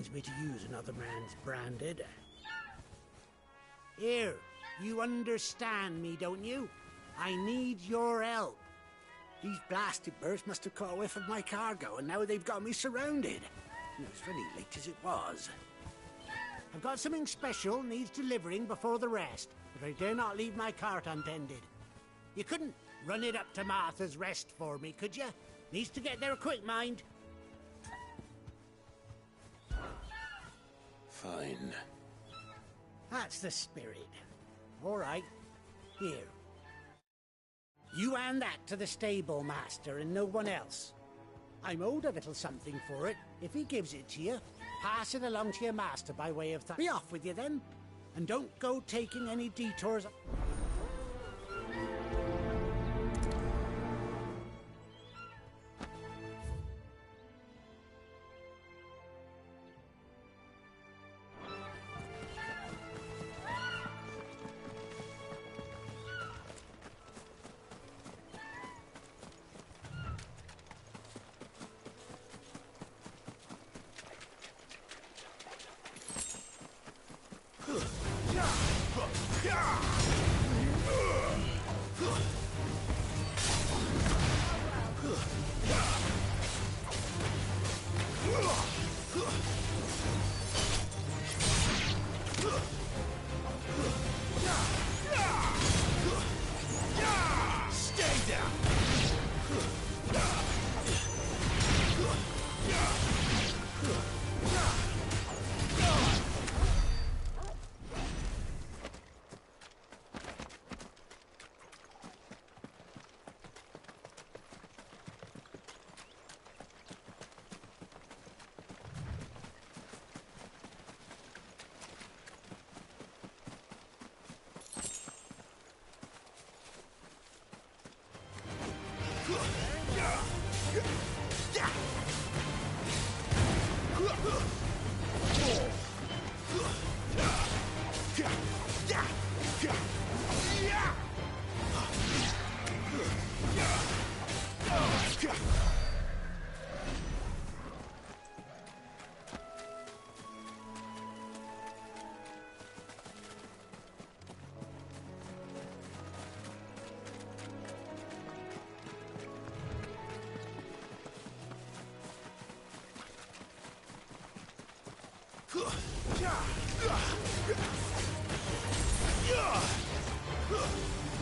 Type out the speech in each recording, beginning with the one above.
pains me to use another man's branded. Here, you understand me, don't you? I need your help. These blasted birds must have caught a whiff of my cargo, and now they've got me surrounded. It was very late as it was. I've got something special needs delivering before the rest, but I dare not leave my cart untended. You couldn't run it up to Martha's Rest for me, could you? Needs to get there quick, mind. Fine. That's the spirit. All right. Here. You hand that to the stable master and no one else. I'm owed a little something for it. If he gives it to you, pass it along to your master by way of Be off with you then. And don't go taking any detours.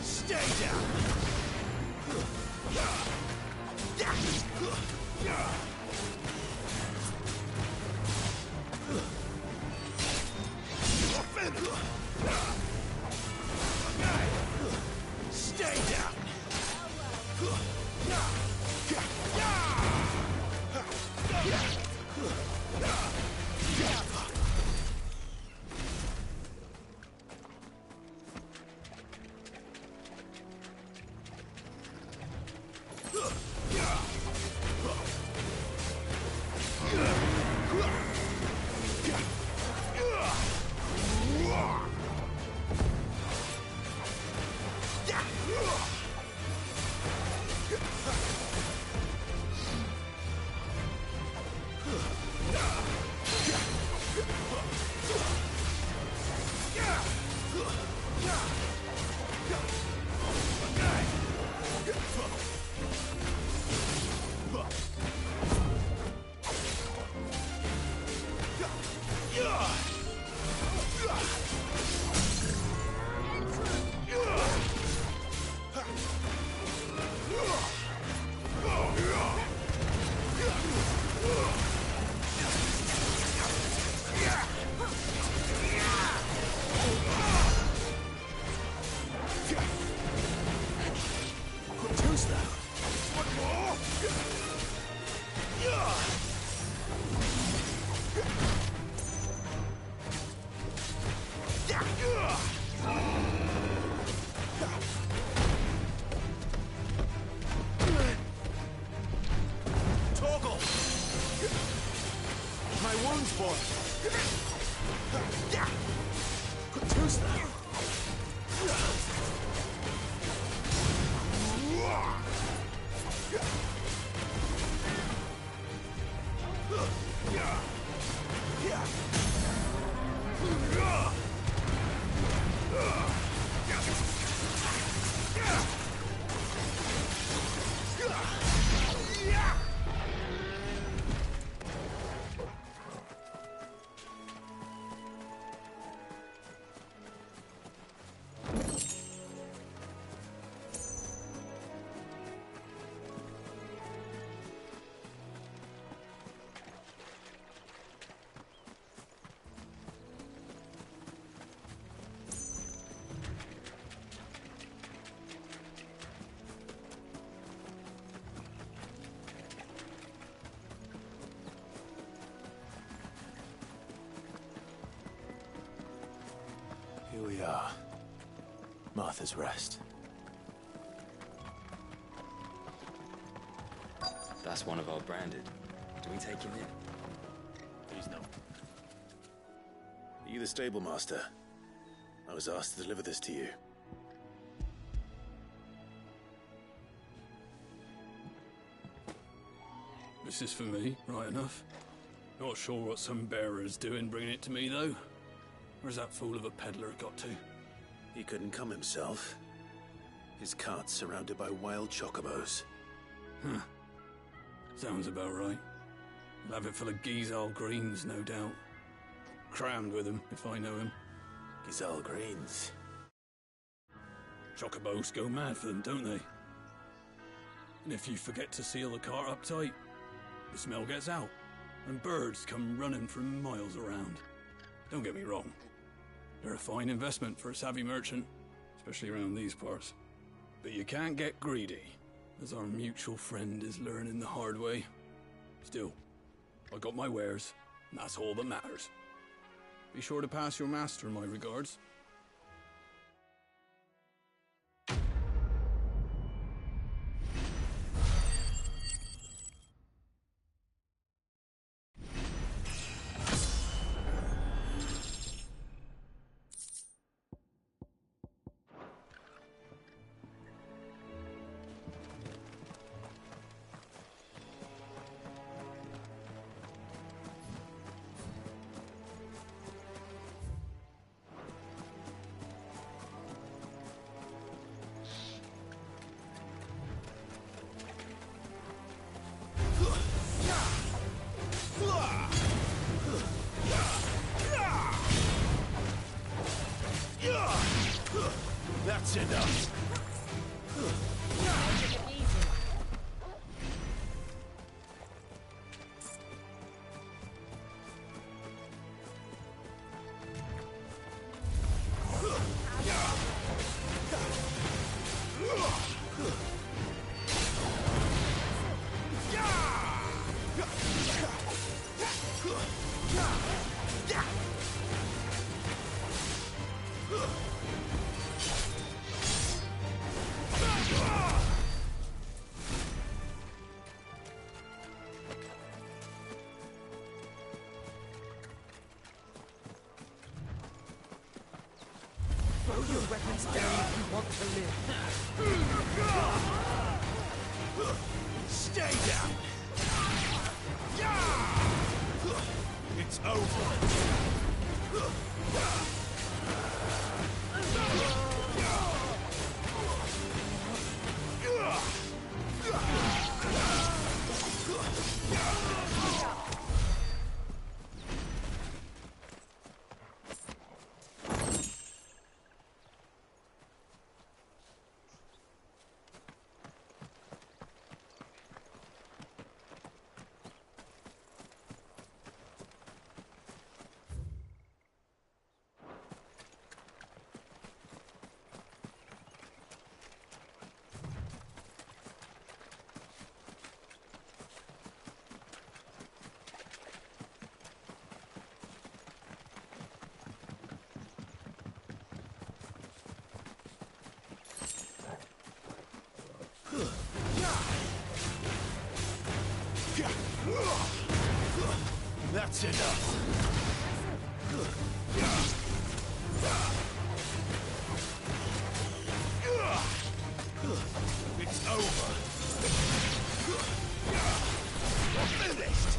Stay down! Yeah! Here we are. Martha's Rest. That's one of our branded. Do we take him in? Please no. Are you the stable master? I was asked to deliver this to you. This is for me, right enough. Not sure what some bearer's doing bringing it to me, though. Where's that fool of a peddler got to? He couldn't come himself. His cart's surrounded by wild chocobos. Huh. Sounds about right. He'll have it full of Gizal greens, no doubt. Crammed with them, if I know him. Gizal greens. Chocobos go mad for them, don't they? And if you forget to seal the cart up tight, the smell gets out, and birds come running from miles around. Don't get me wrong. They're a fine investment for a savvy merchant, especially around these parts. But you can't get greedy, as our mutual friend is learning the hard way. Still, I got my wares, and that's all that matters. Be sure to pass your master my regards. That's enough. Throw your weapons down if you want to live. Stay down. It's over. That's enough. It's over. You're finished.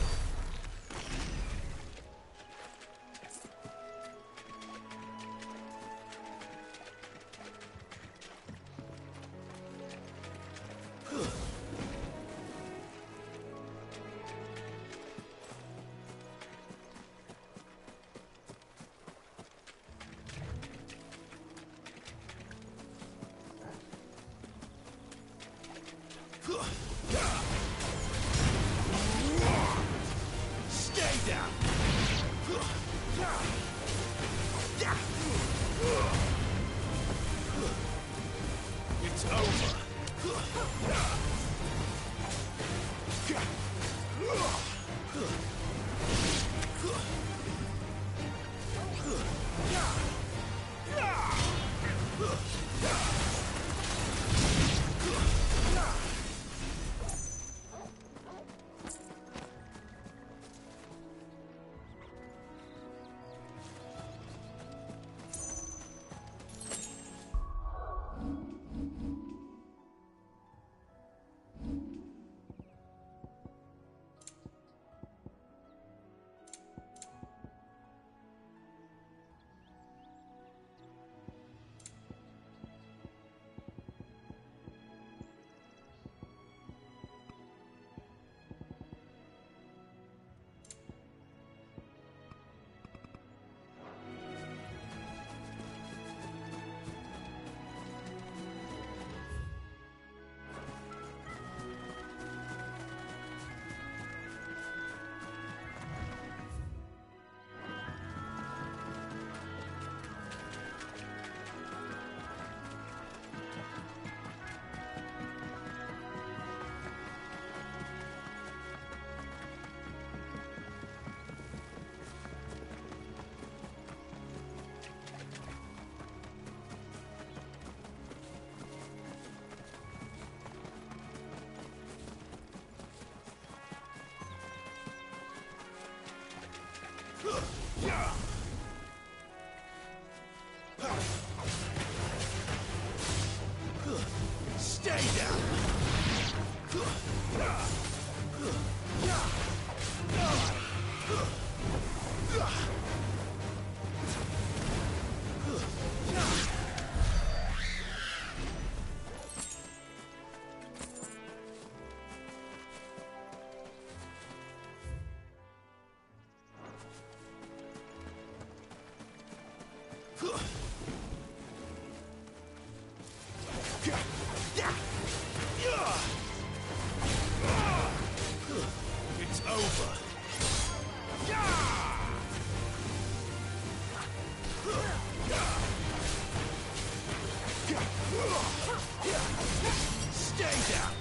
It's over. Stay down.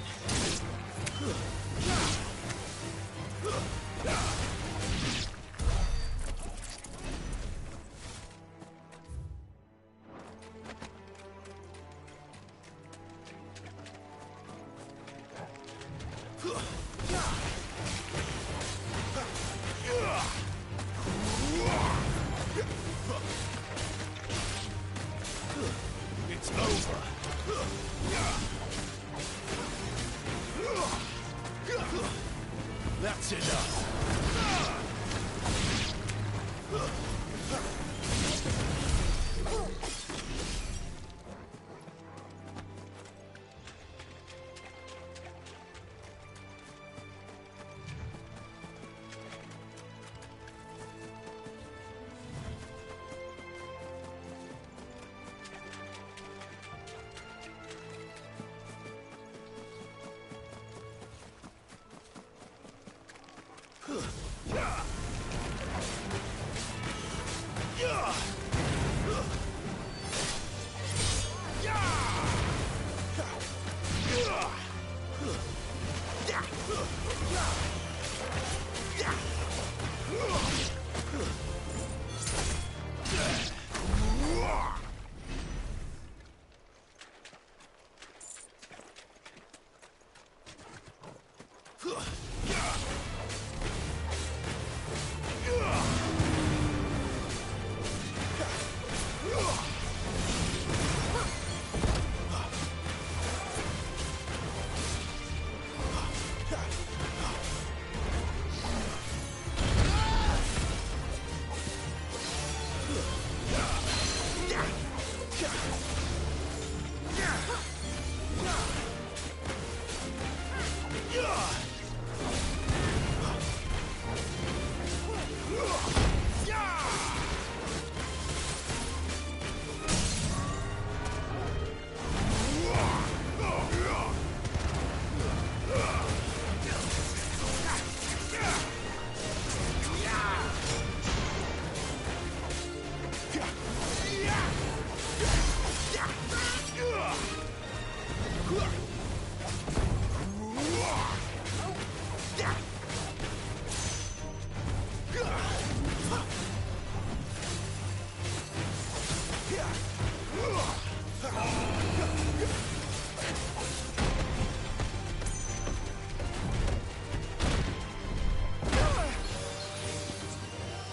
It's over. That's enough.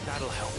That'll help.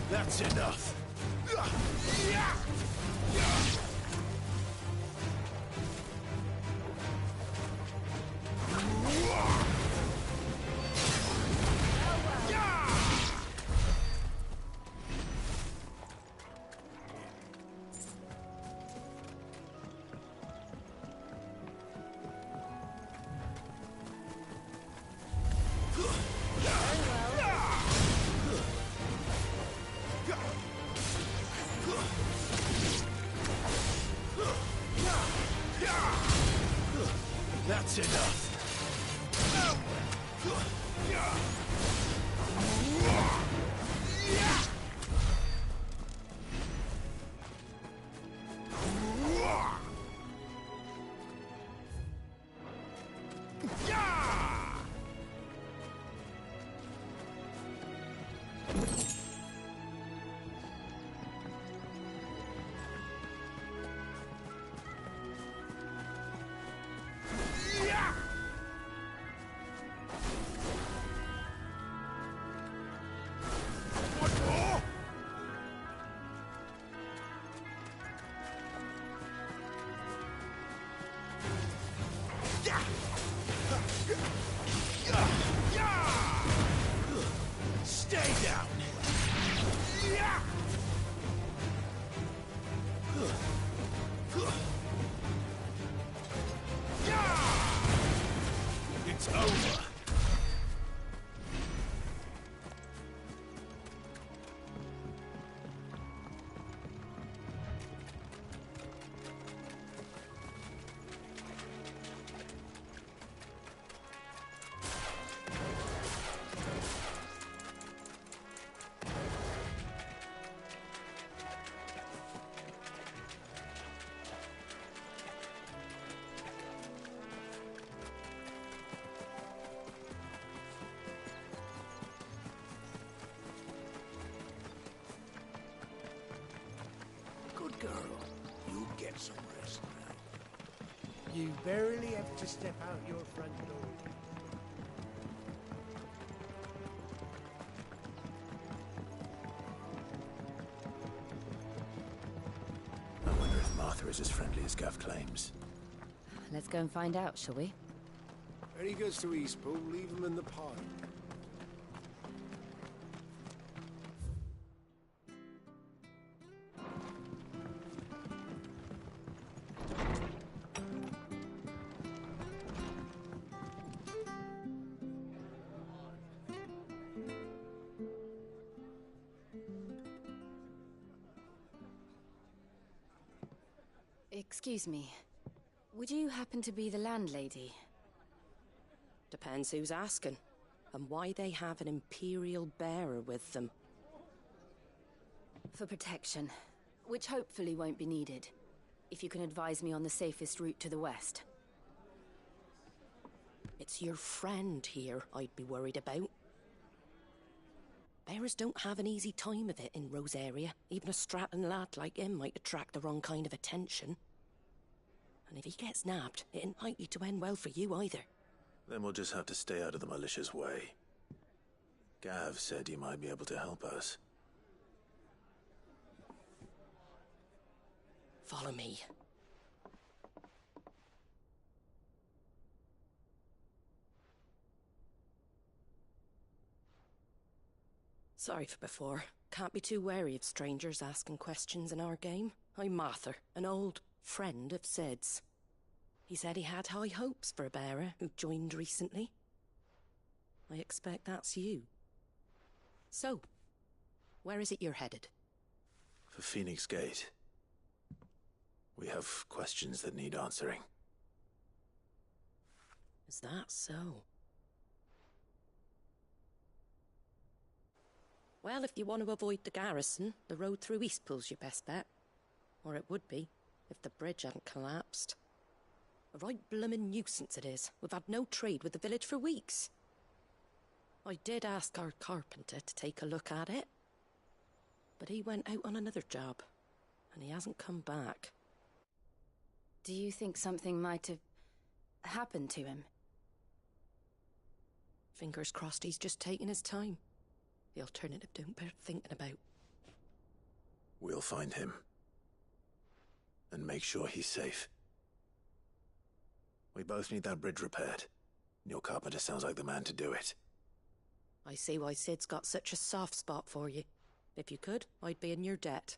That's enough. That's enough. Stay down! It's over! Good girl. You get some rest now. You barely have to step out your front door. I wonder if Martha is as friendly as Gav claims. Let's go and find out, shall we? When he goes to Eastpool, leave him in the pond. Excuse me. Would you happen to be the landlady? Depends who's asking, and why they have an Imperial bearer with them. For protection, which hopefully won't be needed. If you can advise me on the safest route to the west. It's your friend here I'd be worried about. Bearers don't have an easy time of it in Rosaria. Even a Stratton lad like him might attract the wrong kind of attention. And if he gets nabbed, it ain't likely to end well for you either. Then we'll just have to stay out of the malicious way. Gav said you might be able to help us. Follow me. Sorry for before. Can't be too wary of strangers asking questions in our game. I'm Martha, an old friend of Sid's. He said he had high hopes for a bearer who joined recently. I expect that's you. So, where is it you're headed? For Phoenix Gate. We have questions that need answering. Is that so? Well, if you want to avoid the garrison, the road through Eastpool's your best bet. Or it would be, if the bridge hadn't collapsed. A right bloomin' nuisance it is. We've had no trade with the village for weeks. I did ask our carpenter to take a look at it. But he went out on another job, and he hasn't come back. Do you think something might have happened to him? Fingers crossed he's just taking his time. The alternative don't bear thinking about. We'll find him. And make sure he's safe. We both need that bridge repaired. Your carpenter sounds like the man to do it. I see why Sid's got such a soft spot for you. If you could, I'd be in your debt.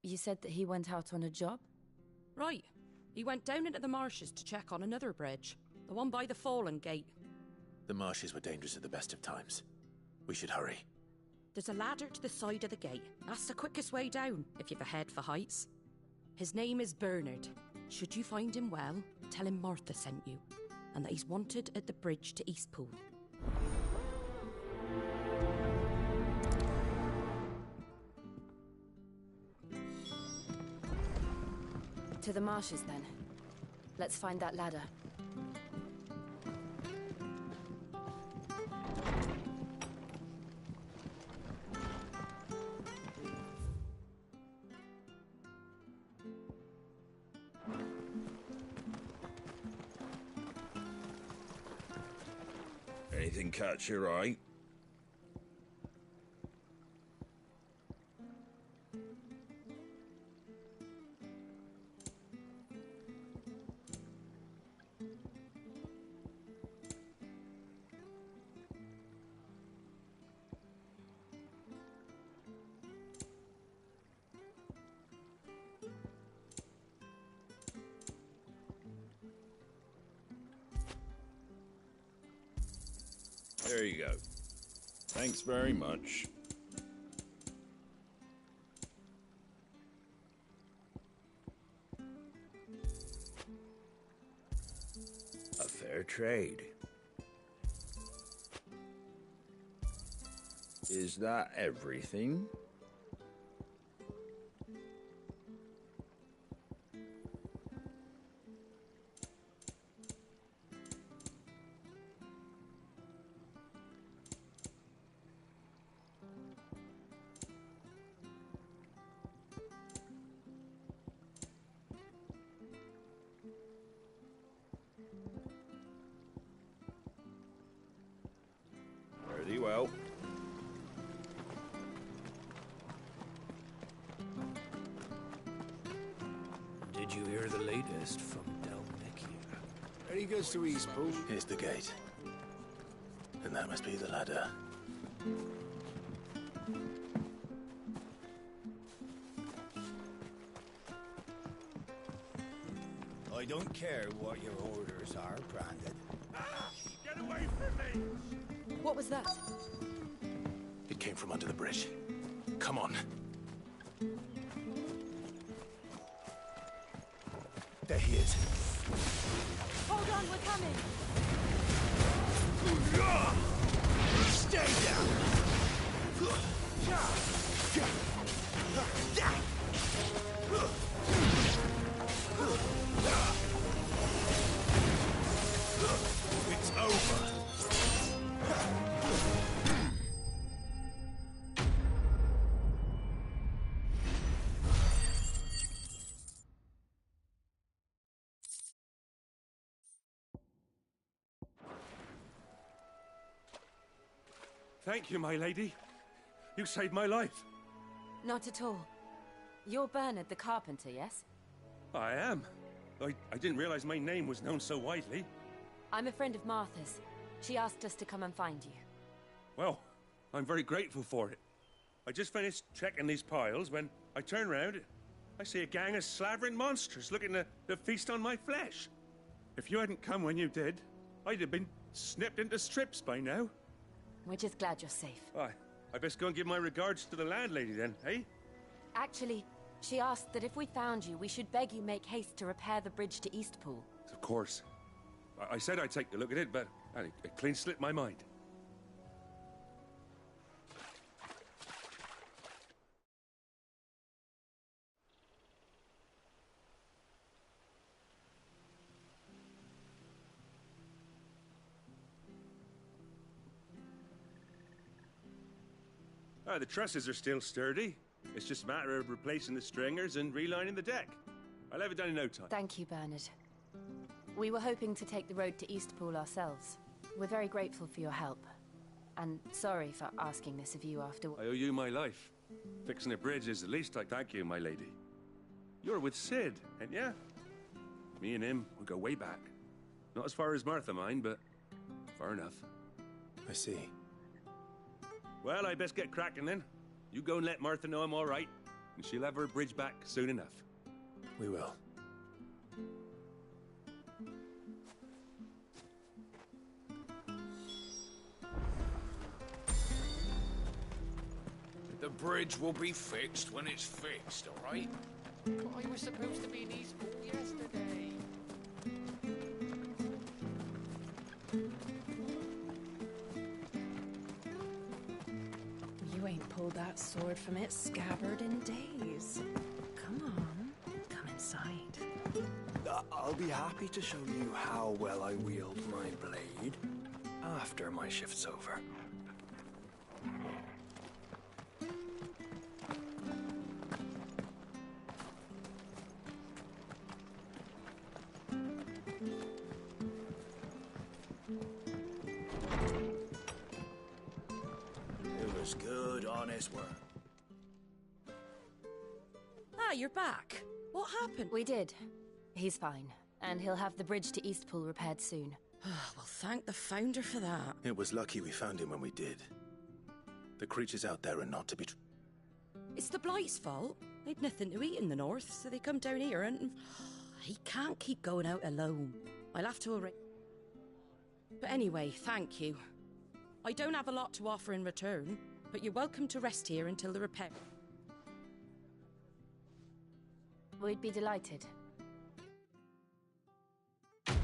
You said that he went out on a job? Right. He went down into the marshes to check on another bridge. The one by the Fallen Gate. The marshes were dangerous at the best of times. We should hurry. There's a ladder to the side of the gate. That's the quickest way down, if you've a head for heights. His name is Bernard. Should you find him well, tell him Martha sent you, and that he's wanted at the bridge to Eastpool. To the marshes, then. Let's find that ladder. Anything catch your eye? There you go. Thanks very much. A fair trade. Is that everything? Pretty well. Did you hear the latest from Namek here? Any goods to Eastpool? Here's the gate. And that must be the ladder. I don't care what your orders are, Brandon. Get away from me! What was that? It came from under the bridge. Come on. There he is. Hold on, we're coming! Stay down! It's over. Thank you, my lady. You saved my life. Not at all. You're Bernard the carpenter, yes? I am. I didn't realize my name was known so widely. I'm a friend of Martha's. She asked us to come and find you. Well, I'm very grateful for it. I just finished checking these piles when I turn round. I see a gang of slavering monsters looking to feast on my flesh. If you hadn't come when you did, I'd have been snipped into strips by now. We're just glad you're safe. I best go and give my regards to the landlady then, eh? Actually, she asked that if we found you, we should beg you make haste to repair the bridge to Eastpool. Of course. I said I'd take a look at it, but it clean slipped my mind. The trusses are still sturdy. It's just a matter of replacing the stringers and relining the deck. I'll have it done in no time. Thank you, Bernard. We were hoping to take the road to Eastpool ourselves. We're very grateful for your help. And sorry for asking this of you after... I owe you my life. Fixing a bridge is the least I thank you, my lady. You're with Sid, ain't ya? Me and him, we go way back. Not as far as Martha, mind, but far enough. I see. Well, I best get cracking then. You go and let Martha know I'm all right, and she'll have her bridge back soon enough. We will. The bridge will be fixed when it's fixed, all right? I was supposed to be in Eastpool yesterday. pulled that sword from its scabbard in days. Come on, come inside. I'll be happy to show you how well I wield my blade after my shift's over. It was good, honest work. Ah, you're back. What happened? We did. He's fine, and he'll have the bridge to Eastpool repaired soon. Well, thank the Founder for that. It was lucky we found him when we did. The creatures out there are not to be... It's the Blight's fault. They'd nothing to eat in the north, so they come down here and... He can't keep going out alone. I'll have to arrange... But anyway, thank you. I don't have a lot to offer in return, but you're welcome to rest here until the repair... We'd be delighted. Can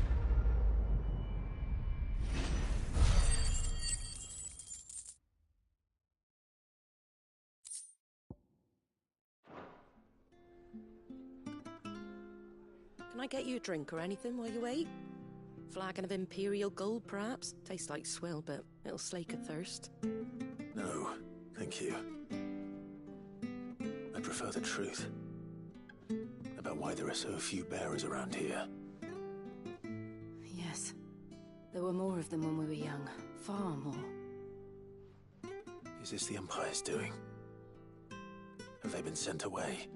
I get you a drink or anything while you wait? Flagon of Imperial Gold, perhaps? Tastes like swill, but it'll slake a thirst. No, thank you. I prefer the truth. About why there are so few bearers around here. Yes. There were more of them when we were young. Far more. Is this the Empire's doing? Have they been sent away?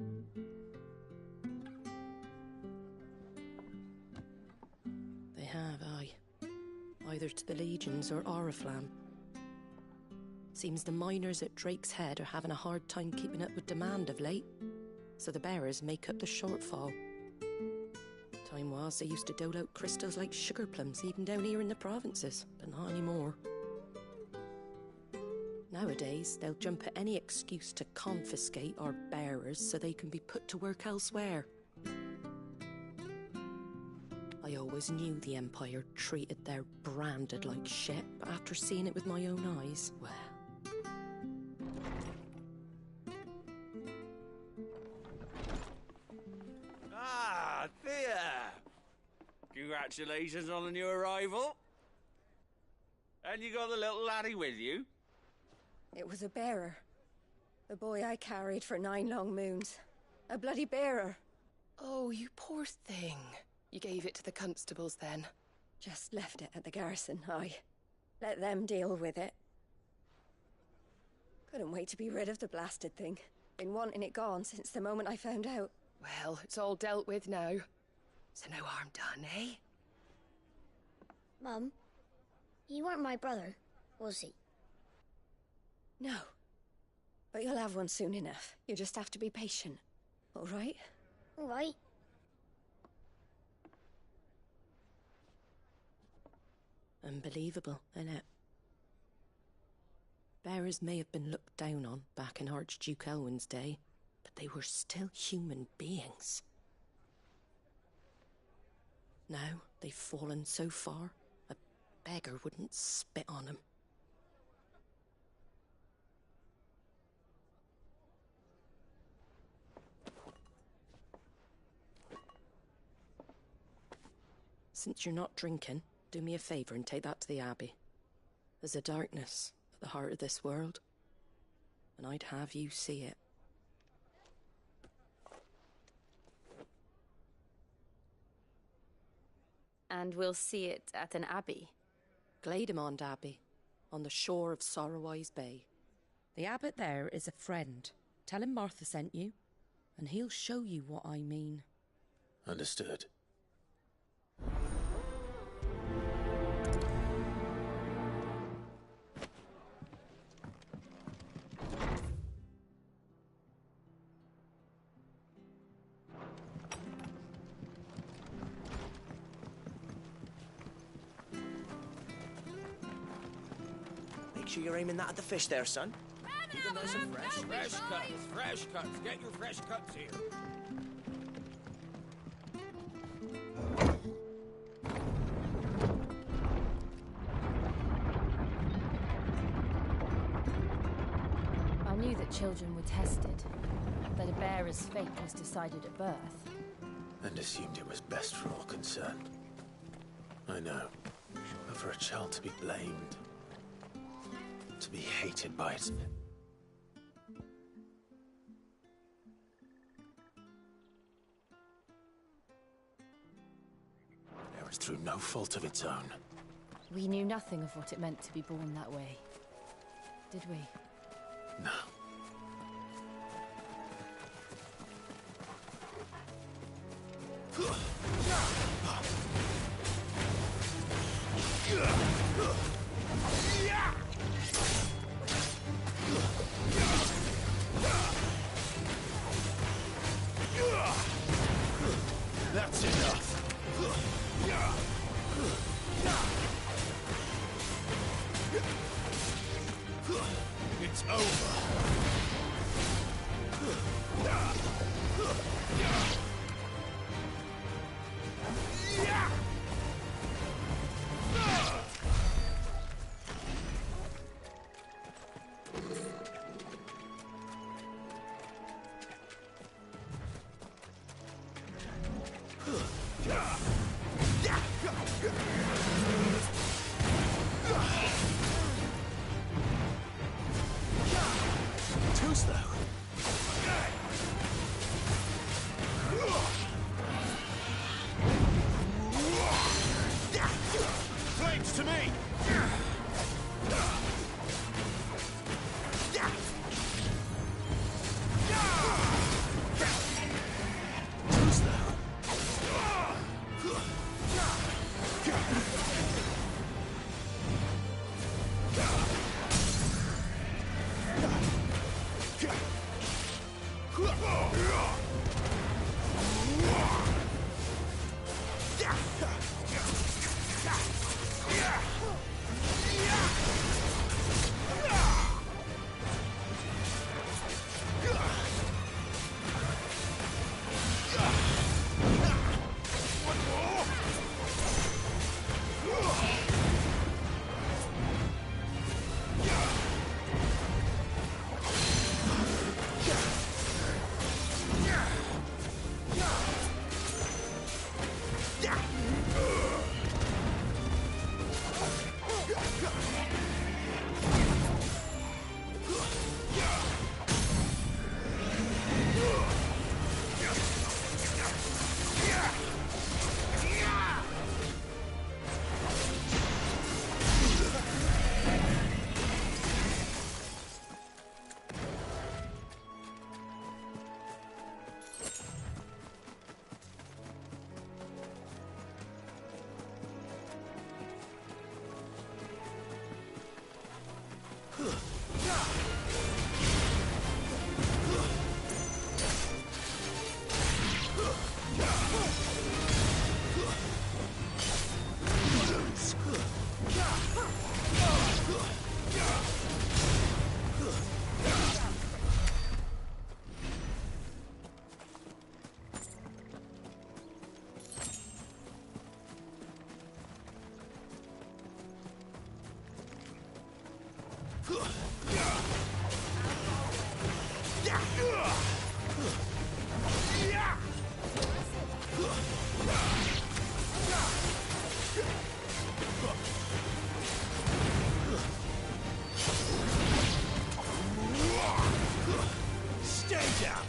They have, aye. Either to the Legions or Oriflamme. Seems the miners at Drake's Head are having a hard time keeping up with demand of late. So the bearers make up the shortfall. Time was, they used to dole out crystals like sugar plums even down here in the provinces, but not anymore. Nowadays, they'll jump at any excuse to confiscate our bearers so they can be put to work elsewhere. I always knew the Empire treated their branded like shit, but after seeing it with my own eyes, well... Congratulations on the new arrival. And you got the little laddie with you? It was a bearer. The boy I carried for 9 long moons. A bloody bearer. Oh, you poor thing. You gave it to the constables then? Just left it at the garrison, aye. Let them deal with it. Couldn't wait to be rid of the blasted thing. Been wanting it gone since the moment I found out. Well, it's all dealt with now. So no harm done, eh? Mum, he weren't my brother, was he? No. But you'll have one soon enough. You just have to be patient. All right? All right. Unbelievable, innit? Bearers may have been looked down on back in Archduke Elwin's day, but they were still human beings. Now they've fallen so far, a beggar wouldn't spit on them. Since you're not drinking, do me a favour and take that to the Abbey. There's a darkness at the heart of this world, and I'd have you see it. And we'll see it at an abbey? Glademond Abbey, on the shore of Sorrowwise Bay. The abbot there is a friend. Tell him Martha sent you, and he'll show you what I mean. Understood. Make sure you're aiming that at the fish there, son. Keep them nice and fresh. Fresh cuts, fresh cuts. Get your fresh cuts here. I knew children were tested, that a bearer's fate was decided at birth. And assumed it was best for all concerned. I know. But for a child to be blamed, to be hated by its... parents through no fault of its own. We knew nothing of what it meant to be born that way, did we? No. That's enough. It's over. Too slow. Flames to me! Too slow. Stay down!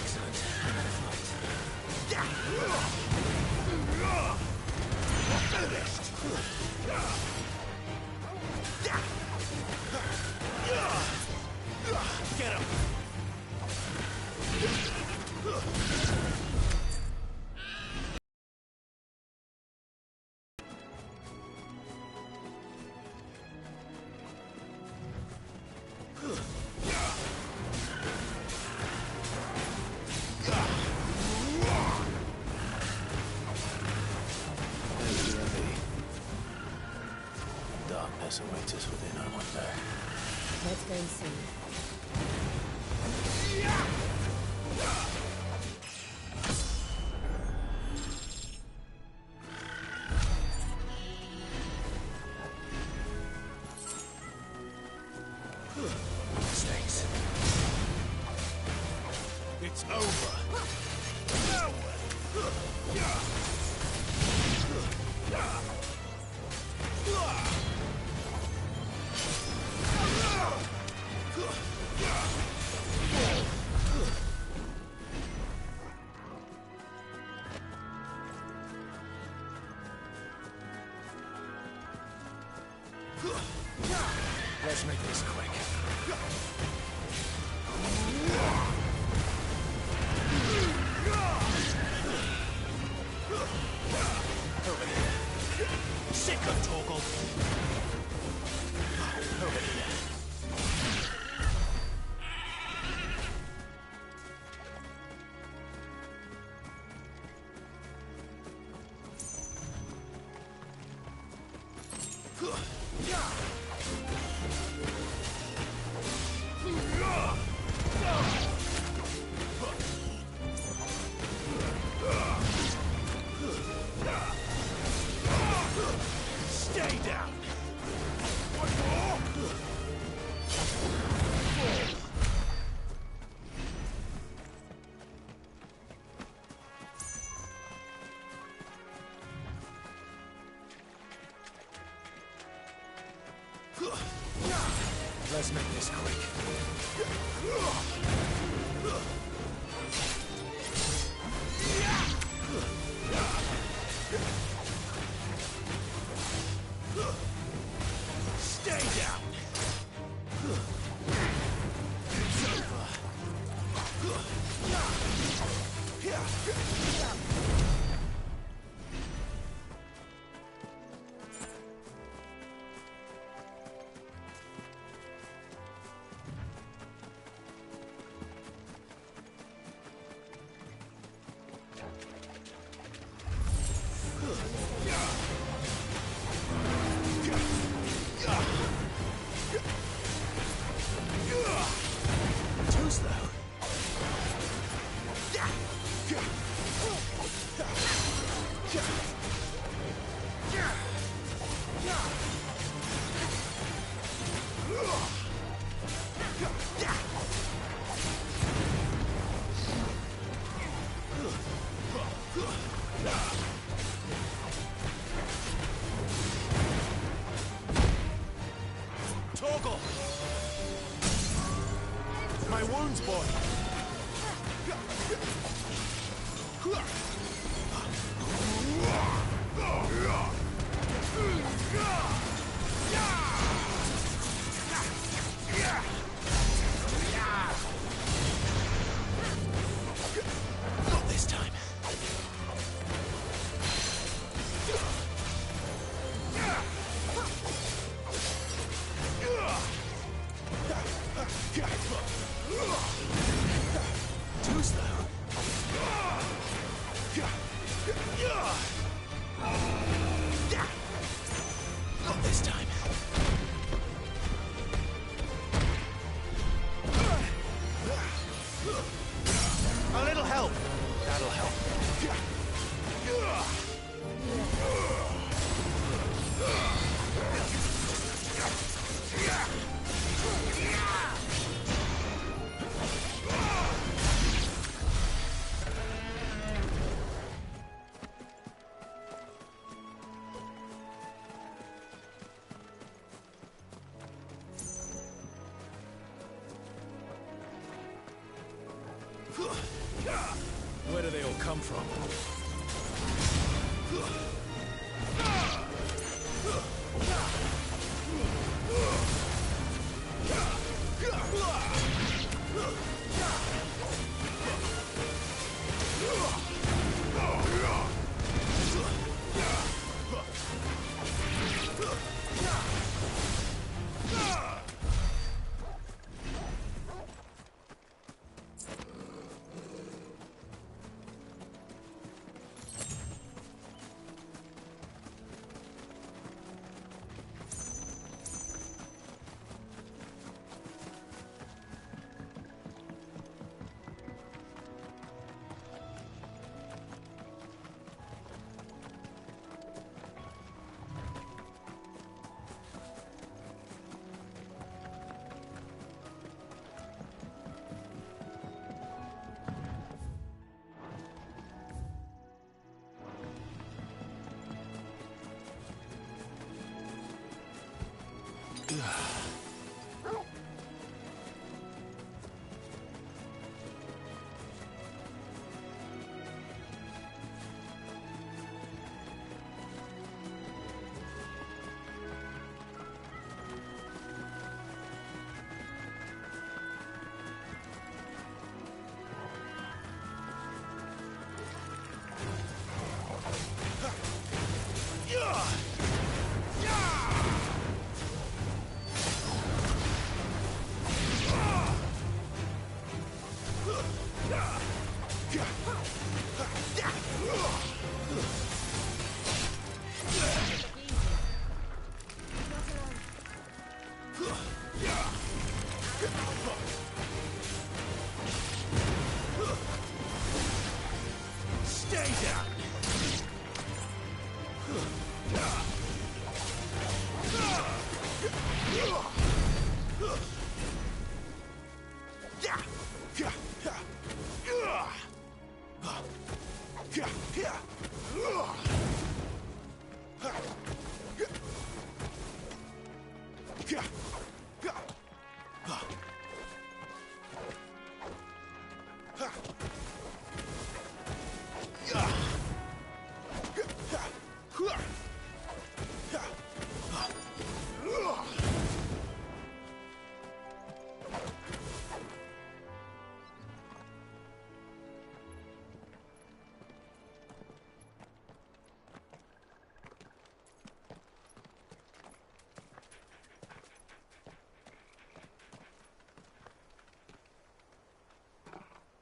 Excellent. Get him! Darkness awaits us within, I wonder. Let's go and see. Mistakes. It's over. Let's make this quick. Over here. Sick of Torgal. Over here. Stay down. One more. Let's make this quick. Stay down. It's over. Too slow. Torgal! My wounds, boy! Not this time. Too slow. Not this time. A little help. That'll help. come from?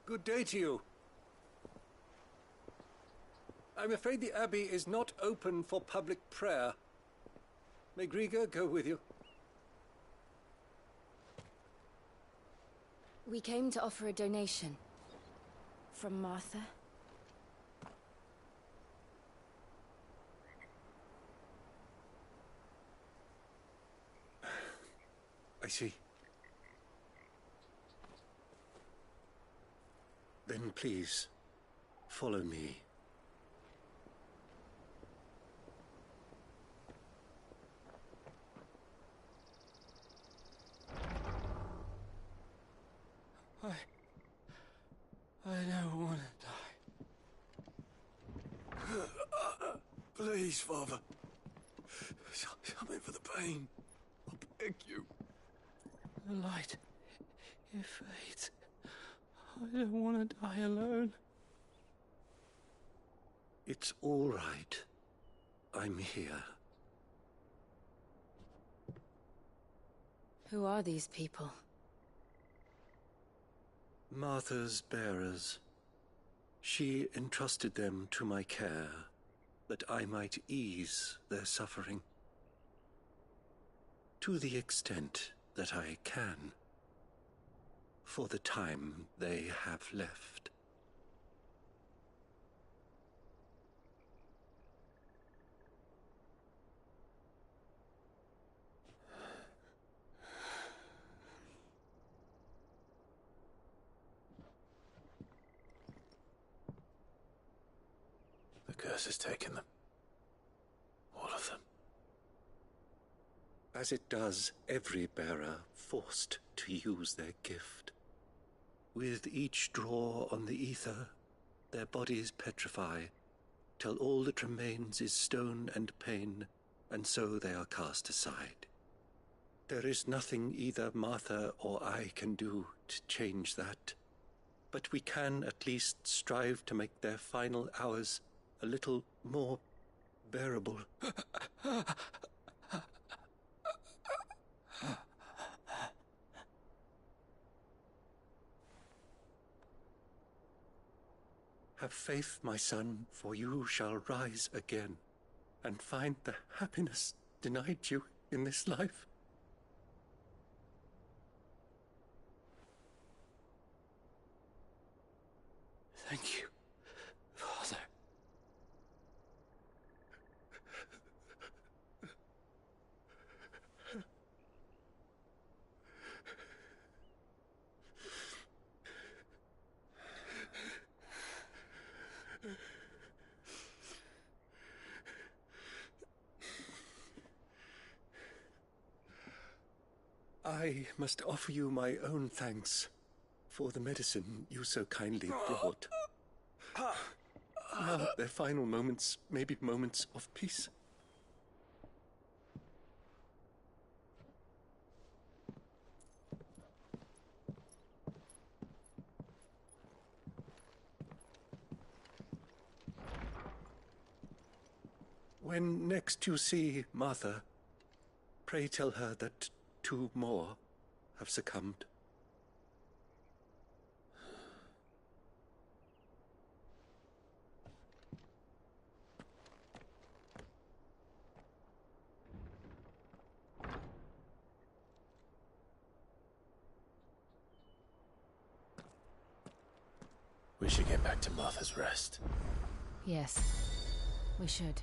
Good day to you. I'm afraid the Abbey is not open for public prayer. May Grieger go with you? We came to offer a donation. From Martha. I see. Then please, follow me. I don't want to die. Please, Father. Something for the pain. I beg you. The light, it fades. I don't want to die alone. It's all right. I'm here. Who are these people? Martha's bearers. She entrusted them to my care, that I might ease their suffering. To the extent that I can. For the time they have left. The curse has taken them. All of them. As it does every bearer forced to use their gift. With each draw on the ether, their bodies petrify, till all that remains is stone and pain, and so they are cast aside. There is nothing either Martha or I can do to change that, but we can at least strive to make their final hours a little more bearable. Have faith, my son, for you shall rise again, and find the happiness denied you in this life. Thank you, Father. I must offer you my own thanks for the medicine you so kindly brought. Now their final moments may be moments of peace. When next you see Martha, pray tell her that 2 more have succumbed. We should get back to Martha's Rest. Yes, we should.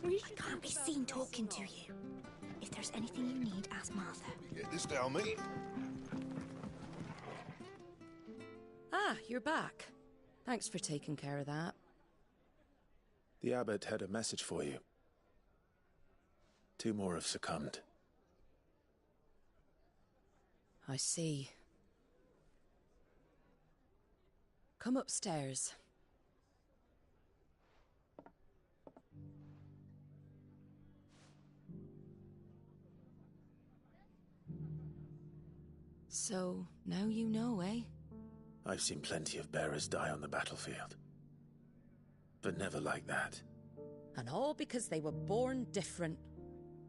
I can't be seen talking to you. If there's anything you need, ask Martha. Get this down, mate. Ah, you're back. Thanks for taking care of that. The abbot had a message for you. 2 more have succumbed. I see. Come upstairs. So, now you know, eh? I've seen plenty of bearers die on the battlefield. But never like that. And all because they were born different.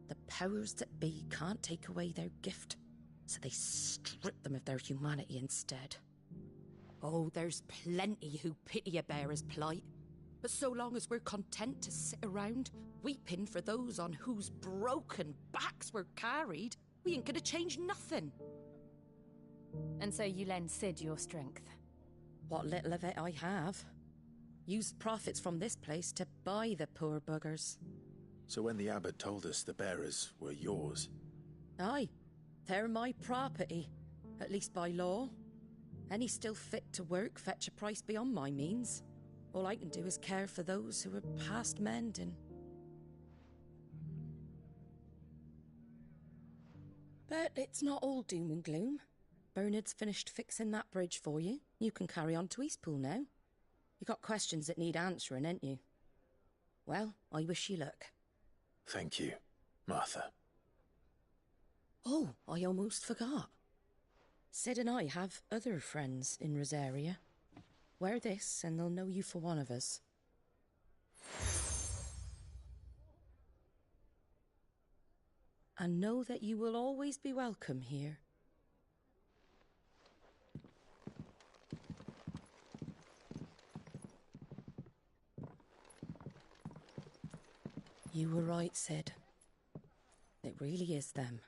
The powers that be can't take away their gift, so they strip them of their humanity instead. Oh, there's plenty who pity a bearer's plight. But so long as we're content to sit around, weeping for those on whose broken backs we're carried, we ain't gonna change nothing. And so you lend Sid your strength? What little of it I have. Used profits from this place to buy the poor buggers. So when the abbot told us the bearers were yours... Aye, they're my property, at least by law. Any still fit to work fetch a price beyond my means. All I can do is care for those who are past mending. But it's not all doom and gloom. Bernard's finished fixing that bridge for you. You can carry on to Eastpool now. You got questions that need answering, ain't you? Well, I wish you luck. Thank you, Martha. Oh, I almost forgot. Sid and I have other friends in Rosaria. Wear this and they'll know you for one of us. and know that you will always be welcome here. You were right, Sid. It really is them.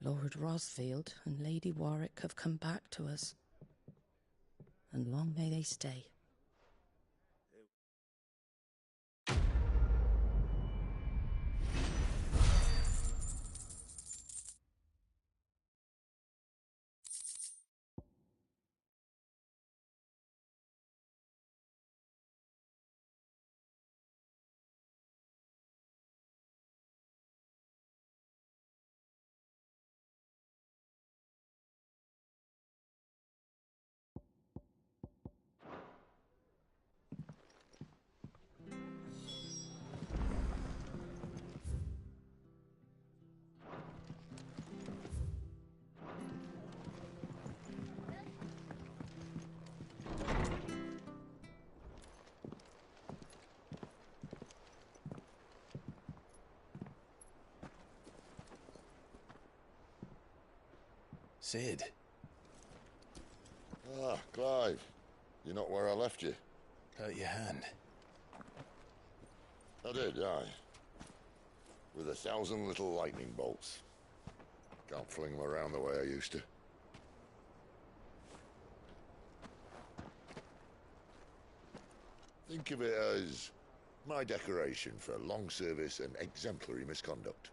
Lord Rosfield and Lady Warwick have come back to us. And long may they stay. Sid. Ah, Clive. You're not where I left you. Hurt your hand. I did, aye. With 1,000 little lightning bolts. Can't fling them around the way I used to. Think of it as my decoration for long service and exemplary misconduct.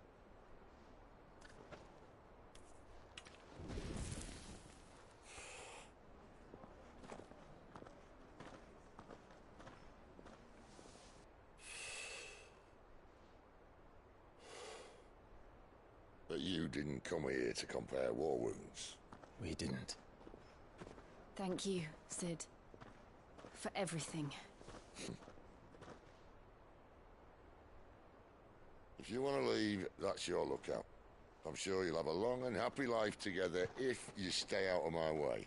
But you didn't come here to compare war wounds. We didn't. Thank you, Sid. For everything. If you want to leave, that's your lookout. I'm sure you'll have a long and happy life together if you stay out of my way.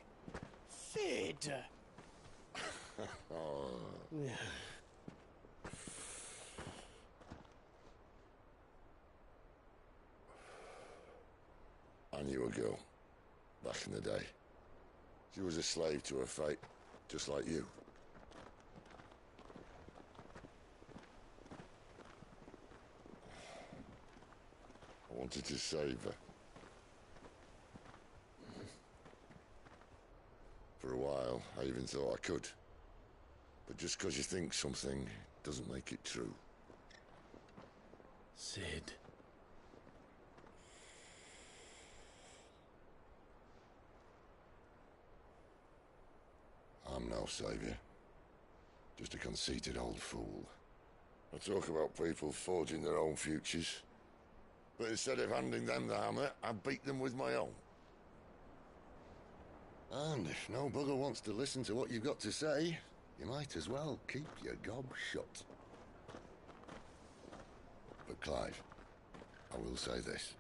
Sid! Oh. I knew a girl, back in the day. She was a slave to her fate, just like you. I wanted to save her. For a while, I even thought I could. But just because you think something doesn't make it true. Sid. I'm no savior. Just a conceited old fool. I talk about people forging their own futures. But instead of handing them the hammer, I beat them with my own. And if no bugger wants to listen to what you've got to say, you might as well keep your gob shut. But Clive, I will say this.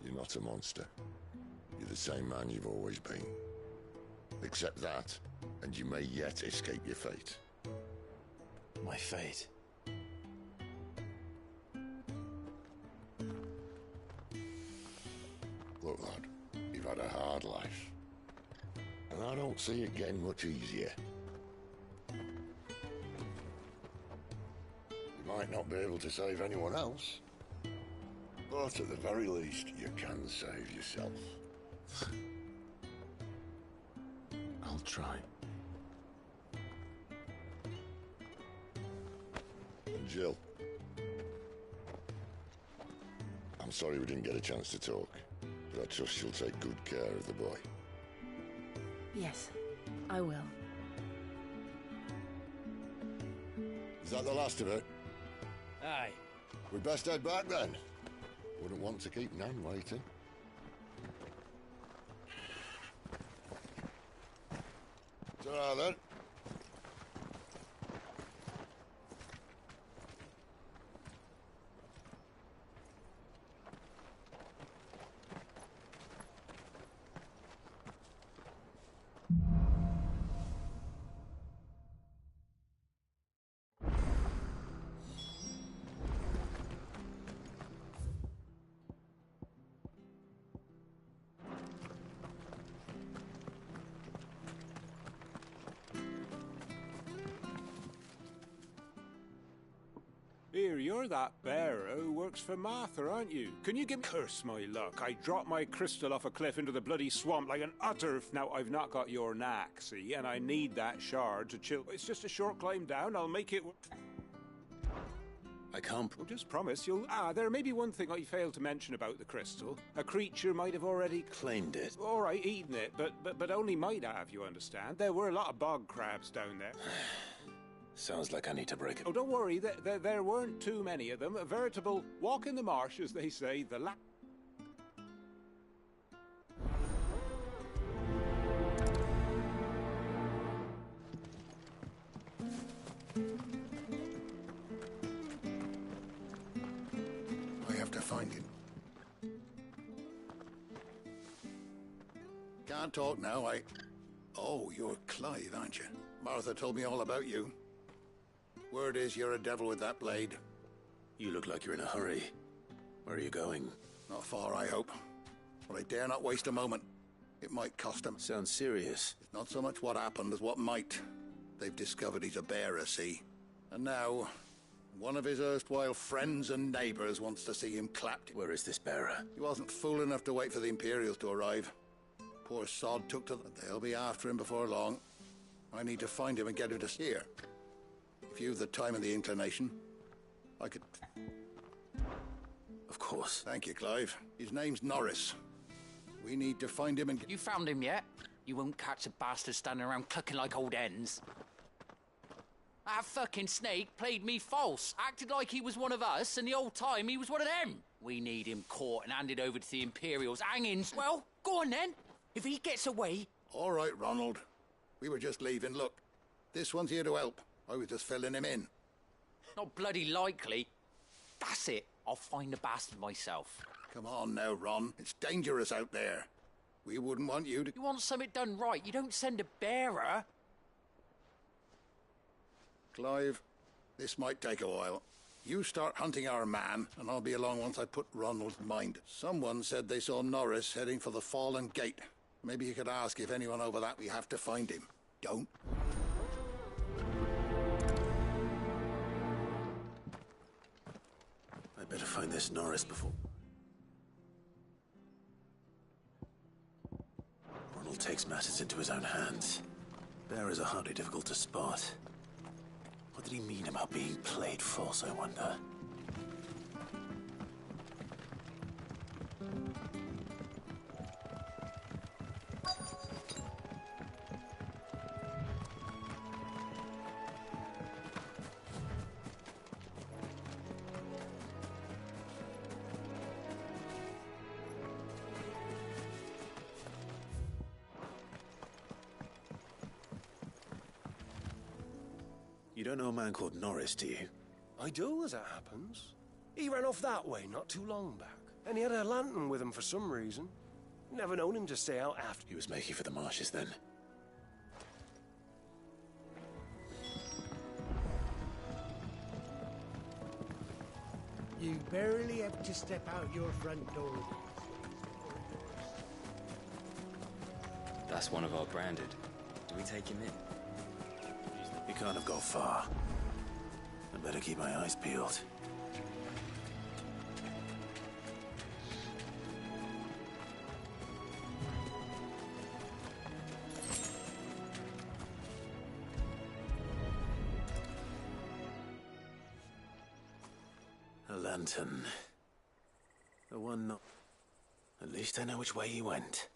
You're not a monster. You're the same man you've always been. Accept that, and you may yet escape your fate. My fate? Look, lad, you've had a hard life. And I don't see it getting much easier. You might not be able to save anyone else, but at the very least, you can save yourself. I'll try. And Jill, I'm sorry we didn't get a chance to talk, but I trust you'll take good care of the boy. Yes, I will. Is that the last of it? Aye. We'd best head back then. Wouldn't want to keep Nan waiting. Ta-ra then. dear, you're that bearer who works for Martha, aren't you? Can you give me... Curse my luck. I dropped my crystal off a cliff into the bloody swamp like an utter... Now, I've not got your knack, see, and I need that shard to chill... It's just a short climb down. I'll make it... I can't... Well, just promise you'll... there may be one thing I failed to mention about the crystal. A creature might have already... Claimed it. All right, eaten it, but only might have, you understand. There were a lot of bog crabs down there. Sounds like I need to break it. Oh, don't worry, there weren't too many of them. A veritable walk in the marsh, as they say, I have to find him. Can't talk now, Oh, you're Clive, aren't you? Martha told me all about you. Word is you're a devil with that blade. You look like you're in a hurry. Where are you going? Not far, I hope. But I dare not waste a moment. It might cost him. Sounds serious. It's not so much what happened as what might. They've discovered he's a bearer, see? And now, one of his erstwhile friends and neighbors wants to see him clapped. Where is this bearer? He wasn't fool enough to wait for the Imperials to arrive. Poor sod took to them. They'll be after him before long. I need to find him and get him to here. If you've the time and the inclination, I could... Of course. Thank you, Clive. His name's Norris. We need to find him and... You found him yet? You won't catch a bastard standing around clucking like old hens. That fucking snake played me false, acted like he was one of us, and the whole time he was one of them. We need him caught and handed over to the Imperials. Hangings. Well, go on then. If he gets away... All right, Ronald. We were just leaving. Look, this one's here to help. I was just filling him in. Not bloody likely. That's it. I'll find the bastard myself. Come on now, Ron. It's dangerous out there. We wouldn't want you to... You want something done right, you don't send a bearer. Clive, this might take a while. You start hunting our man, and I'll be along once I put Ronald's mind. Someone said they saw Norris heading for the Fallen Gate. Maybe you could ask if anyone over that we have to find him. Don't. I better find this Norris before... Ronald takes matters into his own hands. Bearers are hardly difficult to spot. What did he mean about being played false, I wonder? You don't know a man called Norris, do you? I do, as it happens. He ran off that way not too long back. And he had a lantern with him for some reason. Never known him to stay out after. He was making for the marshes then. You barely have to step out your front door. That's one of our branded. Do we take him in? He can't have got far. I better keep my eyes peeled. A lantern. The one not... At least I know which way he went.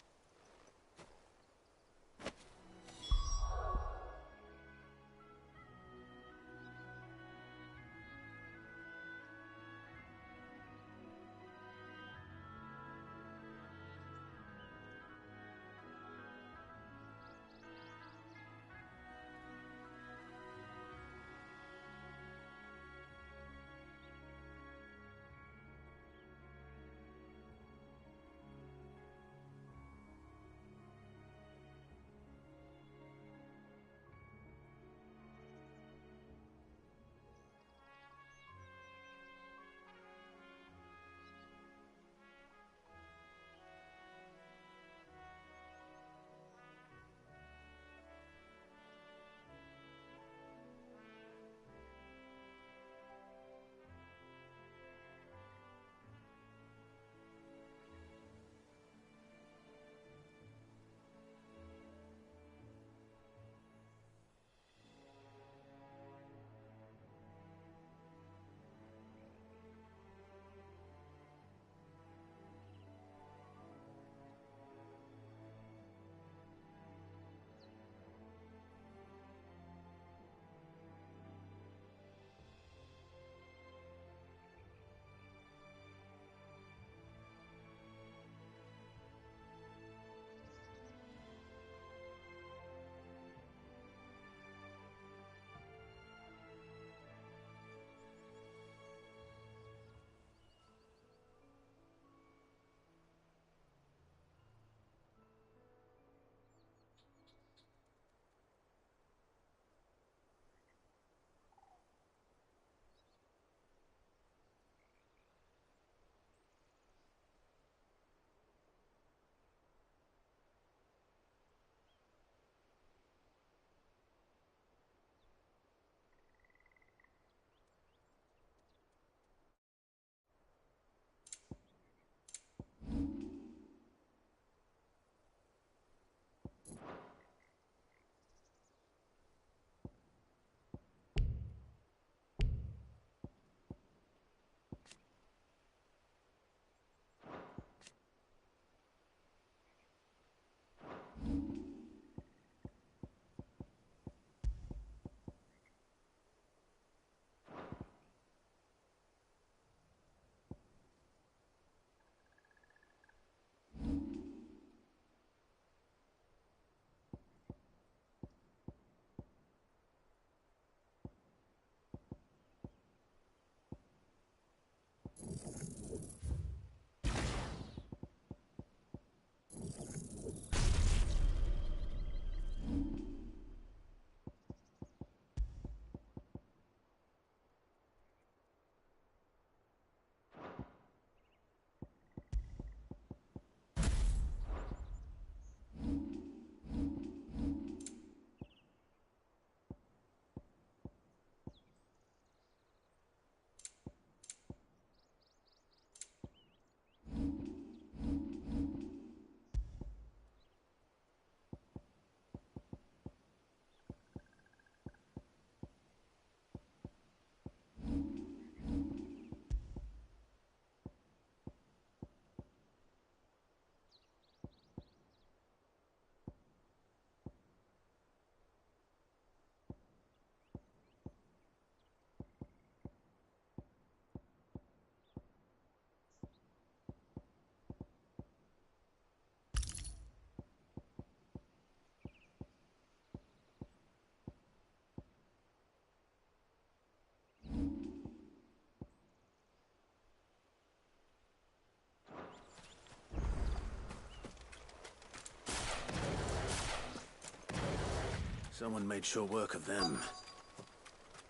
Someone made short work of them.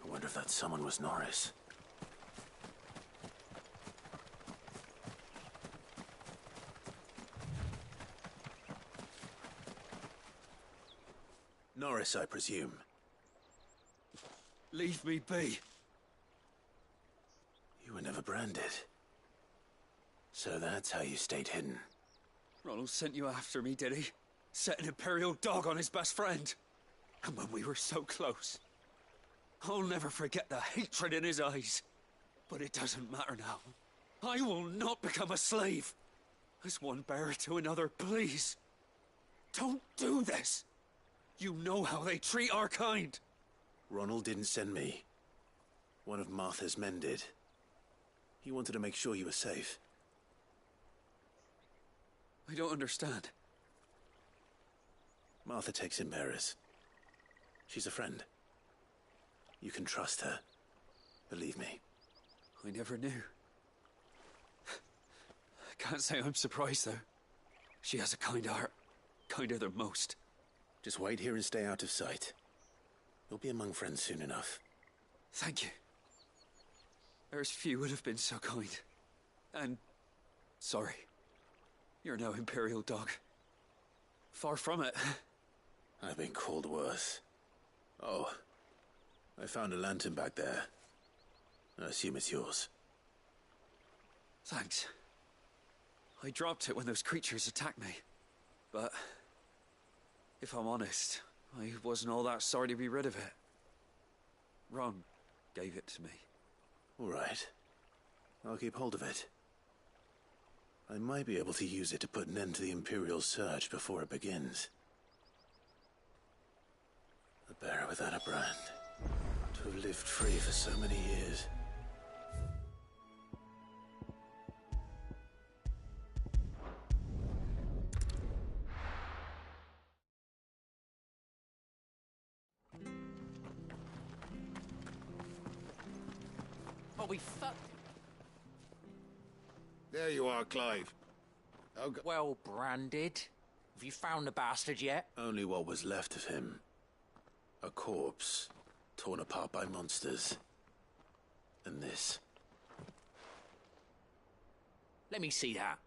I wonder if that someone was Norris. Norris, I presume. Leave me be. You were never branded. So that's how you stayed hidden. Ronald sent you after me, did he? Set an Imperial dog on his best friend. And when we were so close. I'll never forget the hatred in his eyes. But it doesn't matter now. I will not become a slave. As one bearer to another, please. Don't do this. You know how they treat our kind. Ronald didn't send me. One of Martha's men did. He wanted to make sure you were safe. I don't understand. Martha takes in bearers. She's a friend. You can trust her. Believe me. I never knew. I can't say I'm surprised, though. She has a kind heart. Kinder than most. Just wait here and stay out of sight. You'll be among friends soon enough. Thank you. There's few would have been so kind. And sorry. You're no Imperial dog. Far from it. I've been called worse. Oh, I found a lantern back there. I assume it's yours. Thanks. I dropped it when those creatures attacked me. But if I'm honest, I wasn't all that sorry to be rid of it. Ron gave it to me. All right. I'll keep hold of it. I might be able to use it to put an end to the Imperial surge before it begins. A bearer without a brand. To have lived free for so many years. Oh, we fucked. There you are, Clive. Well branded. Have you found the bastard yet? Only what was left of him. A corpse, torn apart by monsters. And this. Let me see that.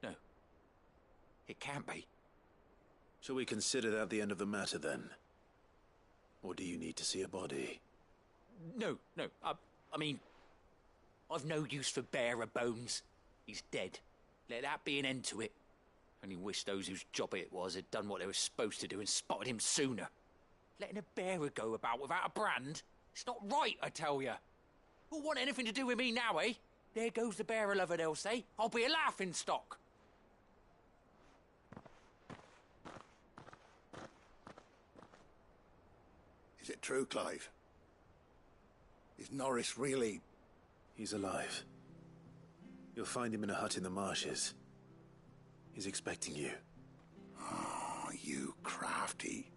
No. It can't be. Shall we consider that the end of the matter, then? Or do you need to see a body? No. I mean, I've no use for bearer bones. He's dead. Let that be an end to it. Only wish those whose job it was had done what they were supposed to do and spotted him sooner. Letting a bearer go about without a brand? It's not right, I tell you. Who'll want anything to do with me now, eh? There goes the bearer lover, they'll say. I'll be a laughing stock. Is it true, Clive? Is Norris really... He's alive. You'll find him in a hut in the marshes. He's expecting you. Oh, you crafty.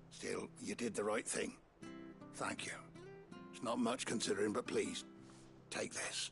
Still, you did the right thing. Thank you. It's not much considering, but please, take this.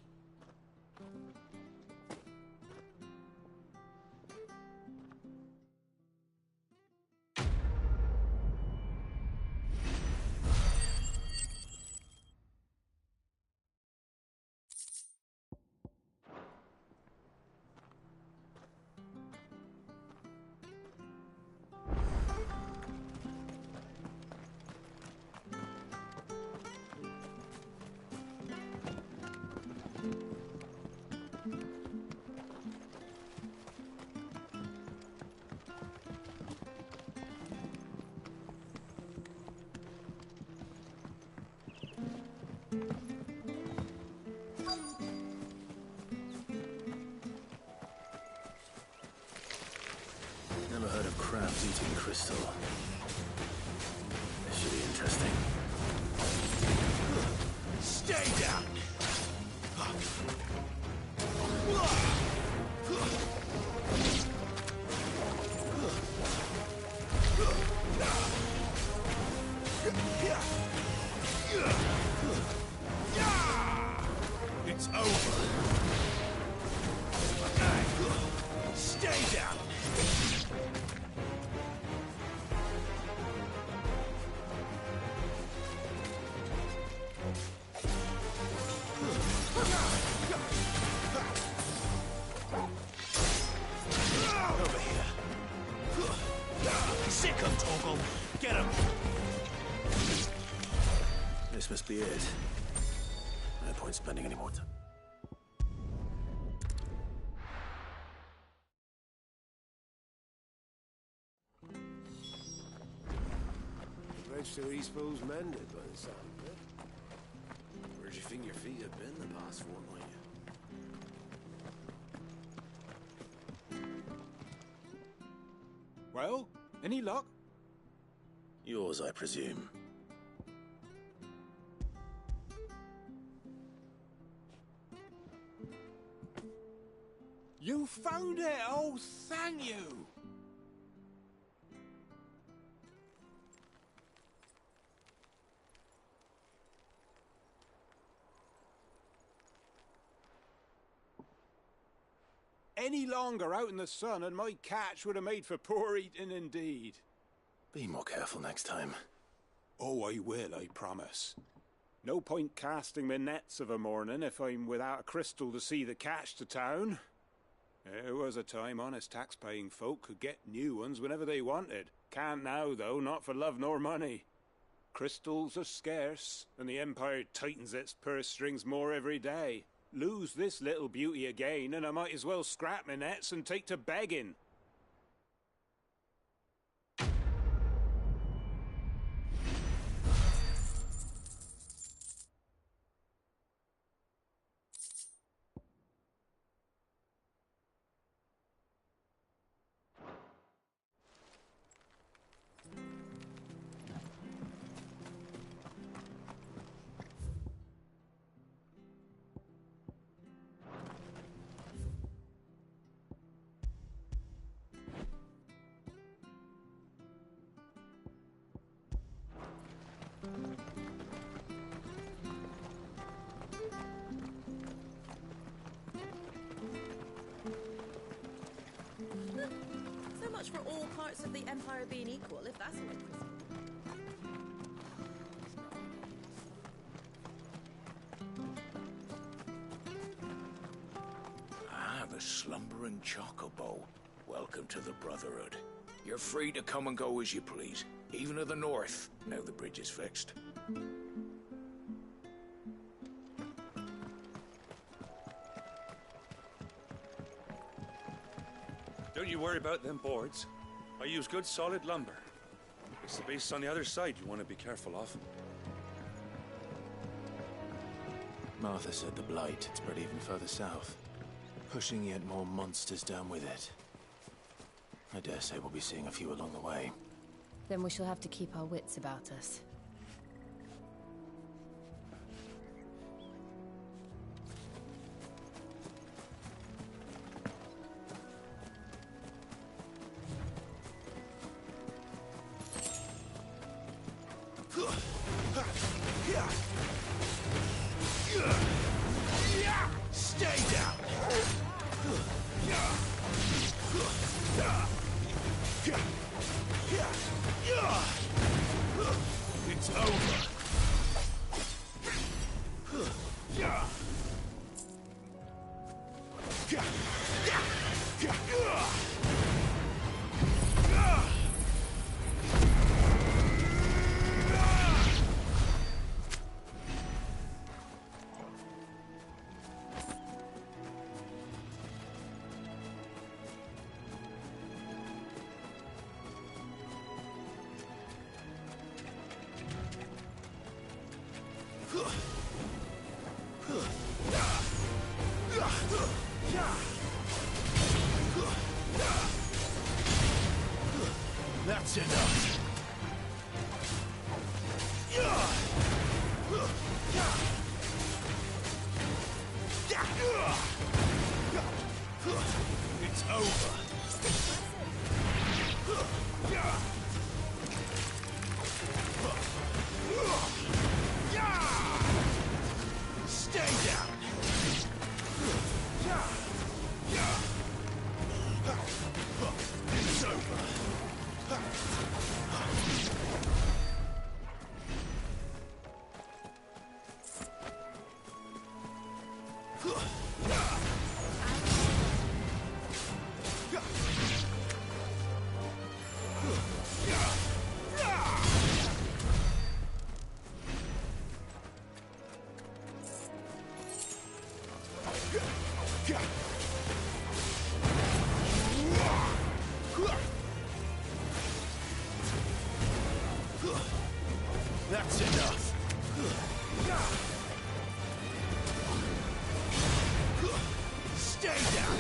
Never heard of crabs eating crystal. This should be interesting. Stay down! It's over. Stay down. This must be it. No point spending any more time. Bridge to Eastpool's mended by the sound of it. Where'd you think your feet have been the past fortnight? Well, any luck? Yours, I presume. You found it! Oh, thank you! Any longer out in the sun and my catch would have made for poor eating indeed. Be more careful next time. Oh, I will, I promise. No point casting my nets of a morning if I'm without a crystal to see the catch to town. There was a time honest tax-paying folk could get new ones whenever they wanted. Can't now, though, not for love nor money. Crystals are scarce, and the Empire tightens its purse strings more every day. Lose this little beauty again, and I might as well scrap my nets and take to begging. So much for all parts of the Empire being equal, if that's what it is. Ah, the slumbering chocobo. Welcome to the Brotherhood. You're free to come and go as you please, even to the north, now the bridge is fixed. Don't you worry about them boards. I use good solid lumber. It's the beasts on the other side you want to be careful of. Martha said the blight had spread even further south, pushing yet more monsters down with it. I dare say we'll be seeing a few along the way. Then we shall have to keep our wits about us. Stay down! It's over! That's enough. Stay down.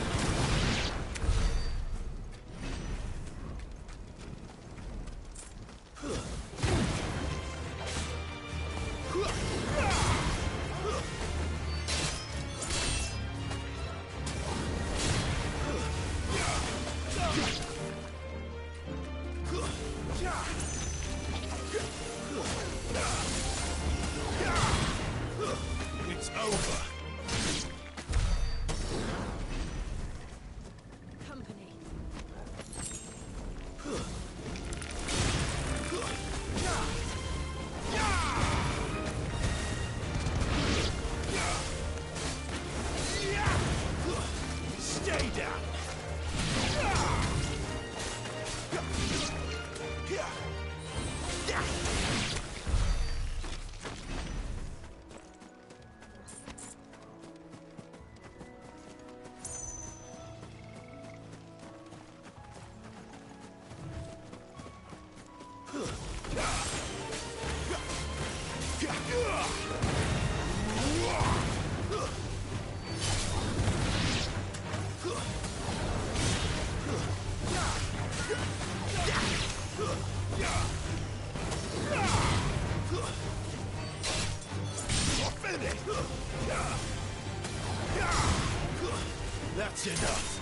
It's over. Company. Stay down. That's enough.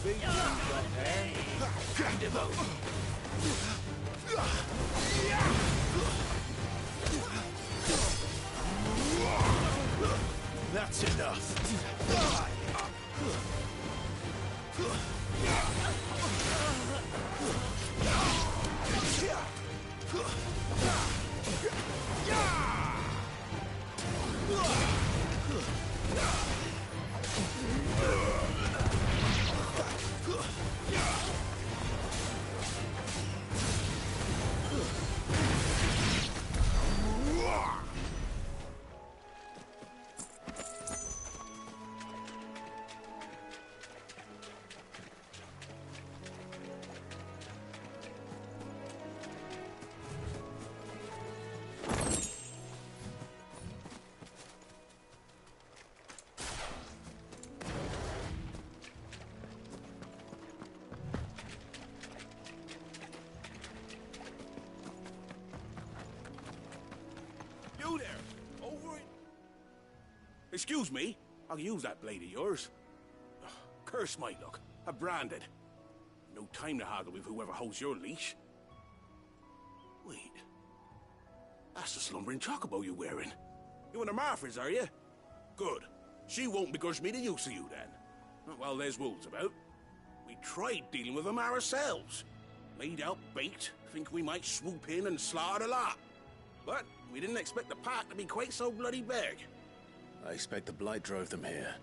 Big things up there. Kind of over. That's enough. Excuse me, I'll use that blade of yours. Ugh, curse my luck. I'm branded. No time to haggle with whoever holds your leash. Wait. That's the slumbering chocobo you're wearing. You and the Marthas, are you? Good. She won't begrudge me the use of you, then. Not while there's wolves about. We tried dealing with them ourselves. Laid out bait, think we might swoop in and slaughter the lot. But we didn't expect the pack to be quite so bloody big. I expect the blight drove them here.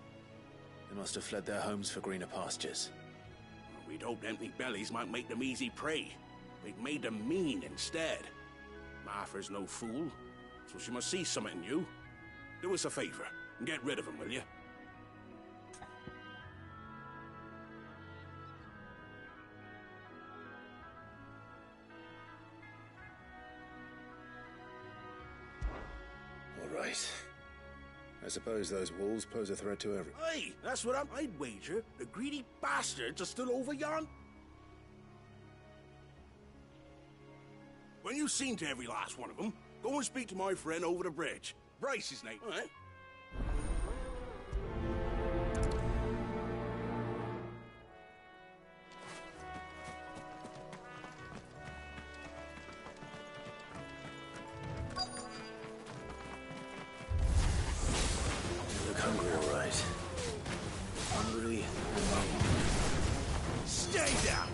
They must have fled their homes for greener pastures. We'd hoped empty bellies might make them easy prey. They'd made them mean instead. Martha's no fool, so she must see something in you. Do us a favor and get rid of them, will you? All right. I suppose those wolves pose a threat to everyone. Aye, that's what I'd wager. The greedy bastards are still over yon. When you've seen to every last one of them, go and speak to my friend over the bridge. Bryce, his name, all right? You look hungry, all right. Hungry. Stay down!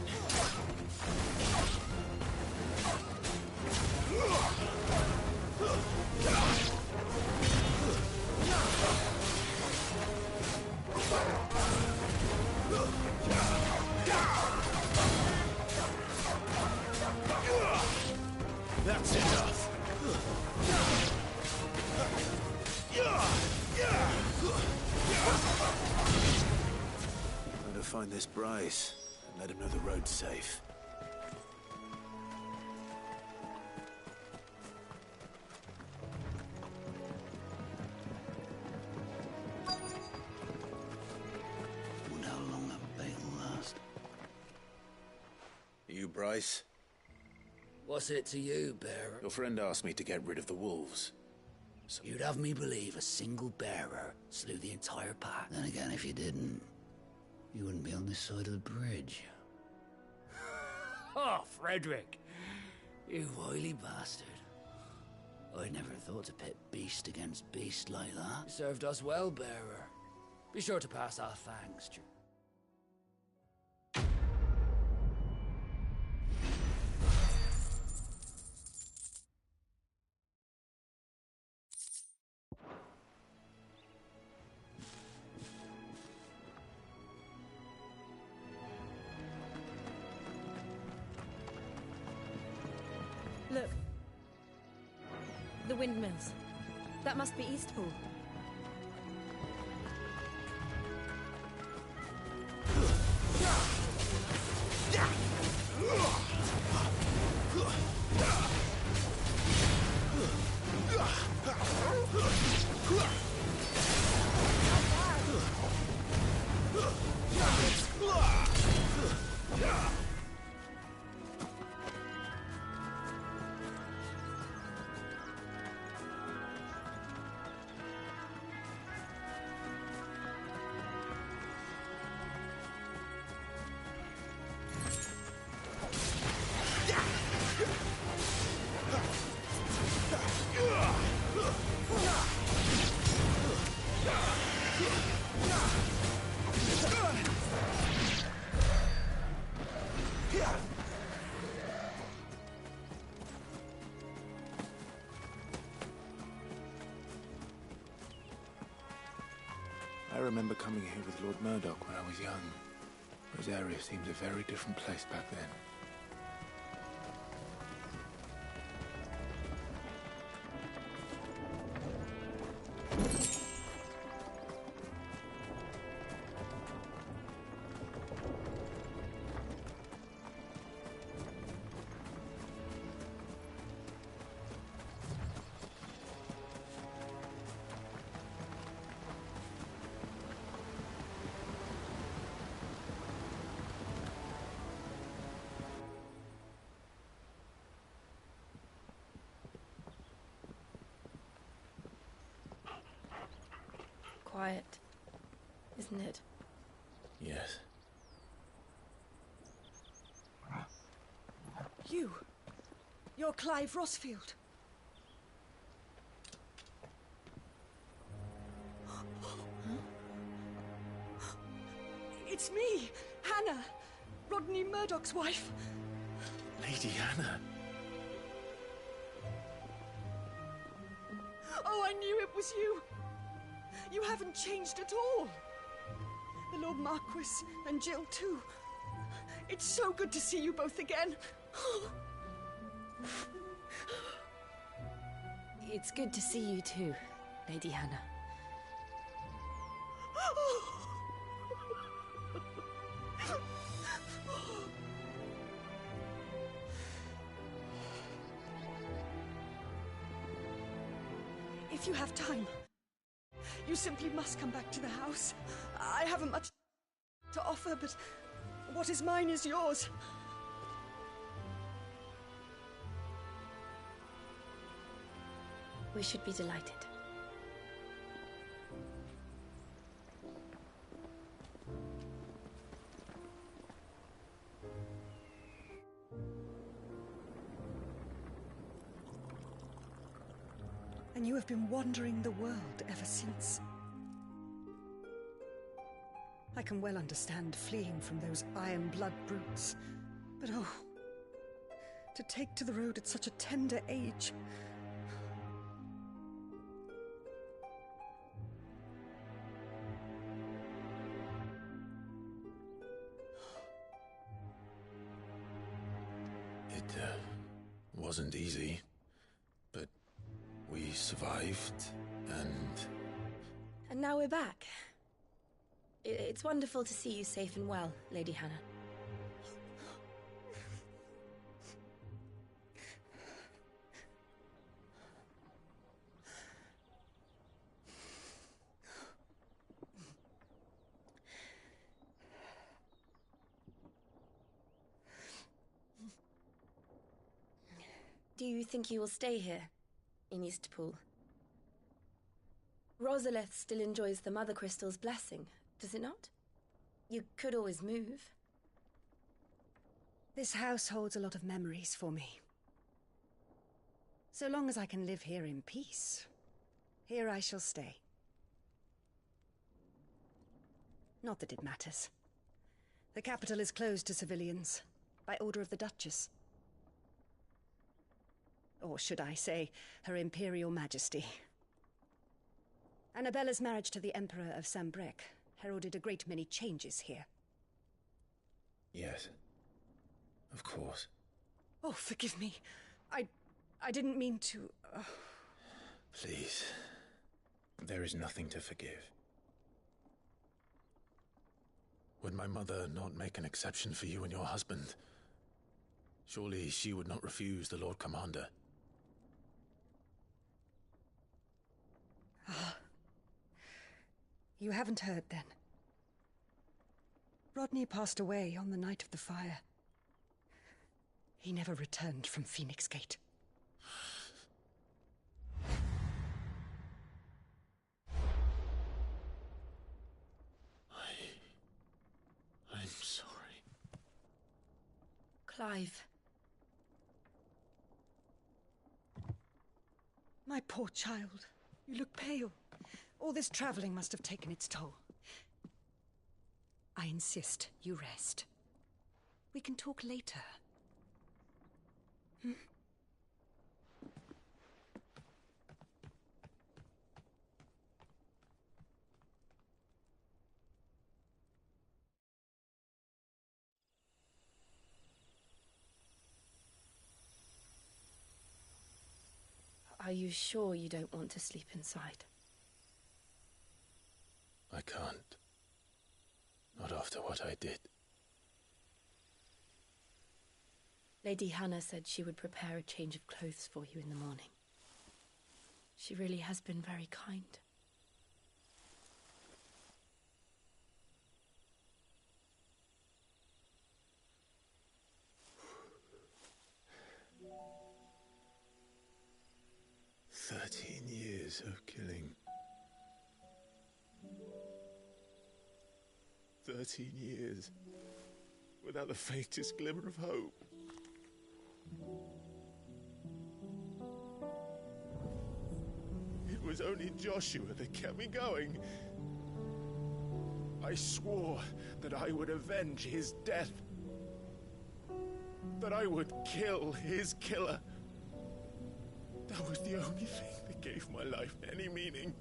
That's enough. I'm gonna find this Bryce and let him know the road's safe. Wonder how long that bait will last. You, Bryce? What's it to you, bearer? Your friend asked me to get rid of the wolves. So You'd have me believe a single bearer slew the entire pack. Then again, if you didn't, you wouldn't be on this side of the bridge. Oh, Frederick! You wily bastard. I'd never thought to pit beast against beast like that. You served us well, bearer. Be sure to pass our thanks, Look. The windmills. That must be Eastpool. I remember coming here with Lord Murdoch when I was young. Rosaria seemed a very different place back then. quiet, isn't it? Yes. You're Clive Rossfield. It's me, Hannah, Rodney Murdoch's wife. Lady Hannah. Oh, I knew it was you. You haven't changed at all. The Lord Marquis and Jill too. It's so good to see you both again. It's good to see you too, Lady Hannah. If you have time, you simply must come back to the house. I haven't much to offer, but what is mine is yours. We should be delighted. And you have been wandering the world ever since. I can well understand fleeing from those iron blood brutes. But oh, to take to the road at such a tender age. It wasn't easy, but we survived, and... And now we're back. It's wonderful to see you safe and well, Lady Hannah. Do you think you will stay here, in Eastpool? Rosalith still enjoys the Mother Crystal's blessing, does it not? You could always move. This house holds a lot of memories for me. So long as I can live here in peace, here I shall stay. Not that it matters. The capital is closed to civilians, by order of the Duchess. Or should I say, Her Imperial Majesty. Annabella's marriage to the Emperor of Sambrec heralded a great many changes here. Yes. Of course. Oh, forgive me. I didn't mean to... Please. There is nothing to forgive. Would my mother not make an exception for you and your husband? Surely she would not refuse the Lord Commander. Ah. You haven't heard, then. Rodney passed away on the night of the fire. He never returned from Phoenix Gate. I'm sorry. Clive. My poor child. You look pale. All this traveling must have taken its toll. I insist you rest. We can talk later. Hmm? Are you sure you don't want to sleep inside? I can't. Not after what I did. Lady Hannah said she would prepare a change of clothes for you in the morning. She really has been very kind. "13 years of killing. 13 years without the faintest glimmer of hope. It was only Joshua that kept me going. I swore that I would avenge his death. That I would kill his killer. That was the only thing that gave my life any meaning.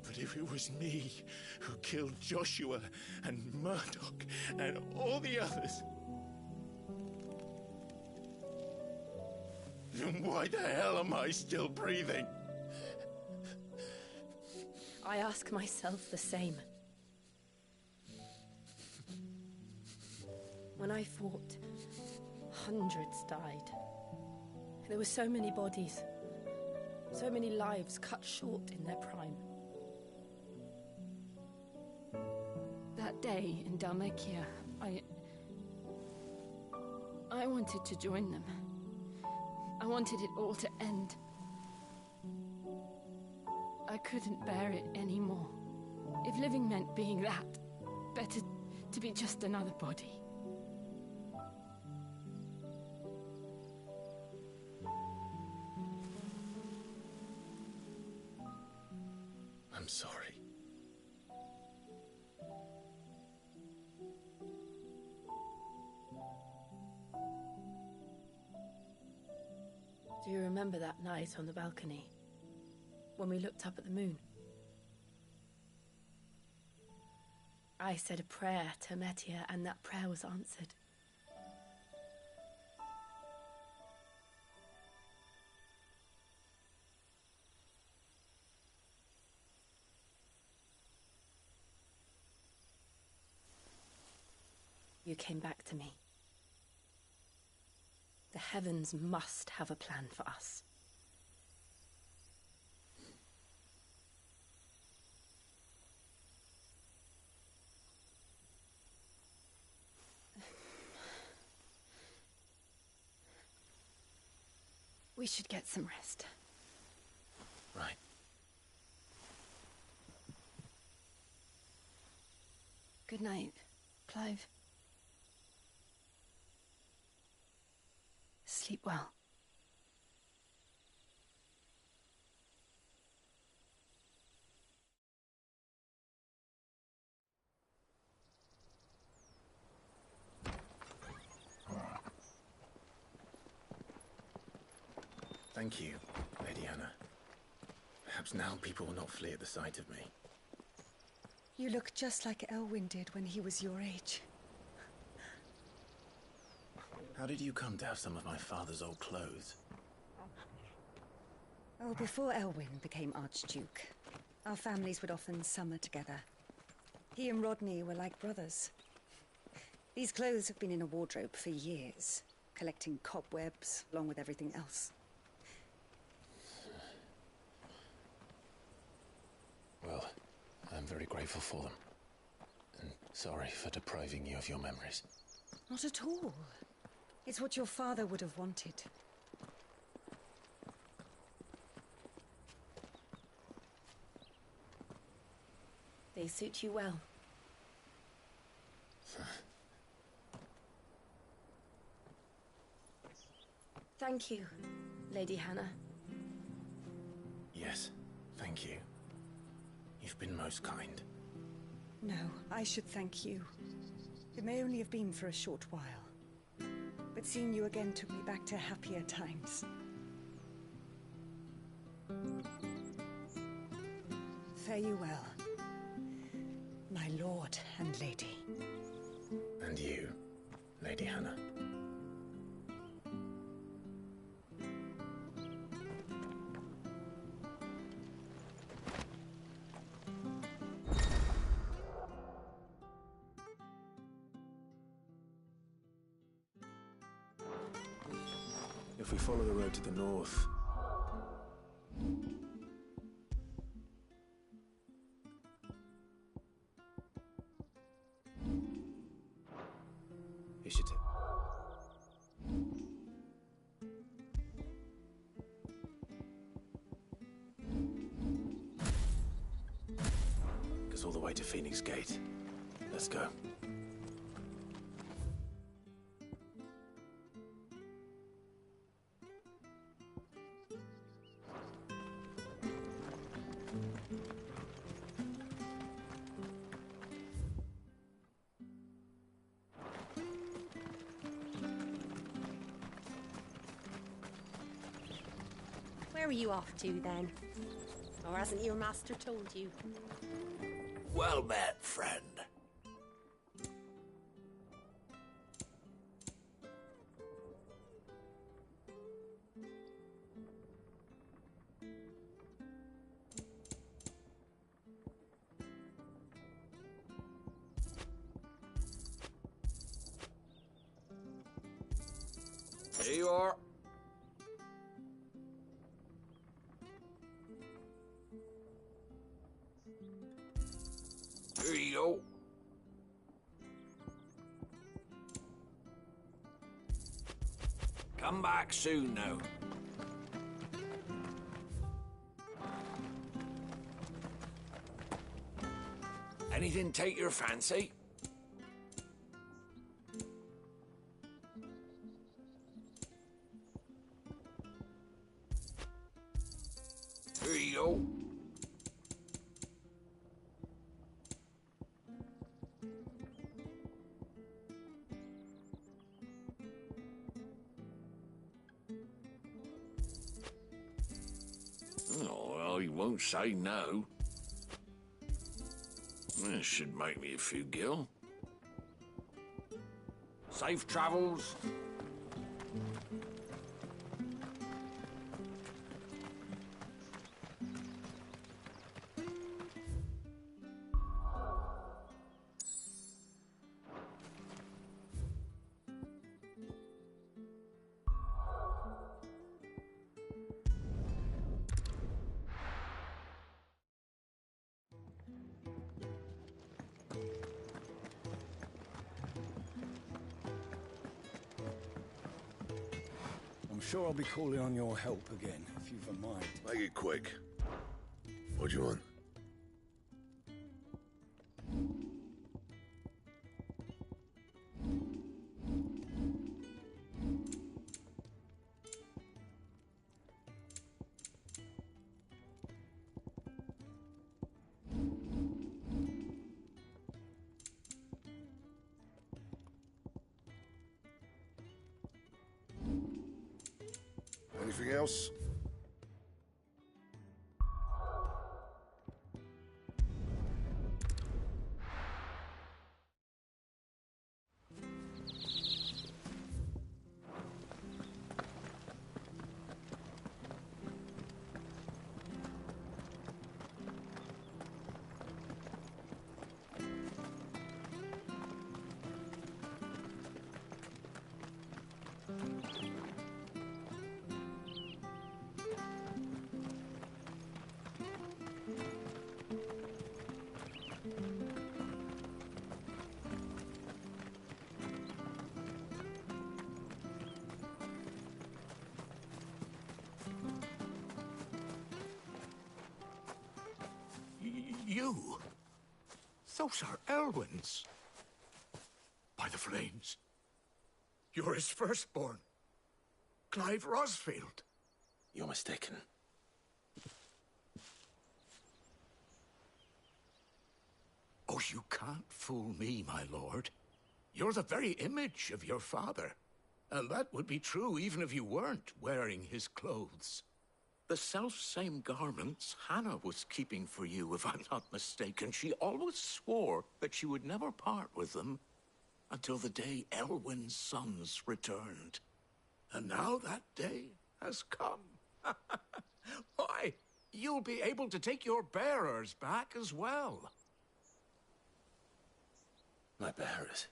But if it was me who killed Joshua and Murdoch and all the others, then why the hell am I still breathing? I ask myself the same. When I fought, hundreds died. There were so many bodies, so many lives cut short in their prime. That day in Dalmekia, I wanted to join them. I wanted it all to end. I couldn't bear it anymore. If living meant being that, better to be just another body. I'm sorry. Do you remember that night on the balcony, when we looked up at the moon? I said a prayer to Metia, and that prayer was answered. You came back to me. The heavens must have a plan for us. We should get some rest. Right. Good night, Clive. Sleep well. Thank you, Lady Hannah. Perhaps now people will not flee at the sight of me. You look just like Elwyn did when he was your age. How did you come to have some of my father's old clothes? Oh, before Elwyn became Archduke, our families would often summer together. He and Rodney were like brothers. These clothes have been in a wardrobe for years, collecting cobwebs along with everything else. Well, I'm very grateful for them. And sorry for depriving you of your memories. Not at all. It's what your father would have wanted. They suit you well. Thank you, Lady Hannah. Yes, thank you. You've been most kind. No, I should thank you. It may only have been for a short while, but seeing you again took me back to happier times. Fare you well, my lord and lady. And you, Lady Hannah. If we follow the road to the north... Here's your tip. us all the way to Phoenix Gate. Let's go. Where are you off to, then? Or hasn't your master told you? Well met, friend. Here you are. Here you go. Come back soon now. Anything take your fancy? Here you go. Oh, well, he won't say no. This should make me a few gil. Safe travels. I'm sure I'll be calling on your help again, if you've a mind. Make it quick. What do you want? Anything else? You? Those are Elwyn's. By the flames. You're his firstborn. Clive Rosfield. You're mistaken. Oh, you can't fool me, my lord. You're the very image of your father. And that would be true even if you weren't wearing his clothes. The self-same garments Hannah was keeping for you, if I'm not mistaken. She always swore that she would never part with them until the day Elwyn's sons returned. And now that day has come. Why, you'll be able to take your bearers back as well. My bearers?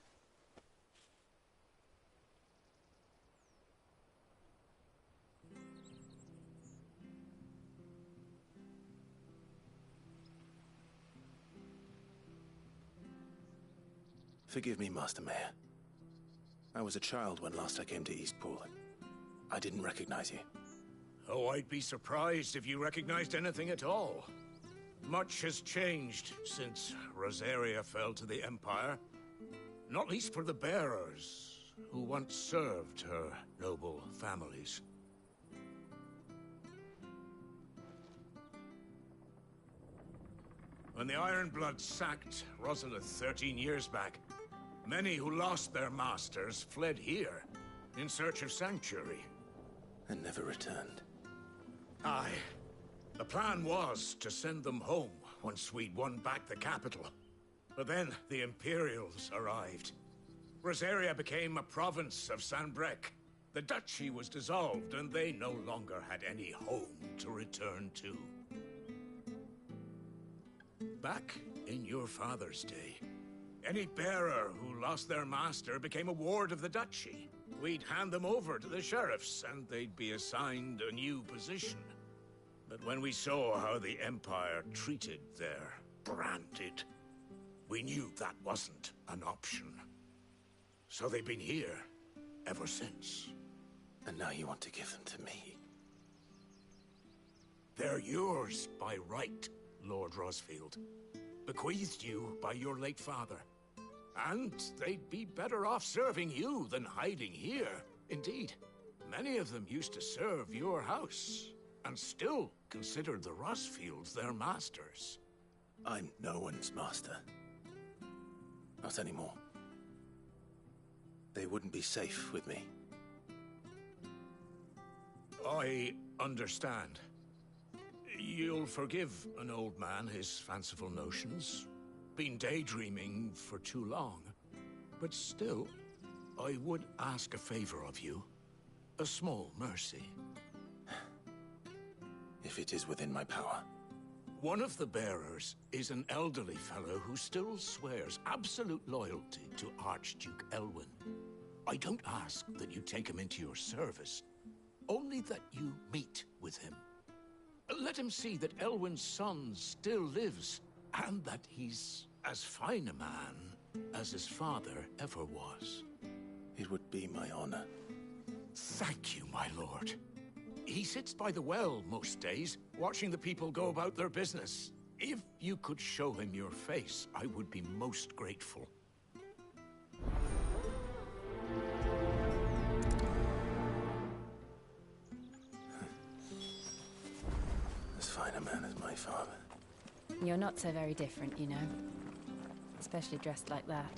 Forgive me, Master Mayor. I was a child when last I came to Eastpool. I didn't recognize you. Oh, I'd be surprised if you recognized anything at all. Much has changed since Rosaria fell to the Empire. Not least for the bearers, who once served her noble families. When the Ironbloods sacked Rosalith 13 years back, many who lost their masters fled here in search of sanctuary. And never returned. Aye. The plan was to send them home once we'd won back the capital. But then the Imperials arrived. Rosaria became a province of Sanbreque. The duchy was dissolved, and they no longer had any home to return to. Back in your father's day, any bearer who lost their master became a ward of the duchy. We'd hand them over to the sheriffs, and they'd be assigned a new position. But when we saw how the Empire treated their branded, we knew that wasn't an option. So they've been here ever since. And now you want to give them to me? They're yours by right, Lord Rosfield. Bequeathed you by your late father. And they'd be better off serving you than hiding here. Indeed, many of them used to serve your house, and still considered the Rosfields their masters. I'm no one's master. Not anymore. They wouldn't be safe with me. I understand. You'll forgive an old man his fanciful notions. Been daydreaming for too long. But still, I would ask a favor of you. A small mercy. If it is within my power. One of the bearers is an elderly fellow who still swears absolute loyalty to Archduke Elwyn. I don't ask that you take him into your service, only that you meet with him. Let him see that Elwyn's son still lives, and that he's as fine a man as his father ever was. It would be my honor. Thank you, my lord. He sits by the well most days, watching the people go about their business. If you could show him your face, I would be most grateful. As fine a man as my father. You're not so very different, you know. Especially dressed like that.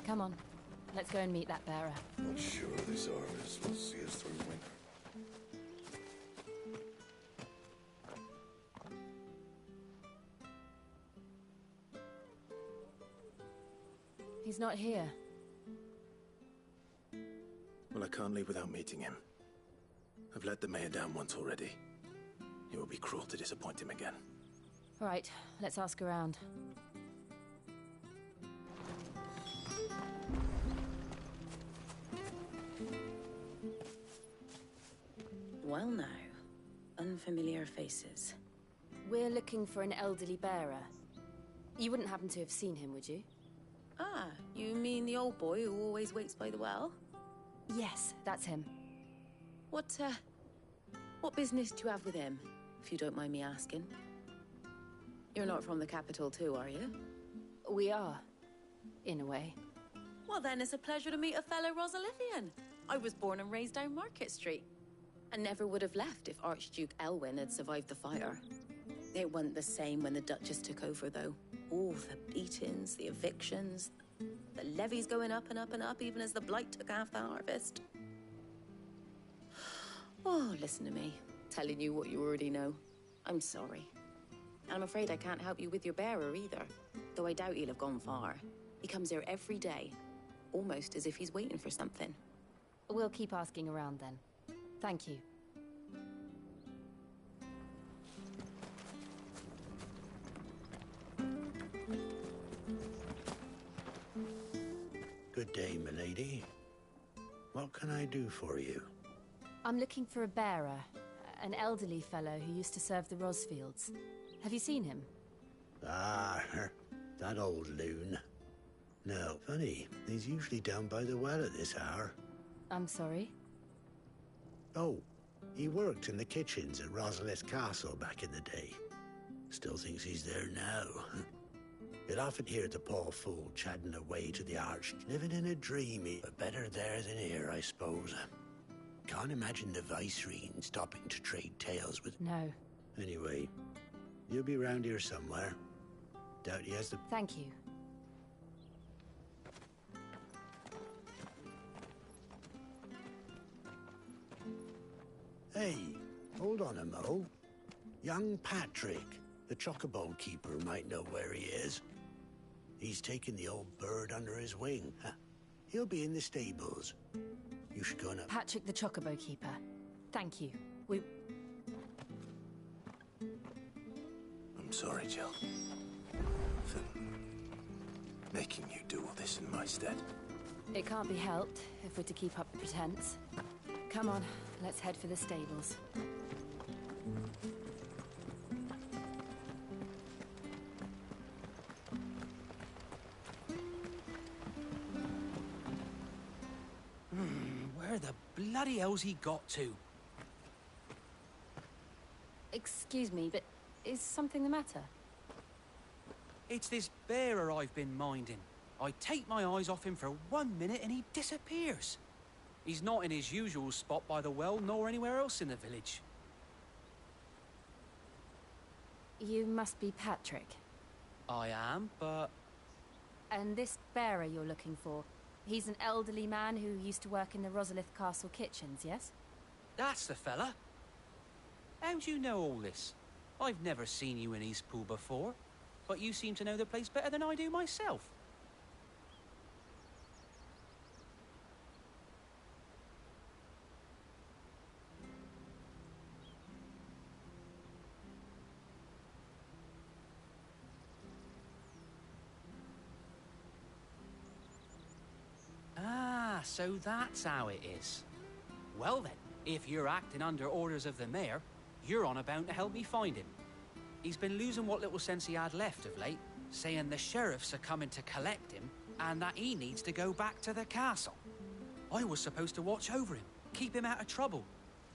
Come on, let's go and meet that bearer. Not sure this harvest will see us through winter. He's not here. Well, I can't leave without meeting him. I've let the mayor down once already. It would be cruel to disappoint him again. Right, let's ask around. Well now, unfamiliar faces. We're looking for an elderly bearer. You wouldn't happen to have seen him, would you? Ah, you mean the old boy who always waits by the well? Yes, that's him. What business do you have with him, if you don't mind me asking? You're not from the capital too, are you? We are, in a way. Well then, it's a pleasure to meet a fellow Rosalithian. I was born and raised down Market Street, and never would have left if Archduke Elwyn had survived the fire. It wasn't the same when the Duchess took over, though. All the beatings, the evictions, the levies going up and up and up, even as the blight took half the harvest. Oh, listen to me, telling you what you already know. I'm sorry. I'm afraid I can't help you with your bearer either, though I doubt he'll have gone far. He comes here every day, almost as if he's waiting for something. We'll keep asking around then. Thank you. Good day, milady. What can I do for you? I'm looking for a bearer, an elderly fellow who used to serve the Rosfields. Have you seen him? Ah, that old loon. No, funny. He's usually down by the well at this hour. I'm sorry? Oh, he worked in the kitchens at Rosalith Castle back in the day. Still thinks he's there now. You'd often hear the poor fool chatting away to the arch, living in a dream. But better there than here, I suppose. Can't imagine the Viceroy stopping to trade tales with... No. Anyway, you'll be round here somewhere. Doubt he has the... Thank you. Hey, hold on a mo. Young Patrick, the chocobo keeper, might know where he is. He's taken the old bird under his wing. He'll be in the stables. You should go and... Patrick the chocobo keeper. Thank you. I'm sorry, Jill. For making you do all this in my stead. It can't be helped if we're to keep up the pretense. Come on, let's head for the stables. Where the bloody hell's he got to? Excuse me, but is something the matter? It's this bearer I've been minding. I take my eyes off him for 1 minute and he disappears. He's not in his usual spot by the well, nor anywhere else in the village. You must be Patrick. I am, but... And this bearer you're looking for, he's an elderly man who used to work in the Rosalith Castle kitchens, yes? That's the fella. How'd you know all this? I've never seen you in Eastpool before, but you seem to know the place better than I do myself. Ah, so that's how it is. Well then, if you're acting under orders of the mayor, you're on about to help me find him. He's been losing what little sense he had left of late, saying the sheriffs are coming to collect him and that he needs to go back to the castle. I was supposed to watch over him, keep him out of trouble.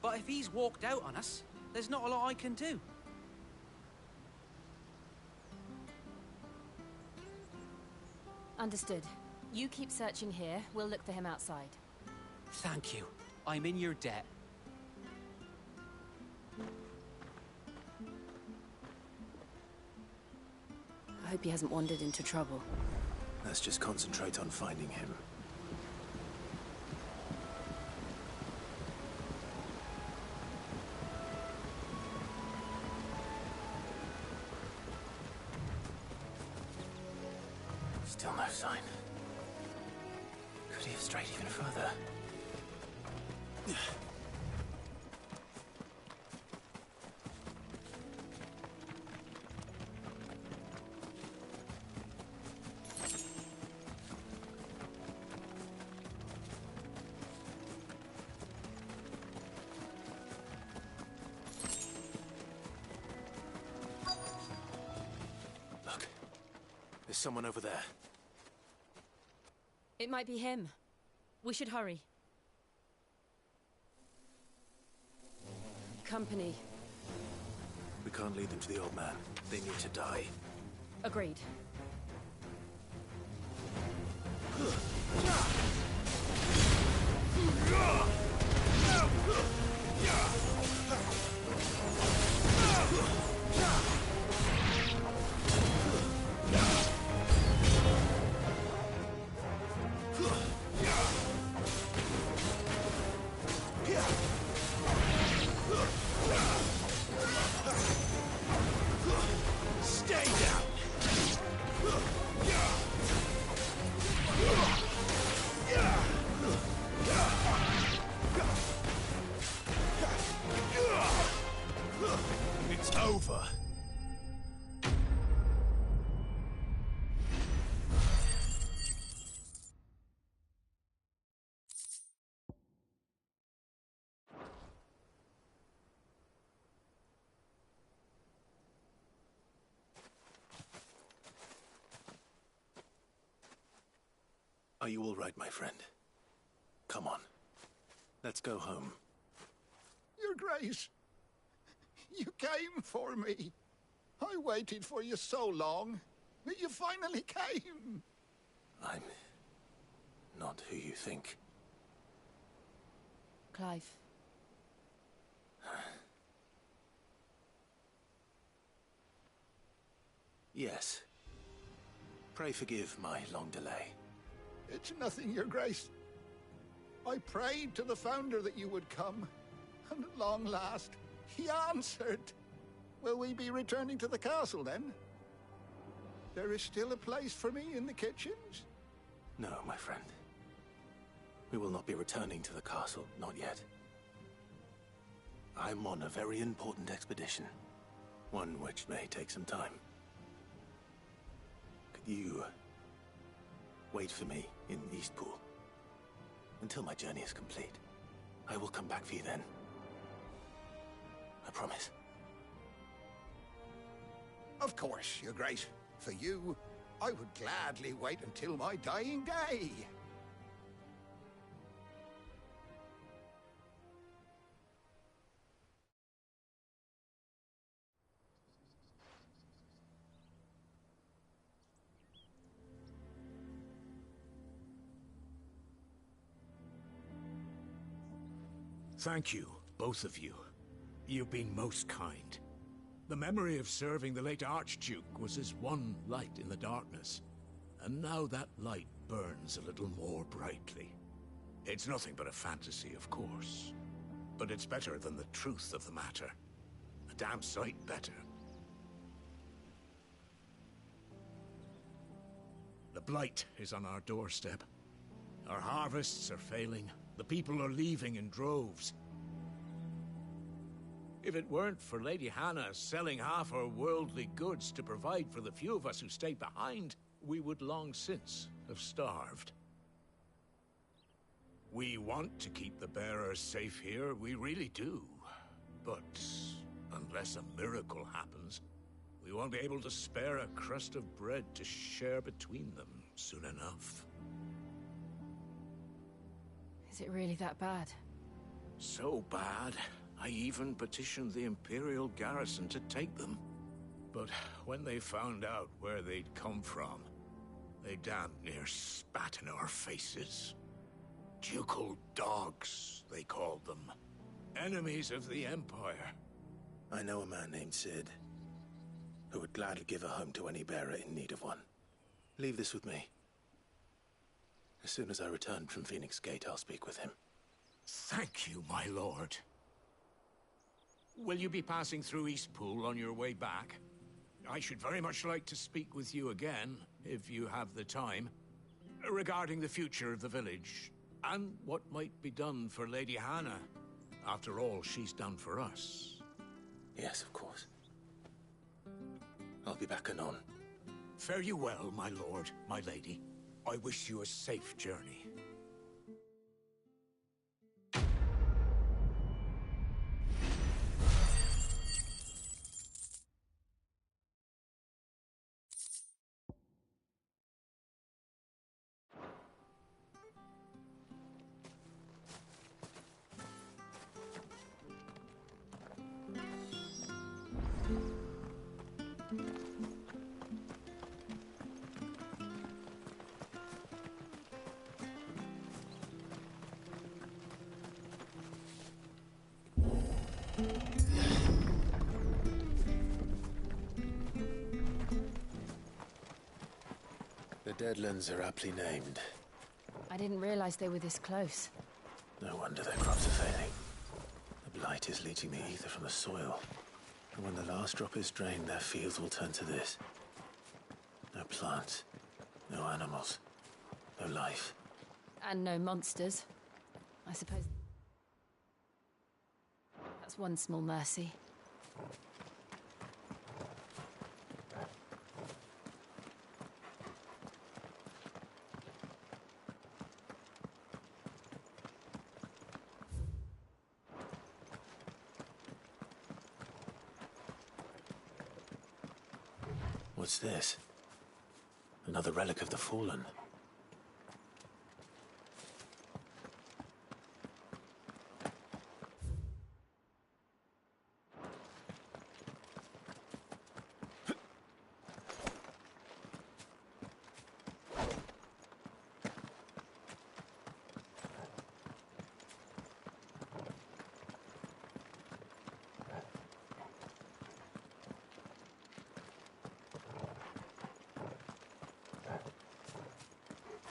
But if he's walked out on us, there's not a lot I can do. Understood. You keep searching here, we'll look for him outside. Thank you. I'm in your debt. I hope he hasn't wandered into trouble. Let's just concentrate on finding him. Still no sign. Could he have strayed even further? Look, there's someone over there. It might be him. We should hurry. Company. We can't lead them to the old man. They need to die. Agreed. Stay down! It's over. Are you all right, my friend? Come on. Let's go home. Your Grace, you came for me. I waited for you so long, but you finally came. I'm not who you think. Clive. Yes. Pray forgive my long delay. It's nothing, Your Grace. I prayed to the Founder that you would come, and at long last, he answered. Will we be returning to the castle, then? There is still a place for me in the kitchens? No, my friend. We will not be returning to the castle, not yet. I'm on a very important expedition. One which may take some time. Could you wait for me in Eastpool until my journey is complete? I will come back for you then. I promise. Of course, Your Grace. For you, I would gladly wait until my dying day. Thank you, both of you. You've been most kind. The memory of serving the late Archduke was as one light in the darkness, and now that light burns a little more brightly. It's nothing but a fantasy, of course, but it's better than the truth of the matter. A damn sight better. The blight is on our doorstep. Our harvests are failing. The people are leaving in droves. If it weren't for Lady Hannah selling half her worldly goods to provide for the few of us who stayed behind, we would long since have starved. We want to keep the bearers safe here, we really do. But unless a miracle happens, we won't be able to spare a crust of bread to share between them soon enough. Is it really that bad? So bad, I even petitioned the Imperial garrison to take them. But when they found out where they'd come from, they damn near spat in our faces. Ducal dogs, they called them. Enemies of the Empire. I know a man named Sid, who would gladly give a home to any bearer in need of one. Leave this with me. As soon as I return from Phoenix Gate, I'll speak with him. Thank you, my lord. Will you be passing through Eastpool on your way back? I should very much like to speak with you again, if you have the time, regarding the future of the village, and what might be done for Lady Hannah. After all she's done for us. Yes, of course. I'll be back anon. Fare you well, my lord, my lady. I wish you a safe journey. The Deadlands are aptly named. I didn't realize they were this close. No wonder their crops are failing. The blight is leaching the ether from the soil. And when the last drop is drained, their fields will turn to this. No plants, no animals, no life. And no monsters. I suppose that's one small mercy. What's this? Another relic of the Fallen.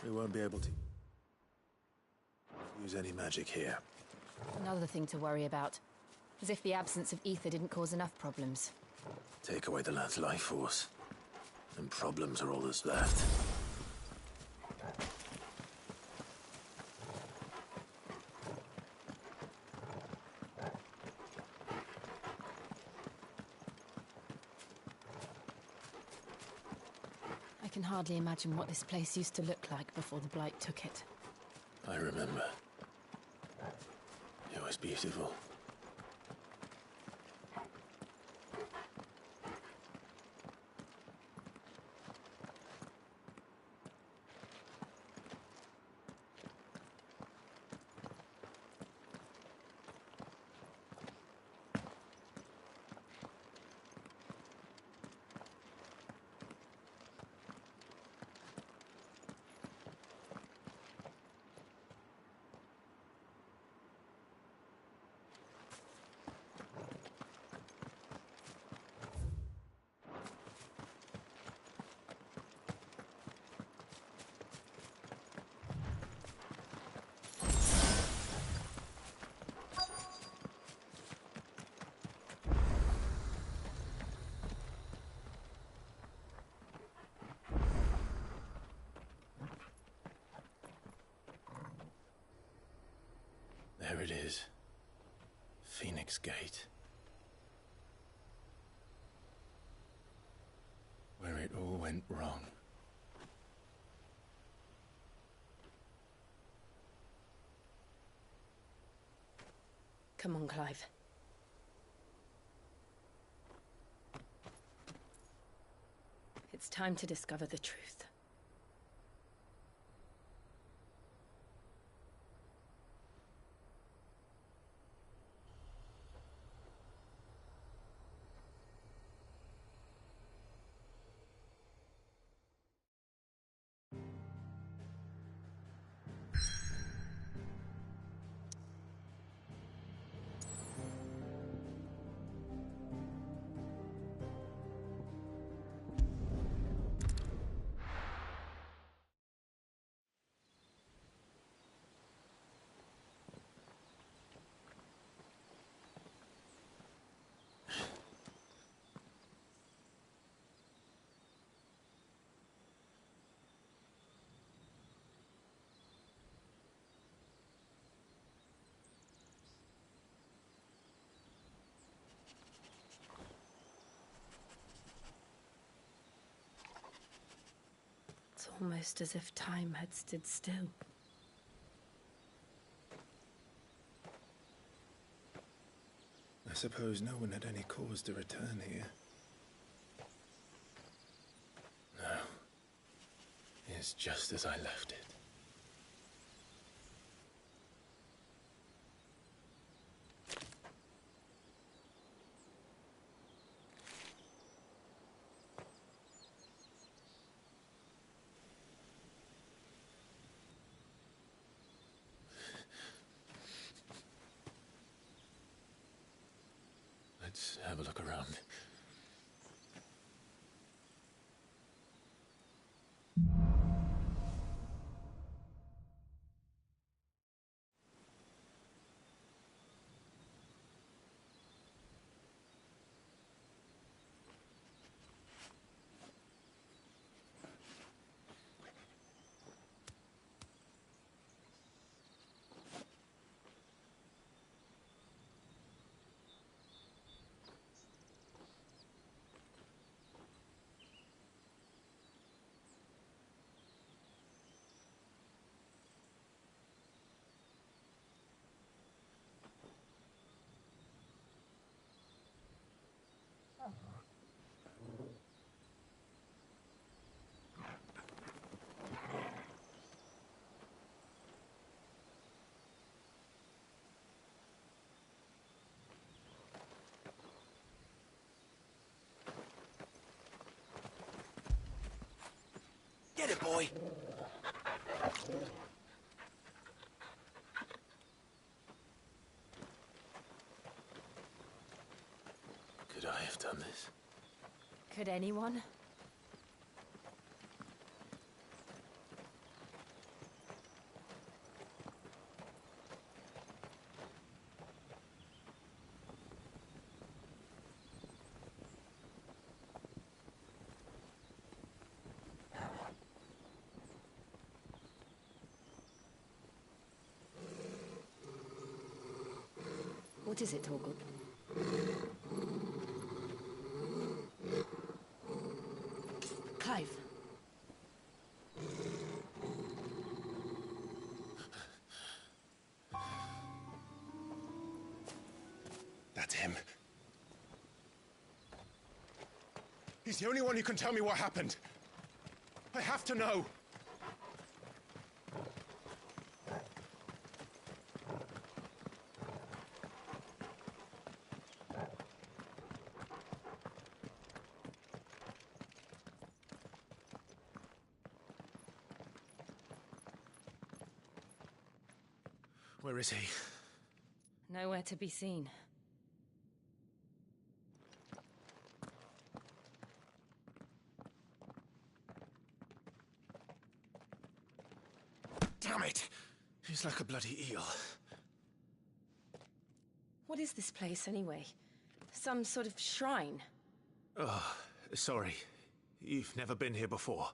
We won't be able to use any magic here. Another thing to worry about. As if the absence of ether didn't cause enough problems. Take away the lad's life force, and problems are all that's left. I can hardly imagine what this place used to look like before the Blight took it. I remember. It was beautiful. There it is. Phoenix Gate. Where it all went wrong. Come on, Clive. It's time to discover the truth. It's almost as if time had stood still. I suppose no one had any cause to return here. No. It's just as I left it. Let's have a look around. Get it, boy! Could I have done this? Could anyone? What is it, Torgal? Clive. That's him. He's the only one who can tell me what happened. I have to know. Where is he? Nowhere to be seen. Damn it! He's like a bloody eel. What is this place, anyway? Some sort of shrine? Oh, sorry. You've never been here before.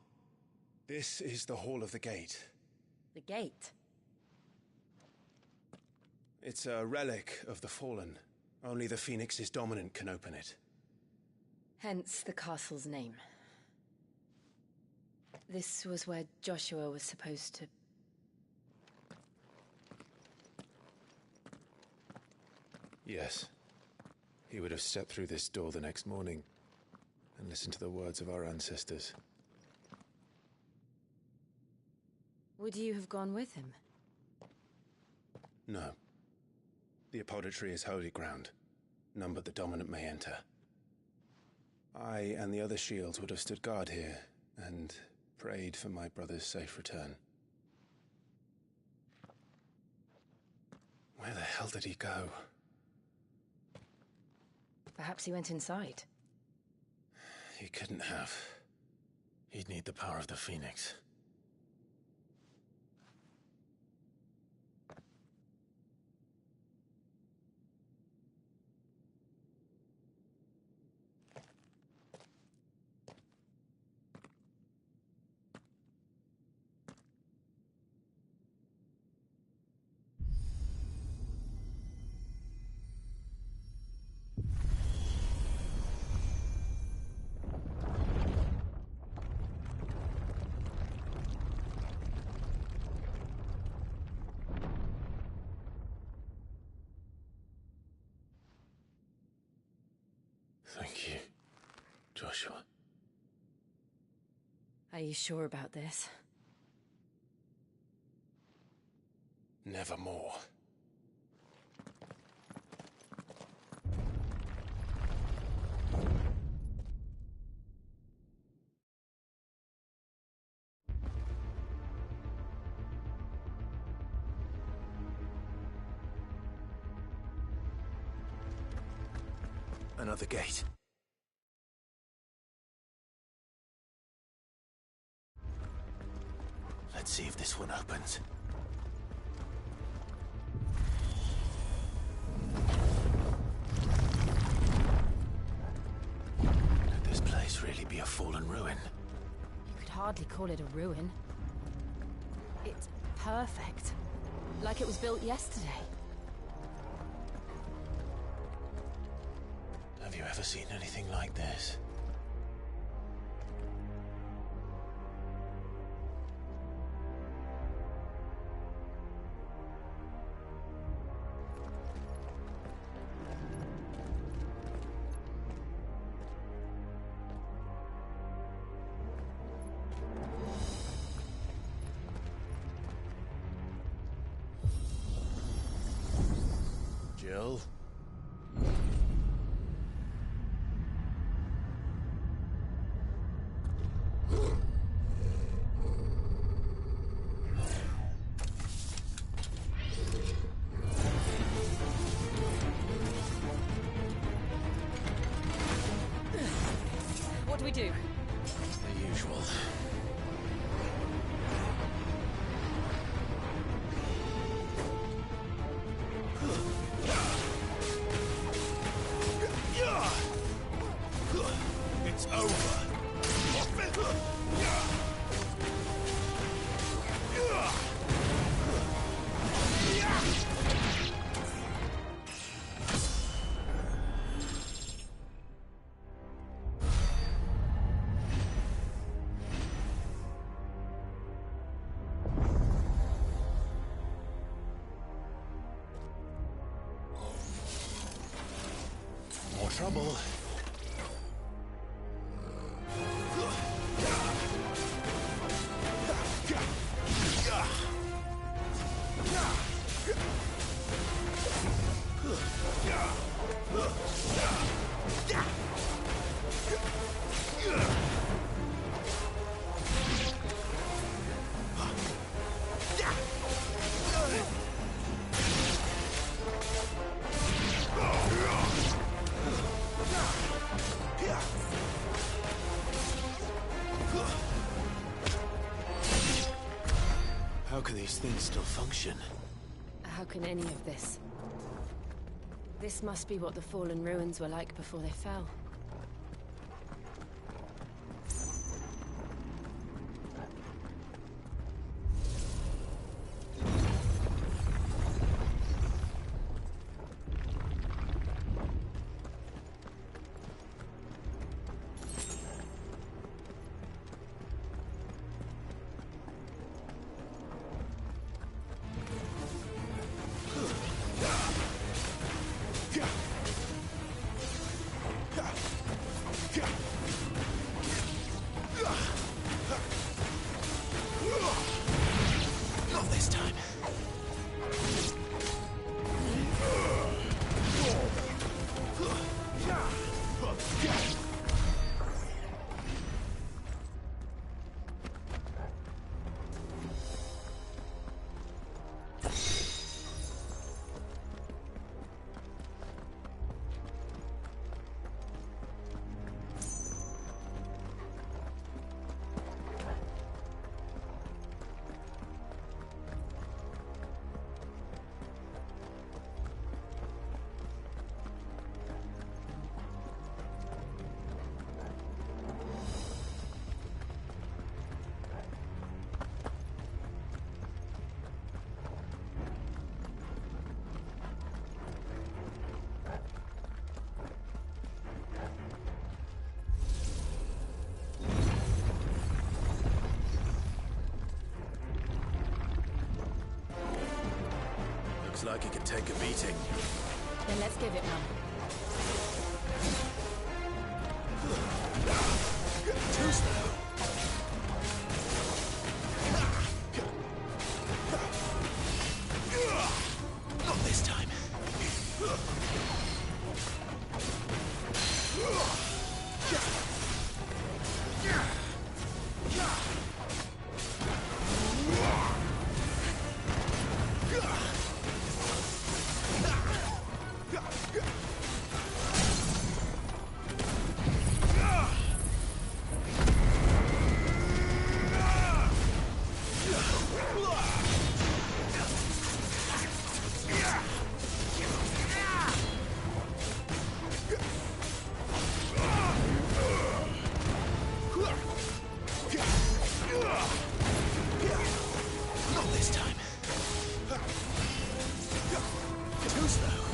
This is the Hall of the Gate. The gate? It's a relic of the Fallen. Only the Phoenix's dominant can open it. Hence the castle's name. This was where Joshua was supposed to... Yes. He would have stepped through this door the next morning and listened to the words of our ancestors. Would you have gone with him? No. The apodatory is holy ground. None but the dominant may enter. I and the other shields would have stood guard here and prayed for my brother's safe return. Where the hell did he go? Perhaps he went inside. He couldn't have. He'd need the power of the Phoenix. Thank you, Joshua. Are you sure about this? Nevermore. Another gate. Let's see if this one opens. Could this place really be a fallen ruin? You could hardly call it a ruin. It's perfect. Like it was built yesterday. Have you ever seen anything like this? Jill? What do we do? The usual. It's over. can these things still function? How can any of this? This must be what the fallen ruins were like before they fell. Not this time. Looks like it could take a beating. Then let's give it one. Too slow. Not this time. Not this time. Too slow.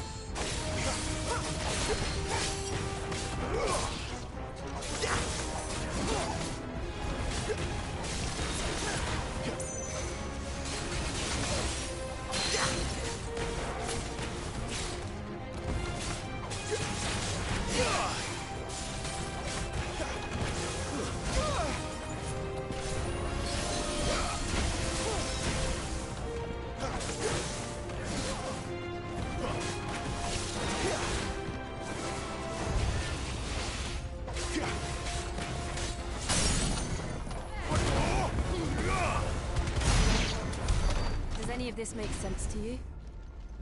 Does any of this make sense to you?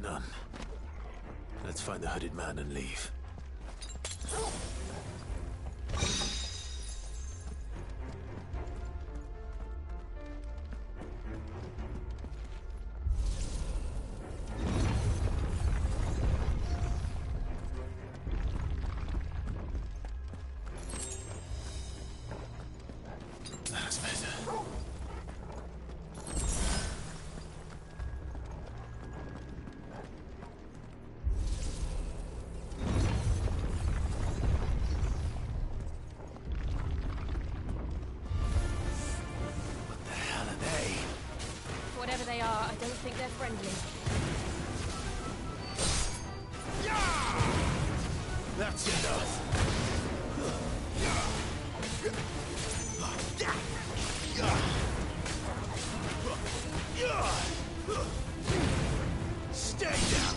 None. Let's find the hooded man and leave. That's better. Whatever they are, I don't think they're friendly. That's enough. Stay down.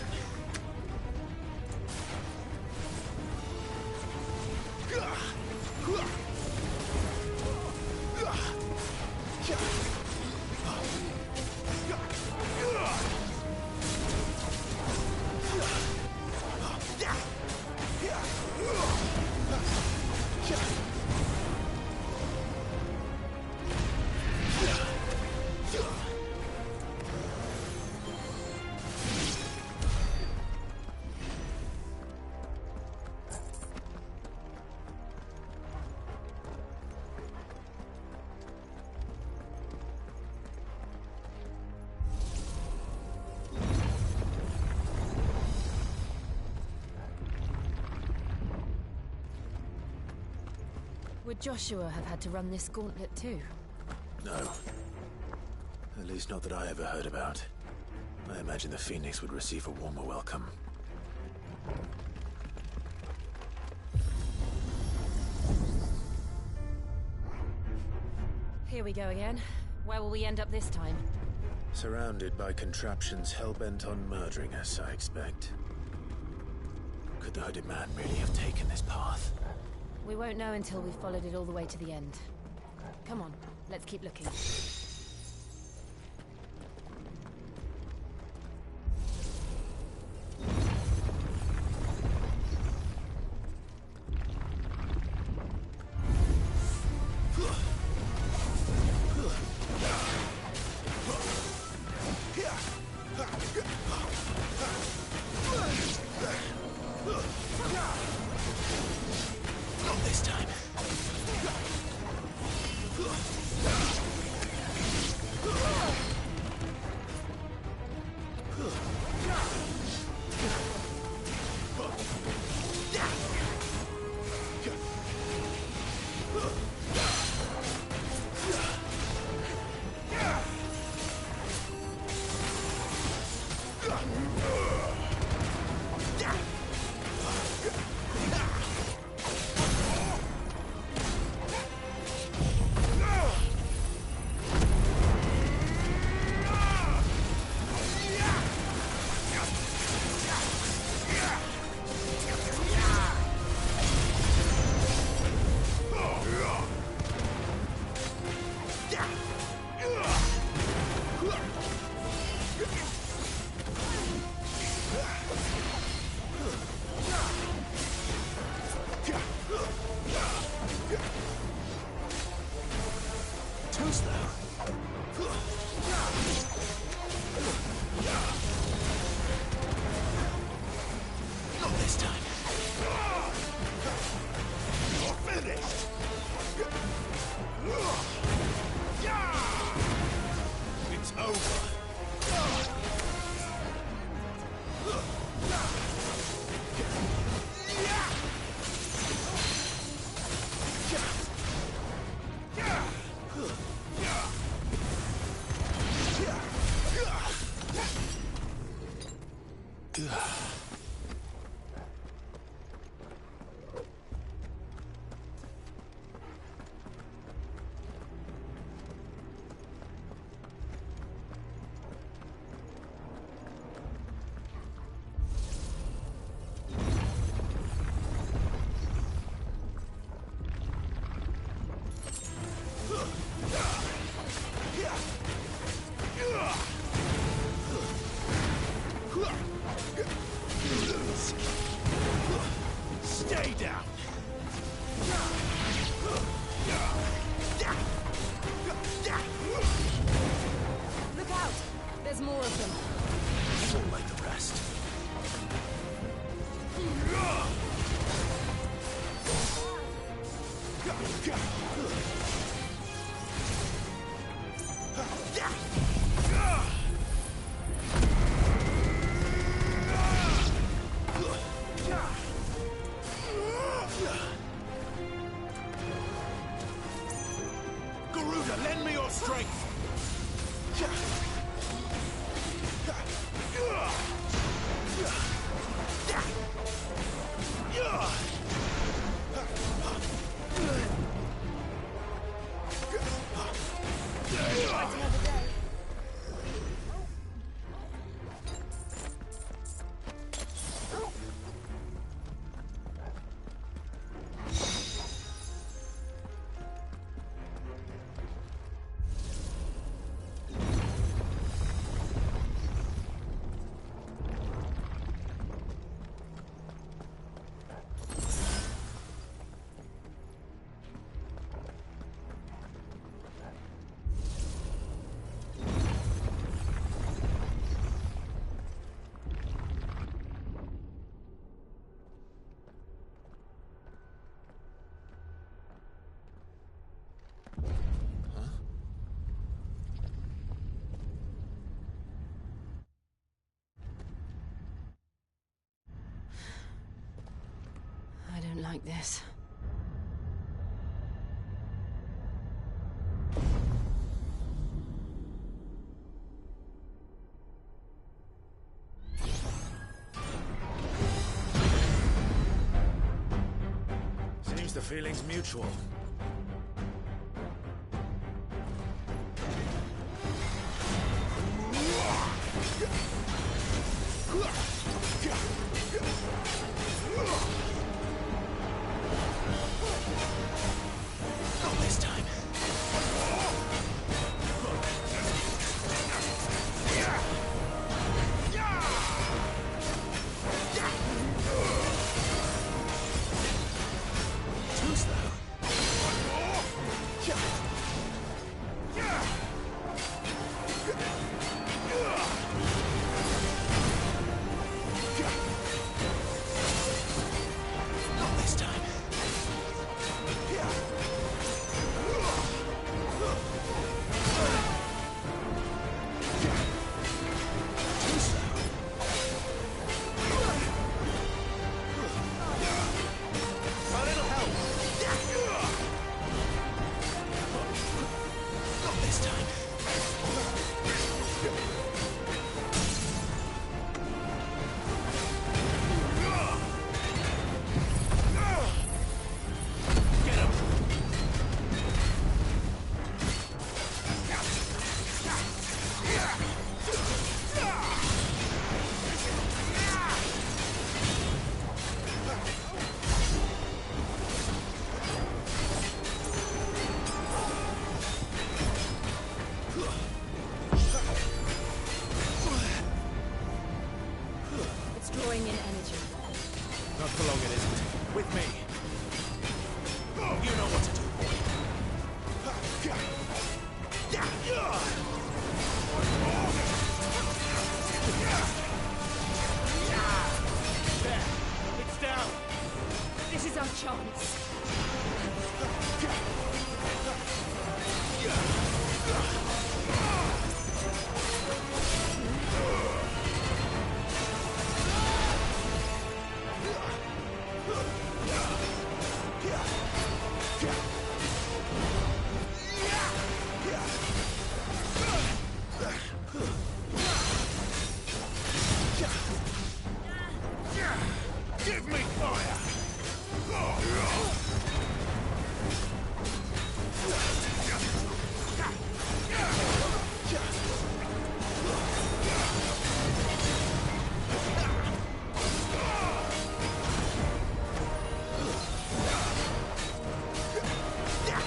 Would Joshua have had to run this gauntlet too? No. At least not that I ever heard about. I imagine the Phoenix would receive a warmer welcome. Here we go again. Where will we end up this time? Surrounded by contraptions hell-bent on murdering us, I expect. Could the hooded man really have taken this path? We won't know until we've followed it all the way to the end. Come on, let's keep looking. Not this time. Stay down! Look out! There's more of them. Fall like the rest. Garuda, lend me your strength! I don't like this. the feeling's mutual. Not this time. Too slow. Not this time. Too slow. A little help. Not this time. Get him. It's drawing in energy. Not for long, it isn't. With me. You know what to do, boy. There. It's down. This is our chance. Give me fire!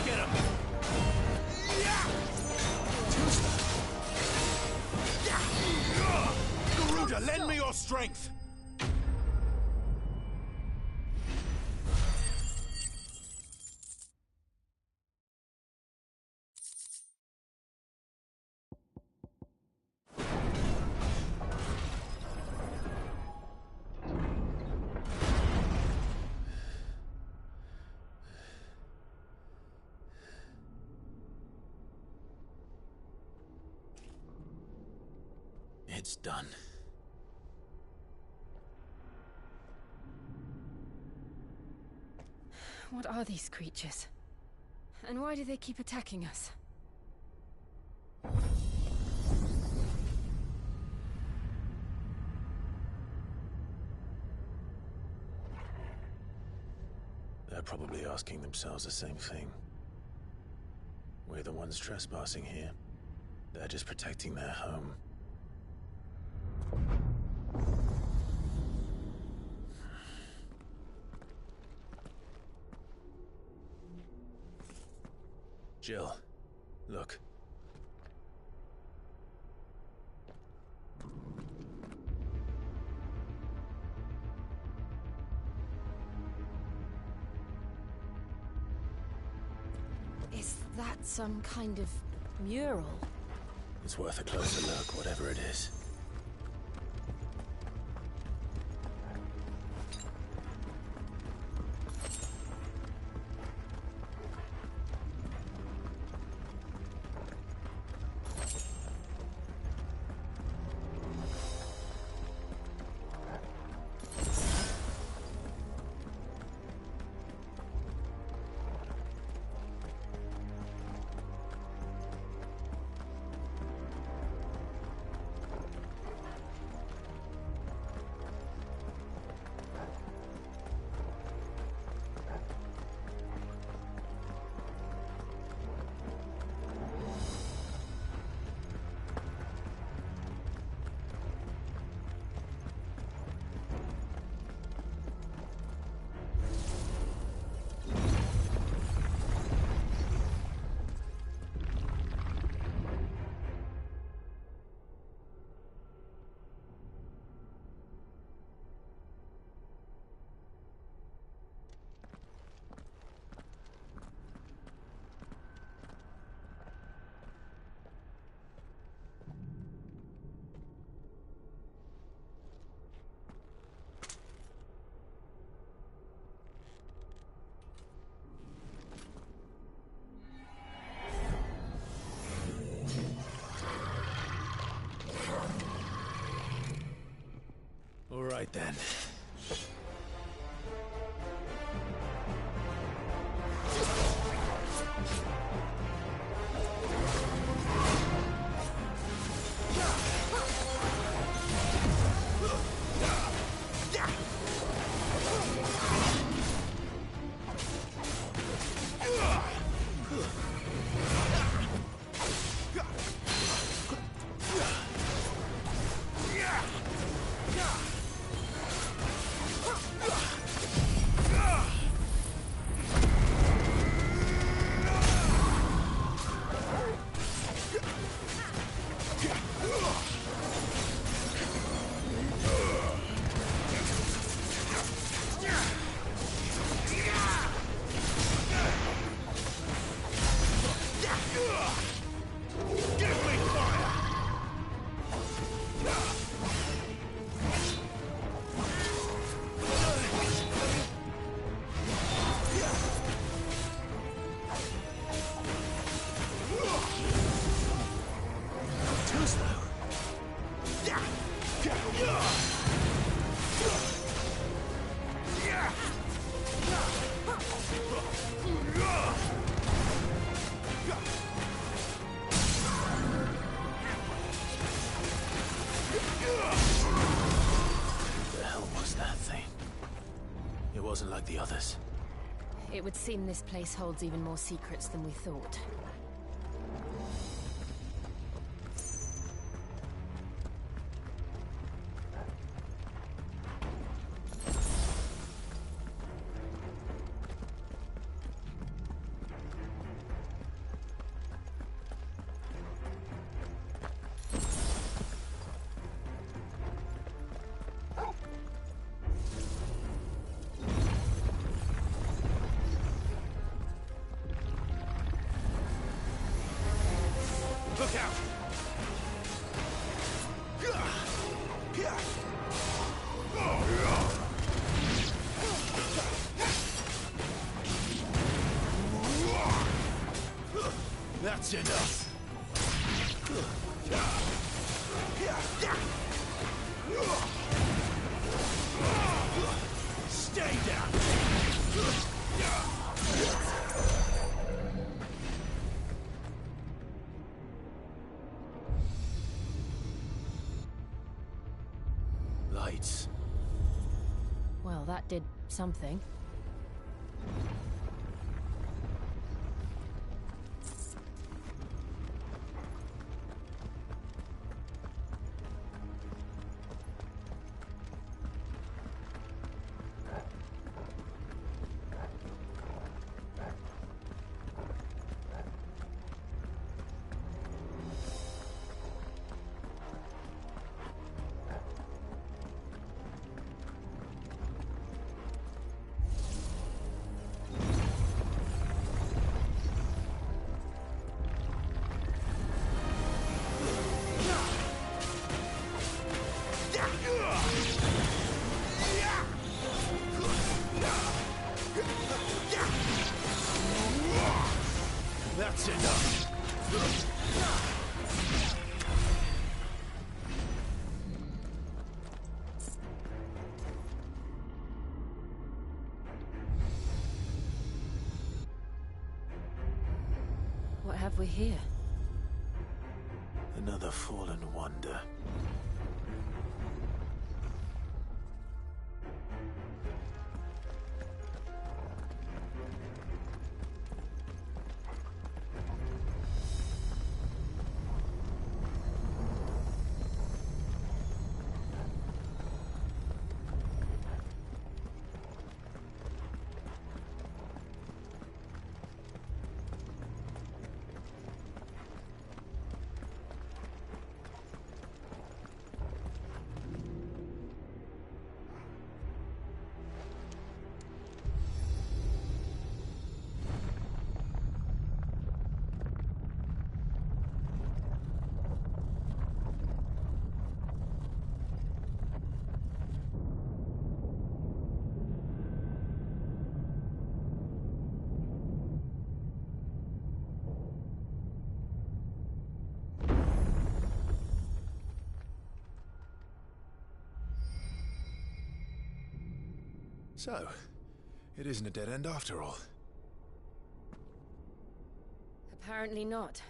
Get him! Too slow. Garuda, lend me your strength! It's done. What are these creatures? And why do they keep attacking us? They're probably asking themselves the same thing. We're the ones trespassing here. They're just protecting their home. Jill, look. Is that some kind of mural? It's worth a closer look, whatever it is. right then. Wasn't like the others. It would seem this place holds even more secrets than we thought. Look out! That's enough. Stay down. Lights. Well, that did something. That's enough. What have we here? Another fallen wonder. So, it isn't a dead end after all. Apparently not.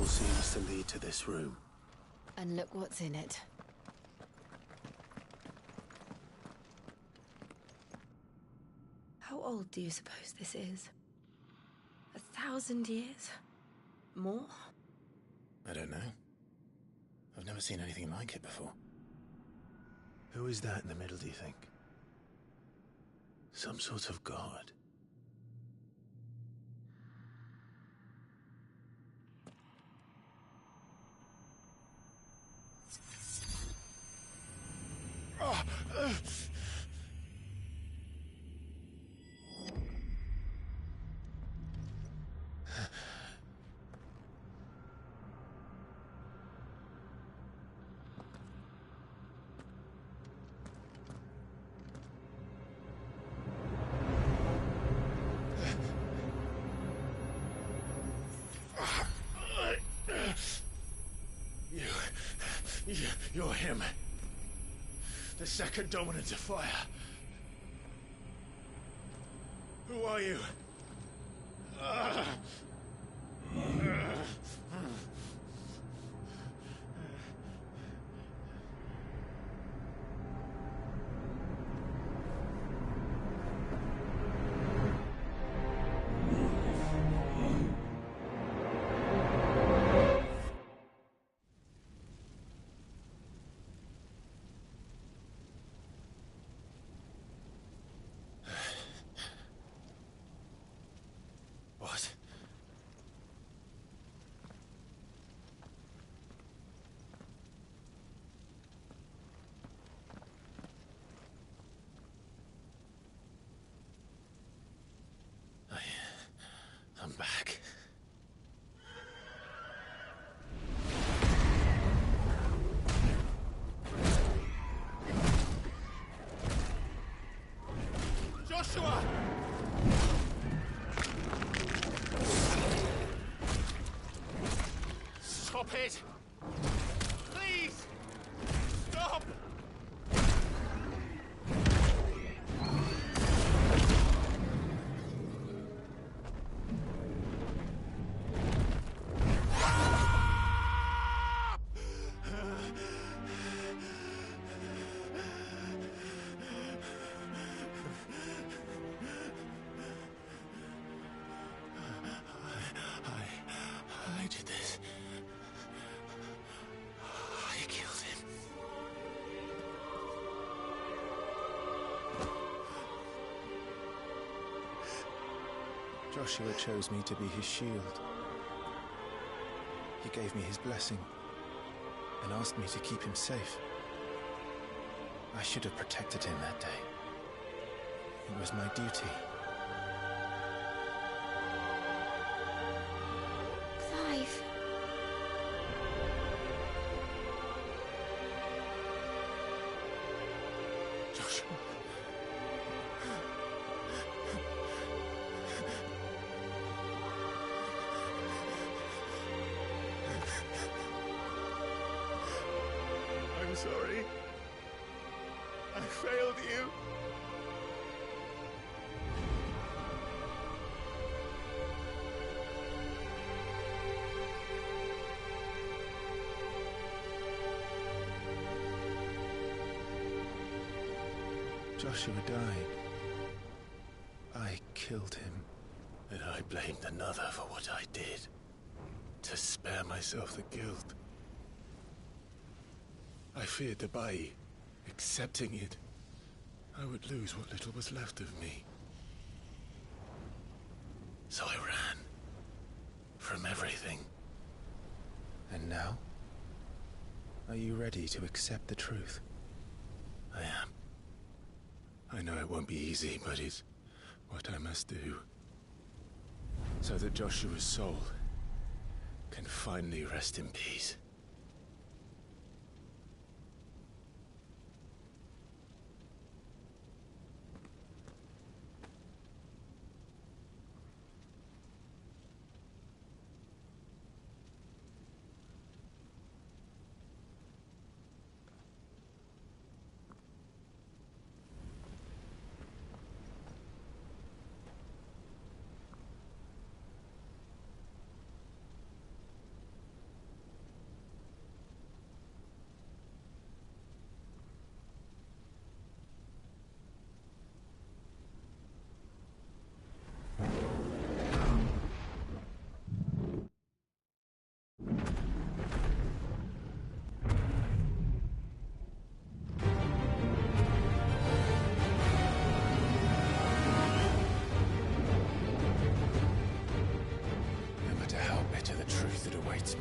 Seems to lead to this room. And look what's in it. How old do you suppose this is? 1,000 years? More? I don't know. I've never seen anything like it before. Who is that in the middle, do you think? Some sort of god? You're him. The second dominant of fire. Who are you? What? I'm back. Joshua! Stop it! Please! Stop! I did this. I killed him. Joshua chose me to be his shield. He gave me his blessing and asked me to keep him safe. I should have protected him that day. It was my duty. Clive. Joshua. I'm sorry. I failed you. Joshua died. I killed him. And I blamed another for what I did. To spare myself the guilt. I feared that by accepting it, I would lose what little was left of me. So I ran. From everything. And now? Are you ready to accept the truth? I am. I know it won't be easy, but it's what I must do, so that Joshua's soul can finally rest in peace.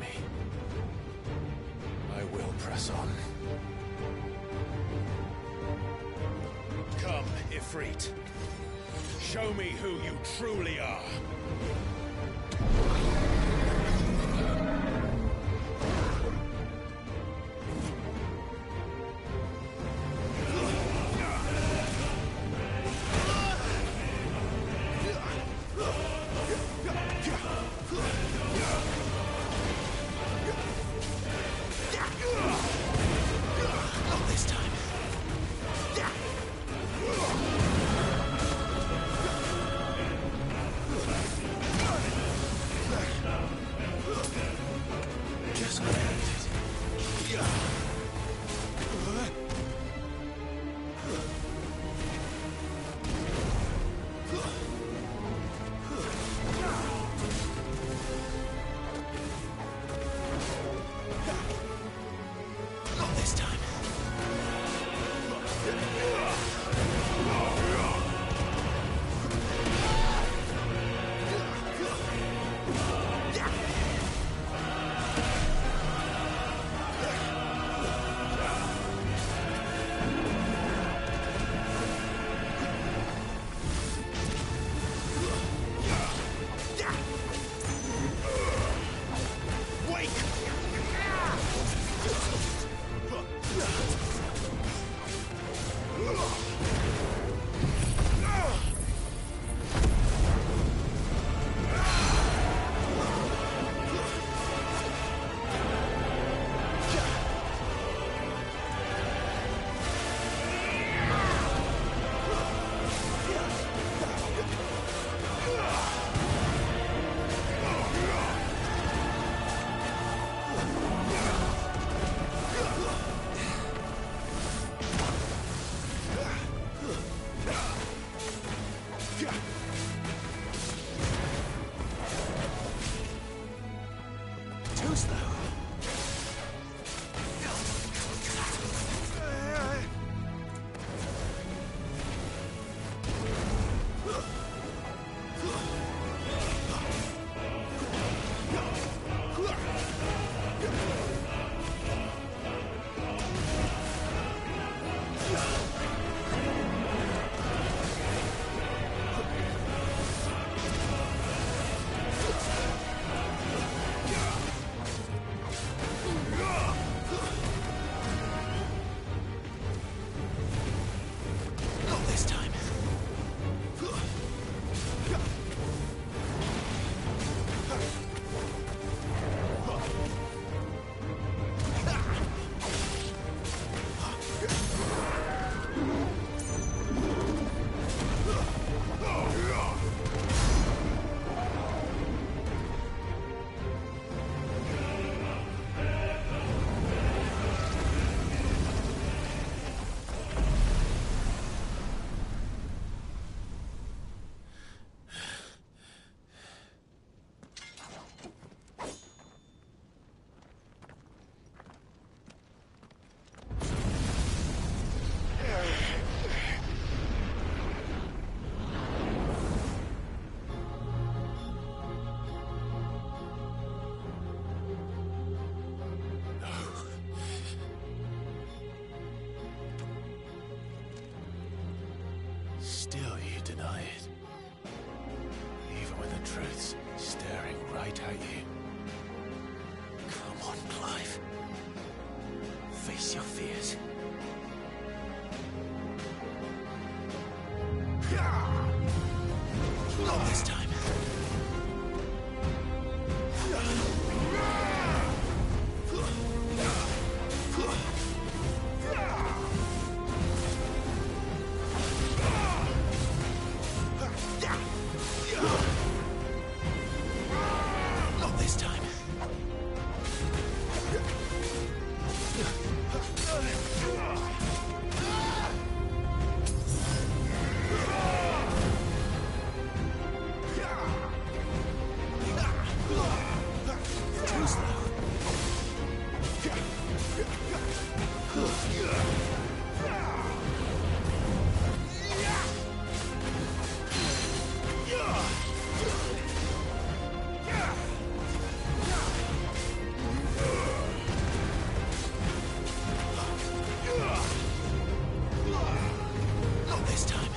Me. I will press on. Come, Ifrit. Show me who you truly are. Still you deny it. truths staring right at you. Come on, Clive. Face your fears. Not this time. Not this time. Too slow. Not this time.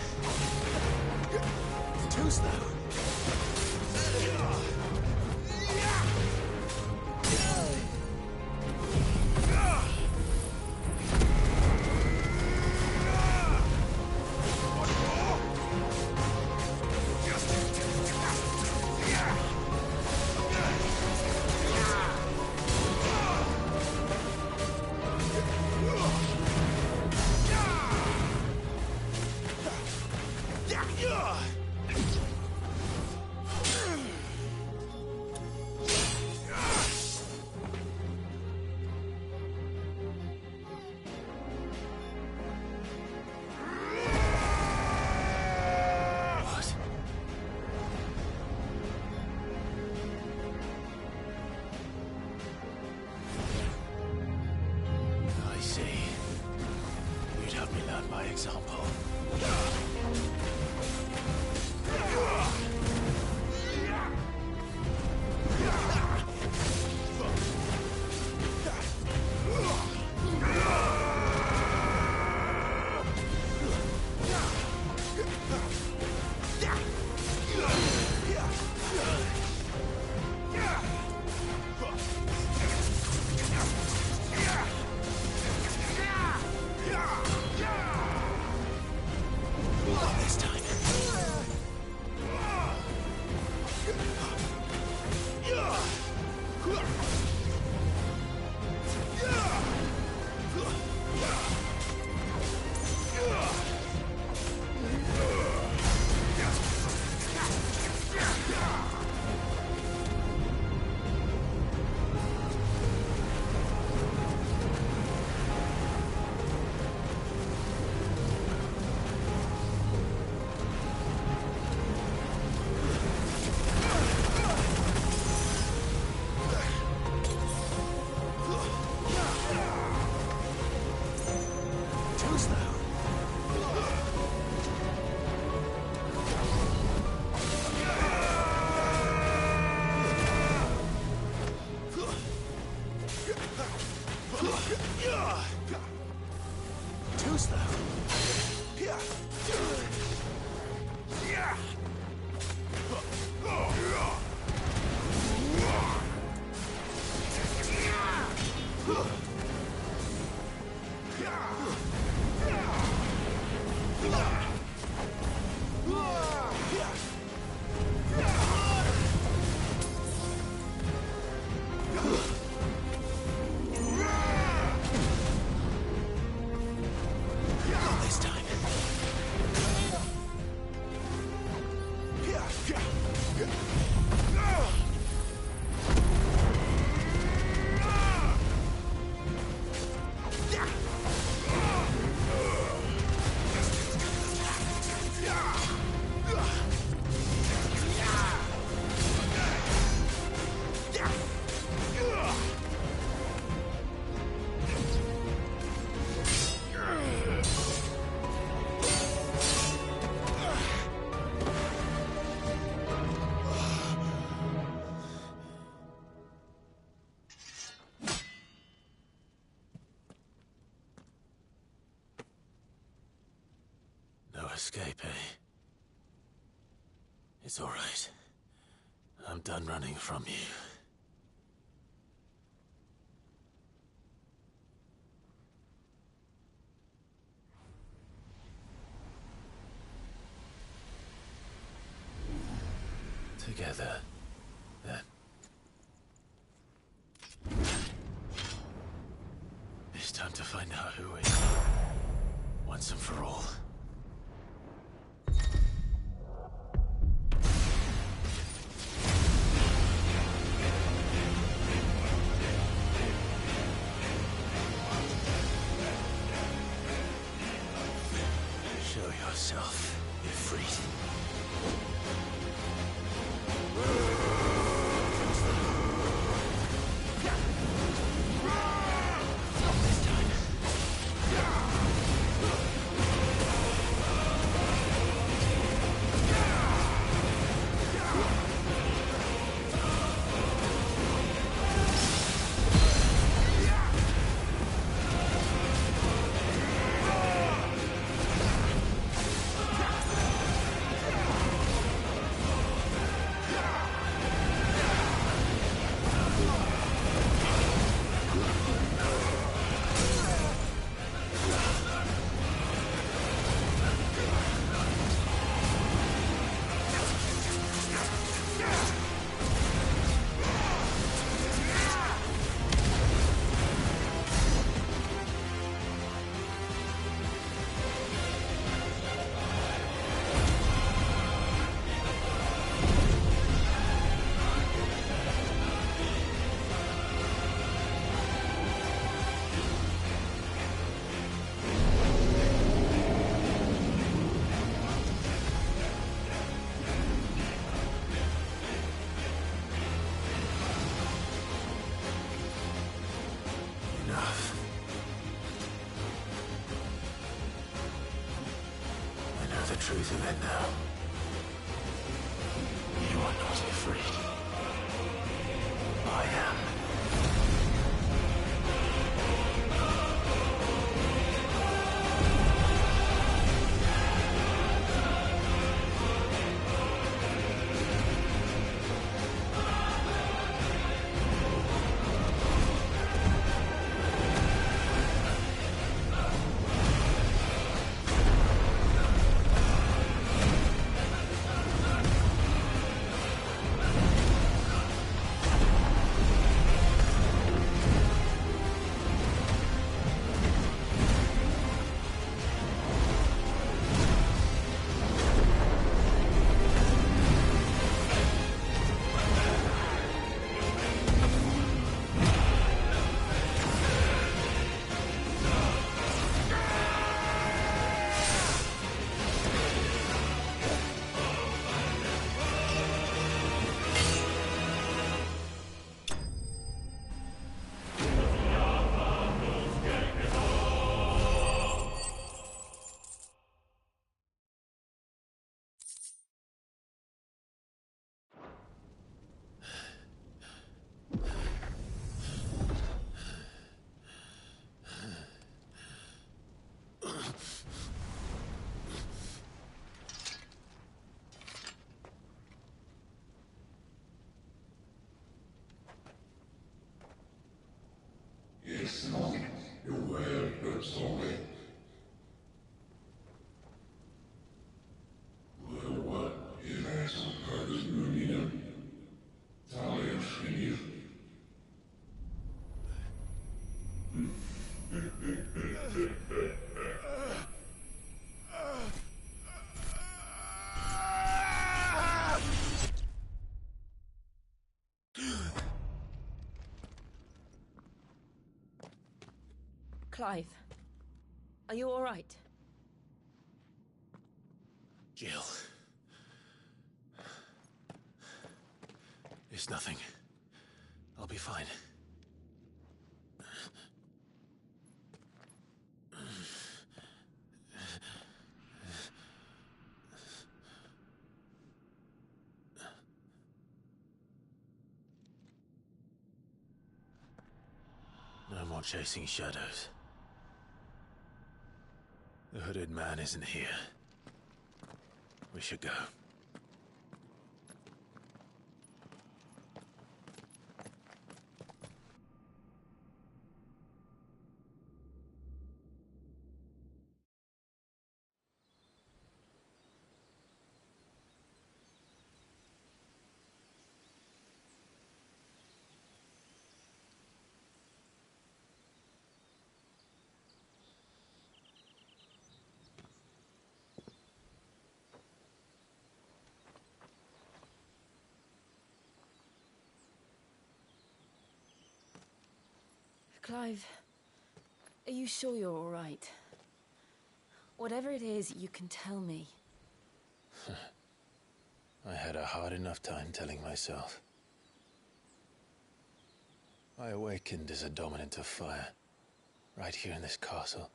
Too slow. What? I see. You'd have me learn by example. Not this time. Too slow. Too slow. Not this time. No escape, eh? It's all right. I'm done running from you. Together, then. It's time to find out who we are, once and for all. Show yourself, Ifrit. Truth of it now. You are not afraid. I am. Clive, are you all right? Jill. It's nothing. I'll be fine. No more chasing shadows. The hooded man isn't here. We should go. Clive, are you sure you're all right? Whatever it is, you can tell me. I had a hard enough time telling myself. I awakened as a dominant of fire, right here in this castle,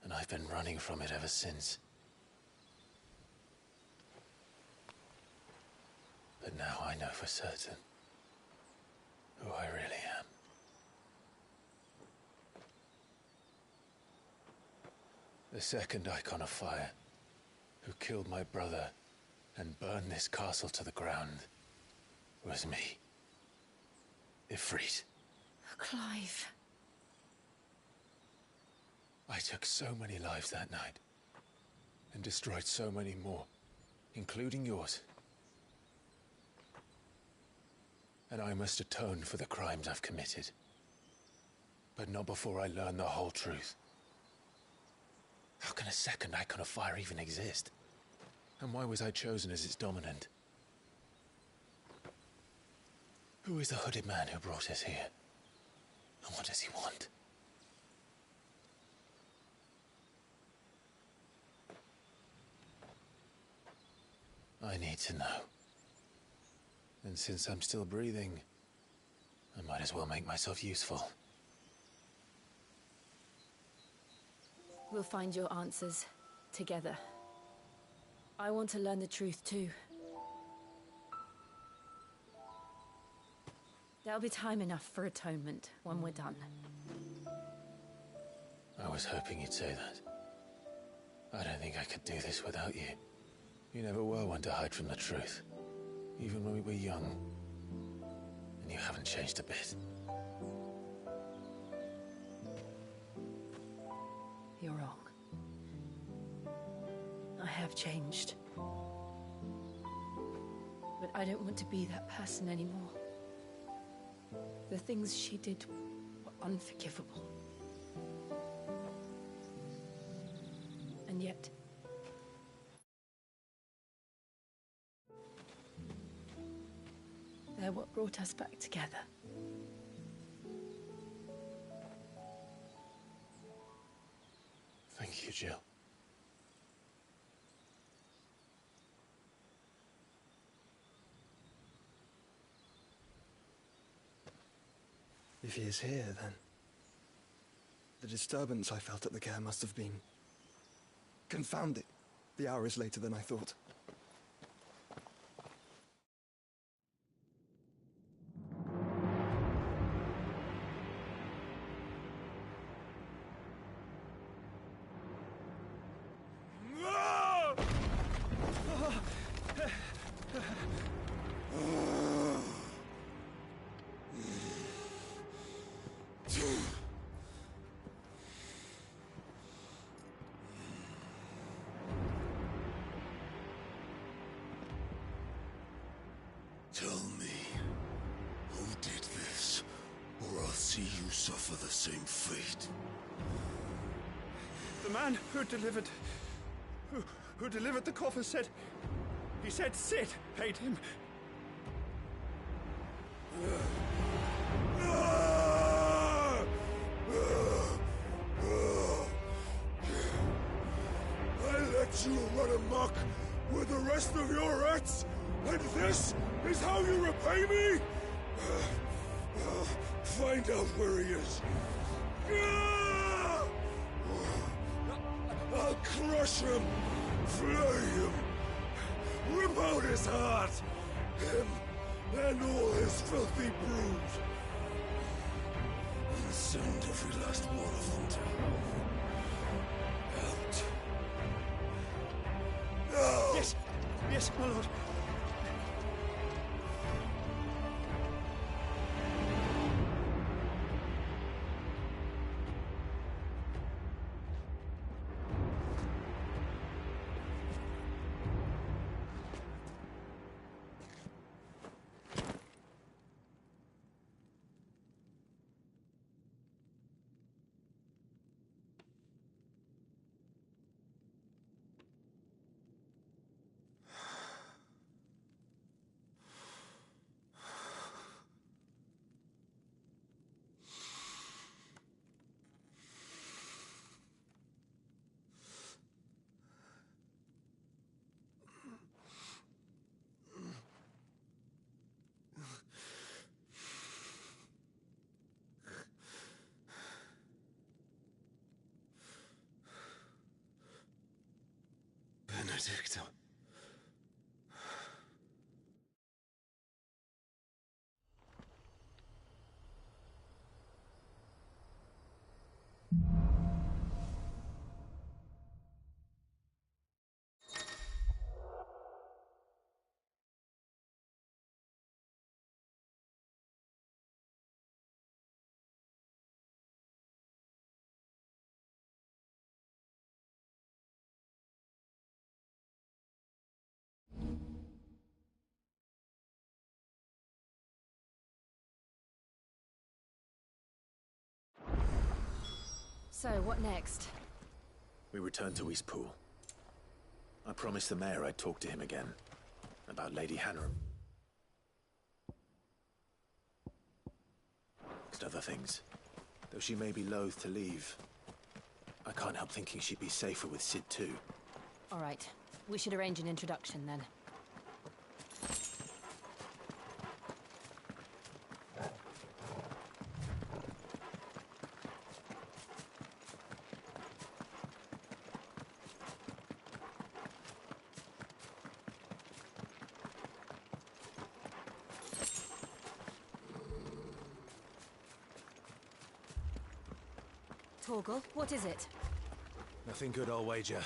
and I've been running from it ever since. But now I know for certain who I really am. The second icon of fire, who killed my brother and burned this castle to the ground, was me. Ifrit. Clive. I took so many lives that night, and destroyed so many more, including yours. And I must atone for the crimes I've committed. But not before I learn the whole truth. How can a second icon of fire even exist? And why was I chosen as its dominant? Who is the hooded man who brought us here? And what does he want? I need to know. And since I'm still breathing, I might as well make myself useful. We'll find your answers together. I want to learn the truth too. There'll be time enough for atonement when we're done. I was hoping you'd say that. I don't think I could do this without you. You never were one to hide from the truth, even when we were young. And you haven't changed a bit. You're wrong. I have changed. But I don't want to be that person anymore. The things she did were unforgivable. And yet, they're what brought us back together. Thank you, Jill. If he is here, then the disturbance I felt at the care must have been confounded. The hour is later than I thought. Tell me, who did this, or I'll see you suffer the same fate. The man who delivered the coffer said... He said Sid paid him. I let you run amok with the rest of your rats, and this is how you repay me? Find out where he is. I'll crush him, flay him, rip out his heart, him and all his filthy brood, and send every last one of them to hell. Out. Now! Yes, yes, my lord. Benedicto. So, what next? We return to Eastpool. I promised the mayor I'd talk to him again. About Lady Hannah. Amongst other things. Though she may be loath to leave, I can't help thinking she'd be safer with Sid too. All right. We should arrange an introduction then. Torgal, what is it? Nothing good, I'll wager.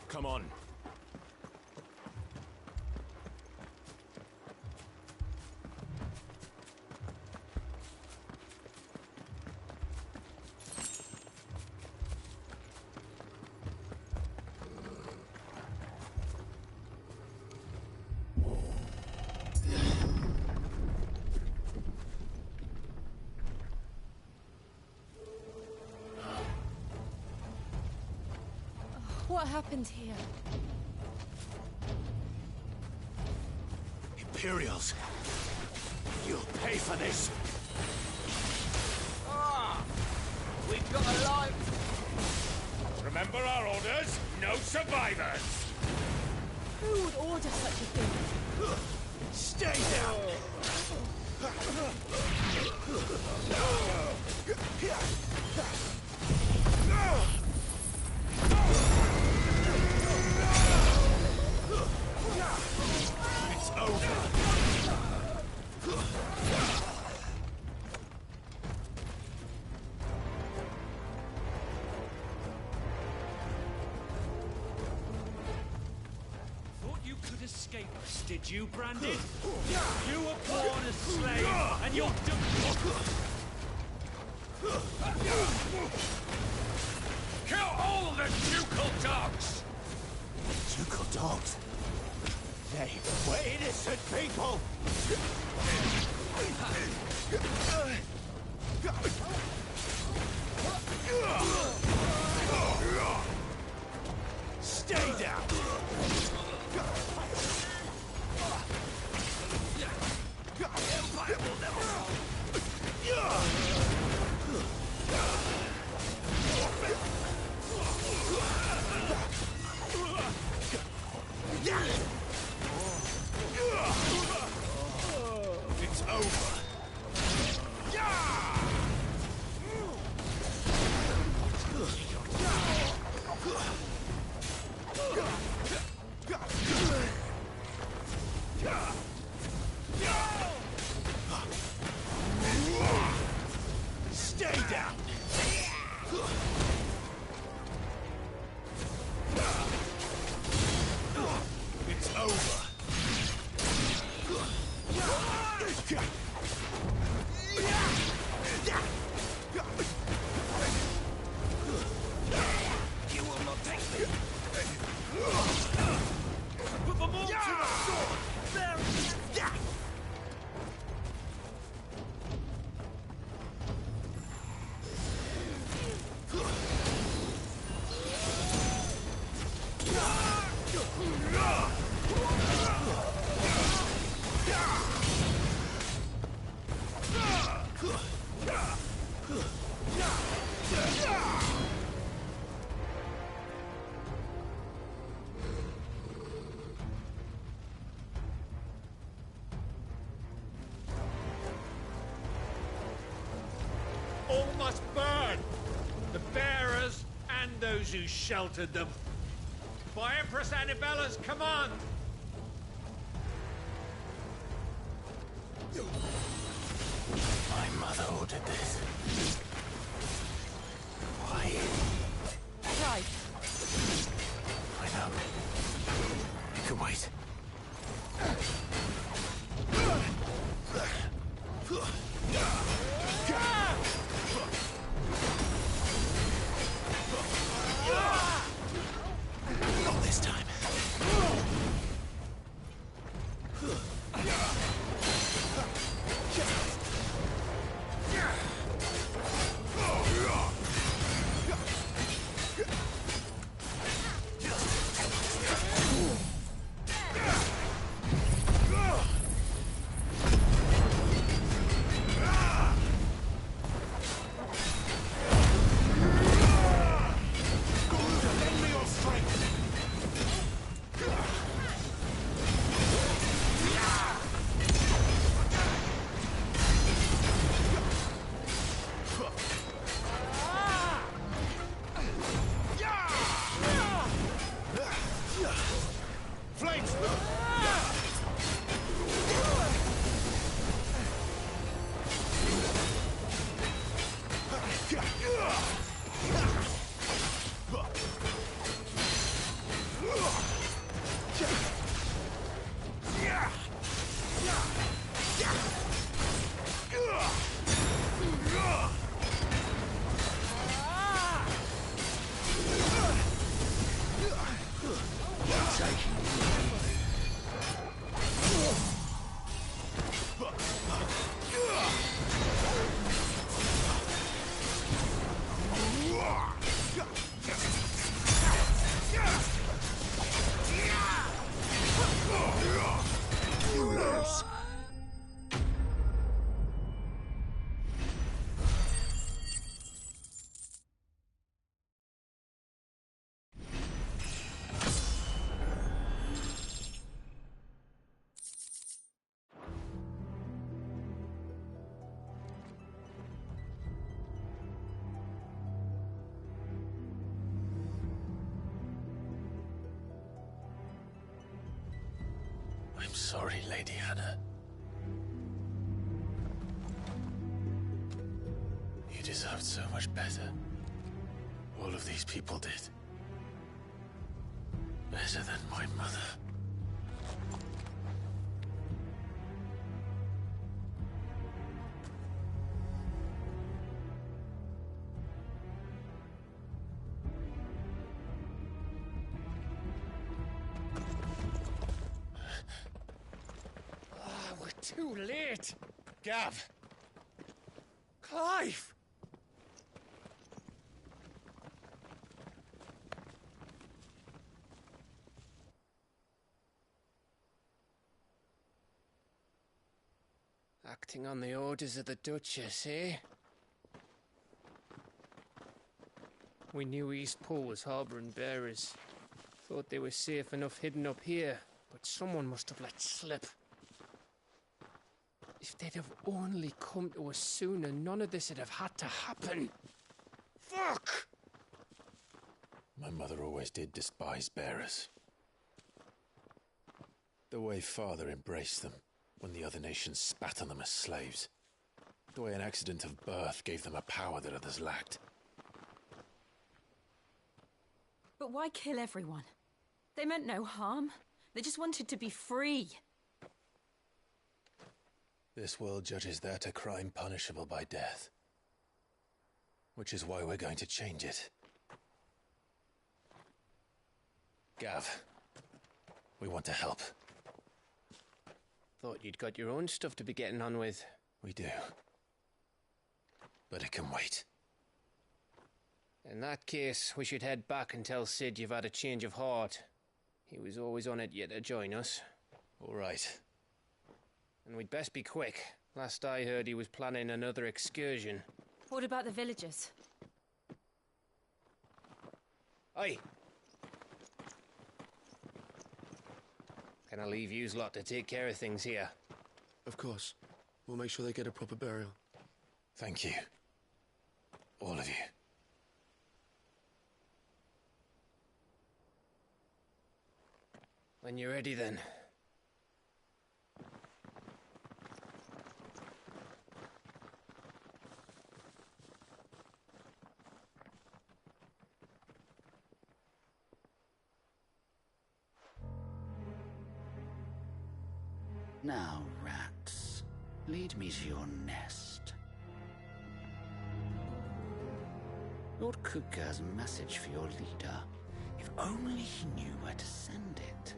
Come on. What happened here? Imperials! You'll pay for this! Ah! We've got a life! Remember our orders? No survivors! Who would order such a thing? Stay down! It's over! Thought you could escape us, did you, Branded? You were born a slave, and you're Kill all the ducal dogs! Ducal dogs? They were innocent people! Stay down! The Empire will never fall! It's over. Stay down. It's over. You will not take me. Put them all to the sword. There. all must burn! The bearers and those who sheltered them. By Empress Annabella's command! My mother ordered this. Why? Clive. I know. You can wait. Not this time. I'm sorry, Lady Hannah. You deserved so much better. All of these people did. Better than my mother. Too late! Gav! Clive! Acting on the orders of the Duchess, eh? We knew Eastpool was harbouring bearers. Thought they were safe enough hidden up here, but someone must have let slip. If they'd have only come to us sooner, none of this would have had to happen. Fuck! My mother always did despise bearers. The way Father embraced them when the other nations spat on them as slaves. The way an accident of birth gave them a power that others lacked. But why kill everyone? They meant no harm. They just wanted to be free. This world judges that a crime punishable by death. Which is why we're going to change it. Gav, we want to help. Thought you'd got your own stuff to be getting on with. We do. But it can wait. In that case, we should head back and tell Sid you've had a change of heart. He was always on it yet to join us. All right. And we'd best be quick. Last I heard, he was planning another excursion. What about the villagers? Aye. Can I leave yous lot to take care of things here? Of course. We'll make sure they get a proper burial. Thank you. All of you. When you're ready, then. Now, rats, lead me to your nest. Lord Kuka has a message for your leader. If only he knew where to send it.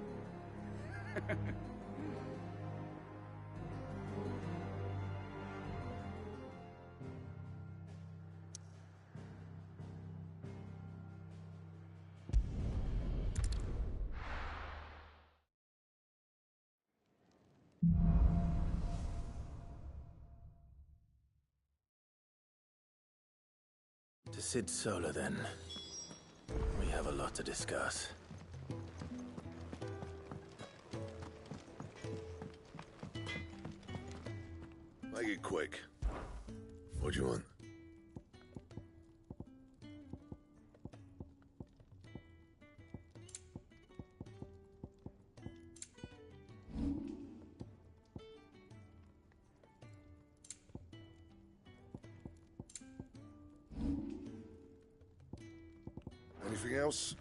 To Sid Solar, then. We have a lot to discuss. Make it quick. What do you want? Anything else?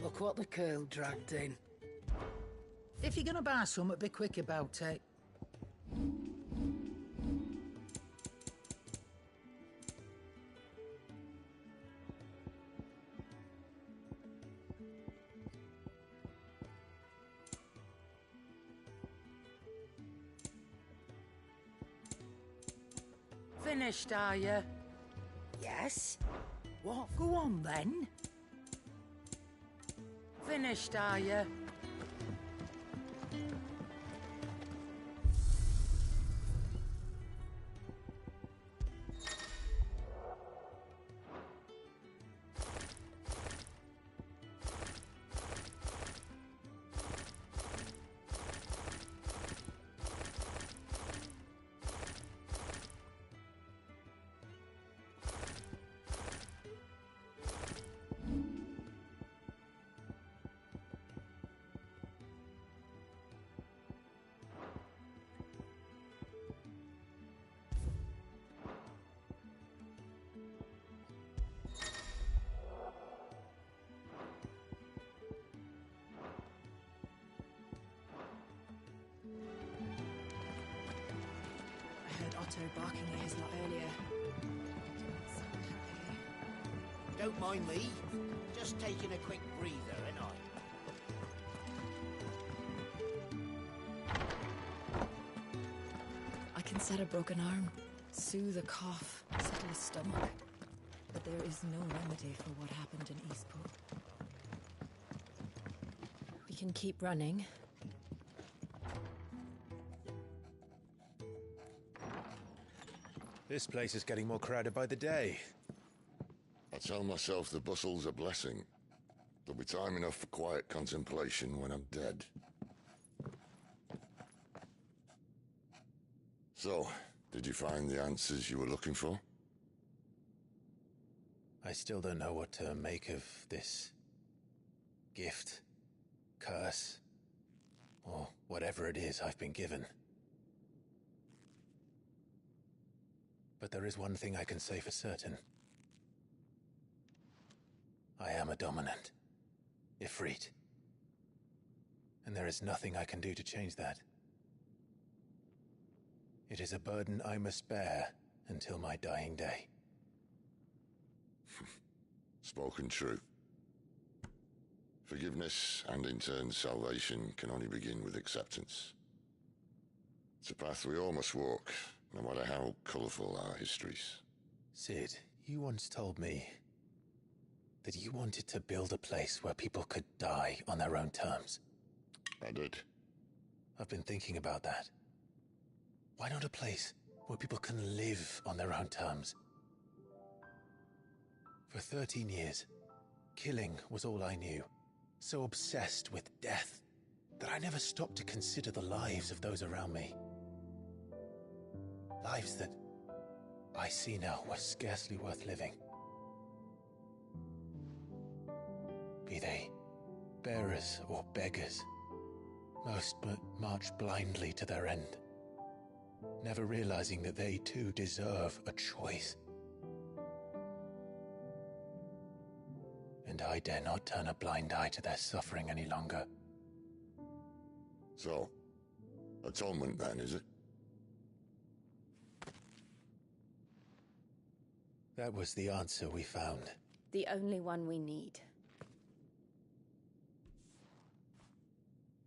Look what the girl dragged in. If you're gonna buy something, be quick about it. Finished, are you? Yes. What? Go on, then. Finished, are you? Otto barking at his lot earlier. Don't mind me. Just taking a quick breather, ain't I can set a broken arm, soothe a cough, settle a stomach. But there is no remedy for what happened in Eastpool. We can keep running. This place is getting more crowded by the day. I tell myself the bustle's a blessing. There'll be time enough for quiet contemplation when I'm dead. So, did you find the answers you were looking for? I still don't know what to make of this gift, curse, or whatever it is I've been given. But there is one thing I can say for certain. I am a dominant, Ifrit. And there is nothing I can do to change that. It is a burden I must bear until my dying day. Spoken true. Forgiveness, and in turn salvation, can only begin with acceptance. It's a path we all must walk, no matter how colourful our histories. Sid, you once told me that you wanted to build a place where people could die on their own terms. I did. I've been thinking about that. Why not a place where people can live on their own terms? For 13 years, killing was all I knew. So obsessed with death that I never stopped to consider the lives of those around me. Lives that I see now were scarcely worth living. Be they bearers or beggars, most but march blindly to their end, never realizing that they too deserve a choice. And I dare not turn a blind eye to their suffering any longer. So, atonement then, is it? That was the answer we found. The only one we need.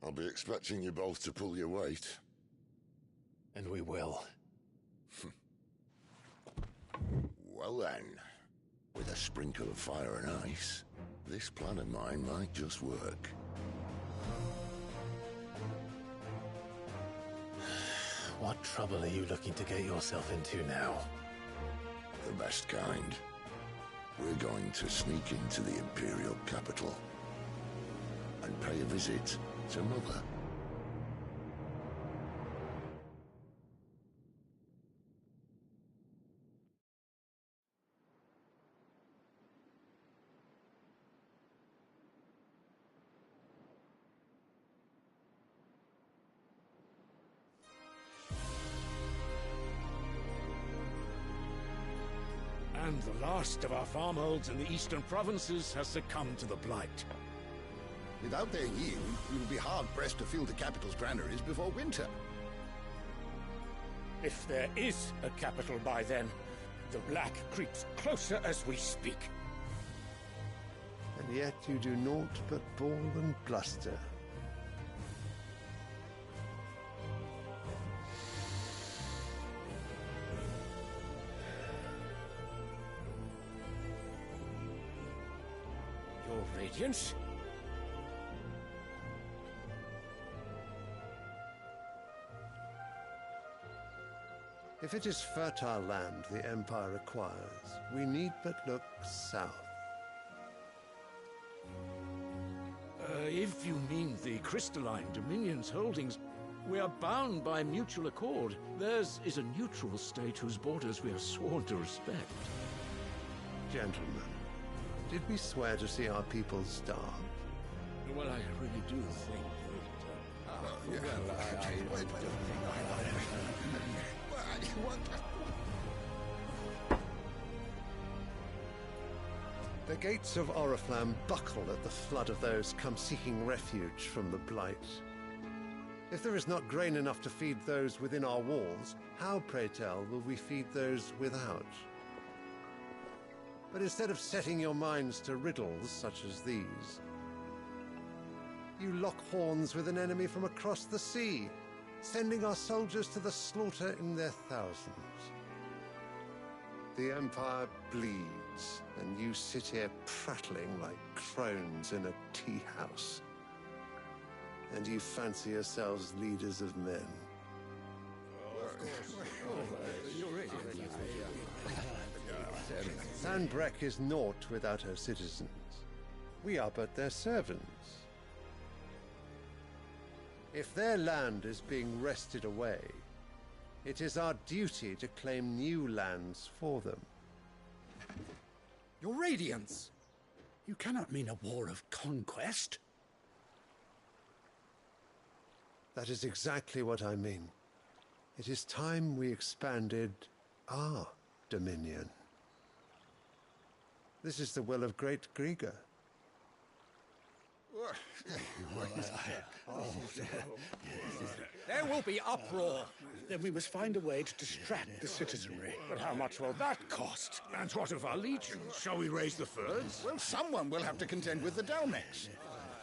I'll be expecting you both to pull your weight. And we will. Well then, with a sprinkle of fire and ice, this plan of mine might just work. What trouble are you looking to get yourself into now? The best kind. We're going to sneak into the Imperial capital and pay a visit to Mother. And the last of our farmholds in the eastern provinces has succumbed to the blight. Without their yield, we will be hard-pressed to fill the capital's granaries before winter. If there is a capital by then, the black creeps closer as we speak. And yet you do naught but bawl and bluster. Your Radiance? If it is fertile land the Empire requires, we need but look south. If you mean the crystalline Dominion's holdings, we are bound by mutual accord. Theirs is a neutral state whose borders we are sworn to respect. Gentlemen, did we swear to see our people starve? Well, I really do think The gates of Oriflamme buckle at the flood of those come seeking refuge from the blight. If there is not grain enough to feed those within our walls, how, pray tell, will we feed those without? But instead of setting your minds to riddles such as these, you lock horns with an enemy from across the sea, sending our soldiers to the slaughter in their thousands. The Empire bleeds, and you sit here prattling like crones in a tea house. And you fancy yourselves leaders of men. Sanbreque is naught without her citizens. We are but their servants. If their land is being wrested away, it is our duty to claim new lands for them. Your Radiance! You cannot mean a war of conquest. That is exactly what I mean. It is time we expanded our dominion. This is the will of great Grieger. There will be uproar. Then we must find a way to distract the citizenry. But how much will that cost? And what of our legions? Shall we raise the furs? Well, someone will have to contend with the Dalmeks.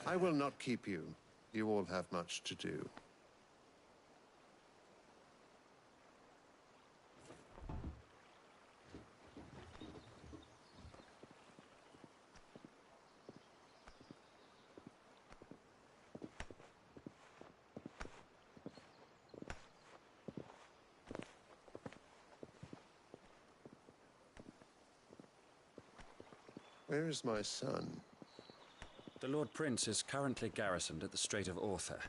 I will not keep you. You all have much to do. Where is my son? The Lord Prince is currently garrisoned at the Strait of Orther.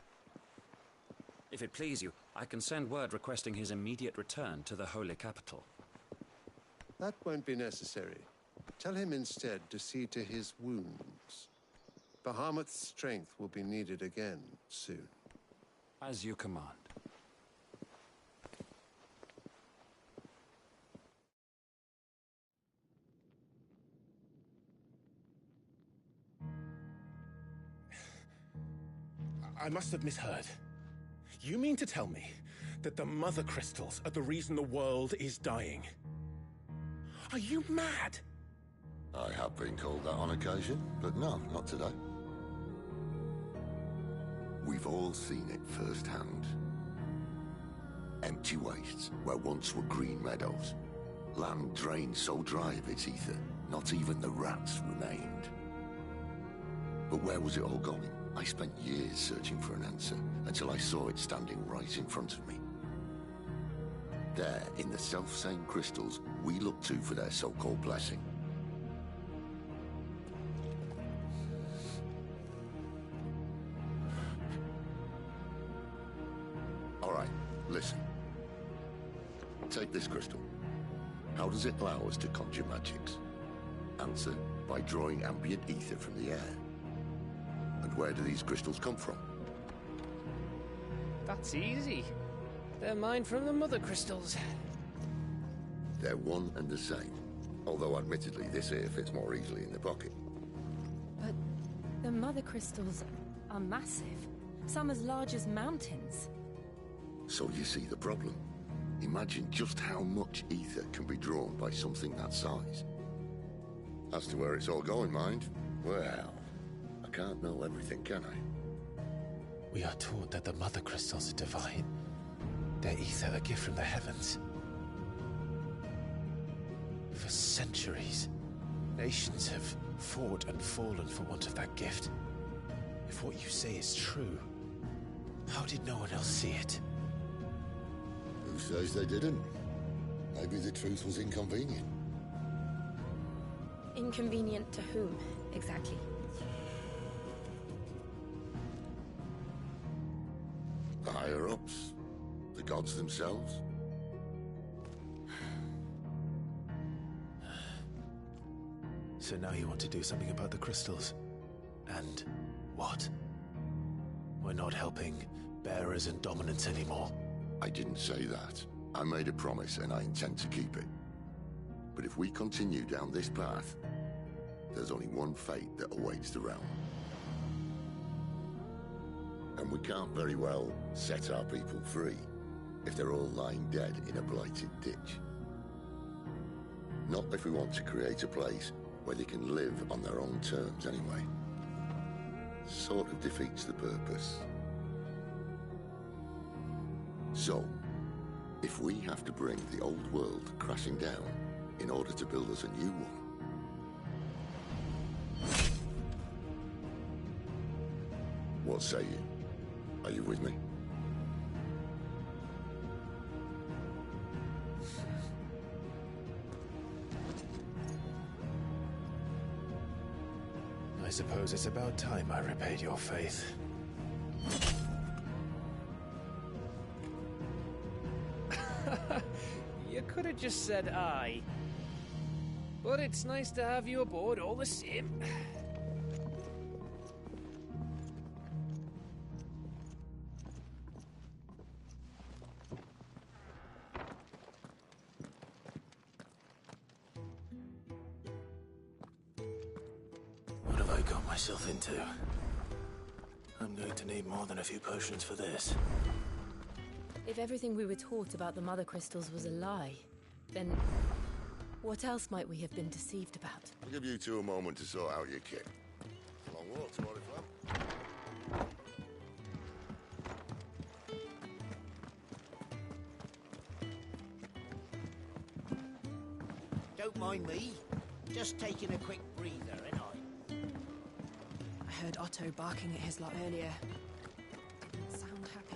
If it please you, I can send word requesting his immediate return to the Holy Capital. That won't be necessary. Tell him instead to see to his wounds. Bahamut's strength will be needed again soon. As you command. I must have misheard. You mean to tell me that the mother crystals are the reason the world is dying? Are you mad? I have been called that on occasion, but no, not today. We've all seen it firsthand. Empty wastes where once were green meadows. Land drained so dry of its ether, not even the rats remained. But where was it all going? I spent years searching for an answer, until I saw it standing right in front of me. There, in the self-same crystals we look to for their so-called blessing. All right, listen. Take this crystal. How does it allow us to conjure magics? Answer, by drawing ambient ether from the air. And where do these crystals come from? That's easy. They're mined from the mother crystals. They're one and the same. Although admittedly this here fits more easily in the pocket. But the mother crystals are massive. Some as large as mountains. So you see the problem. Imagine just how much ether can be drawn by something that size. As to where it's all going, mind, well, I can't know everything, can I? We are taught that the mother crystals are divine. Their ether a gift from the heavens. For centuries, nations have fought and fallen for want of that gift. If what you say is true, how did no one else see it? Who says they didn't? Maybe the truth was inconvenient. Inconvenient to whom, exactly? The higher-ups? The gods themselves? So now you want to do something about the crystals? And what? We're not helping bearers and dominants anymore. I didn't say that. I made a promise and I intend to keep it. But if we continue down this path, there's only one fate that awaits the realm. And we can't very well set our people free if they're all lying dead in a blighted ditch. Not if we want to create a place where they can live on their own terms anyway. Sort of defeats the purpose. So, if we have to bring the old world crashing down in order to build us a new one, what say you? Are you with me? I suppose it's about time I repaid your faith. You could have just said aye. But it's nice to have you aboard all the same. What have I got myself into? I'm going to need more than a few potions for this. If everything we were taught about the mother crystals was a lie, then what else might we have been deceived about? I'll give you two a moment to sort out your kit. Long walk to Oriflamme. Don't mind me. Just taking a quick breather, ain't I? I heard Otto barking at his lot earlier. Didn't sound happy.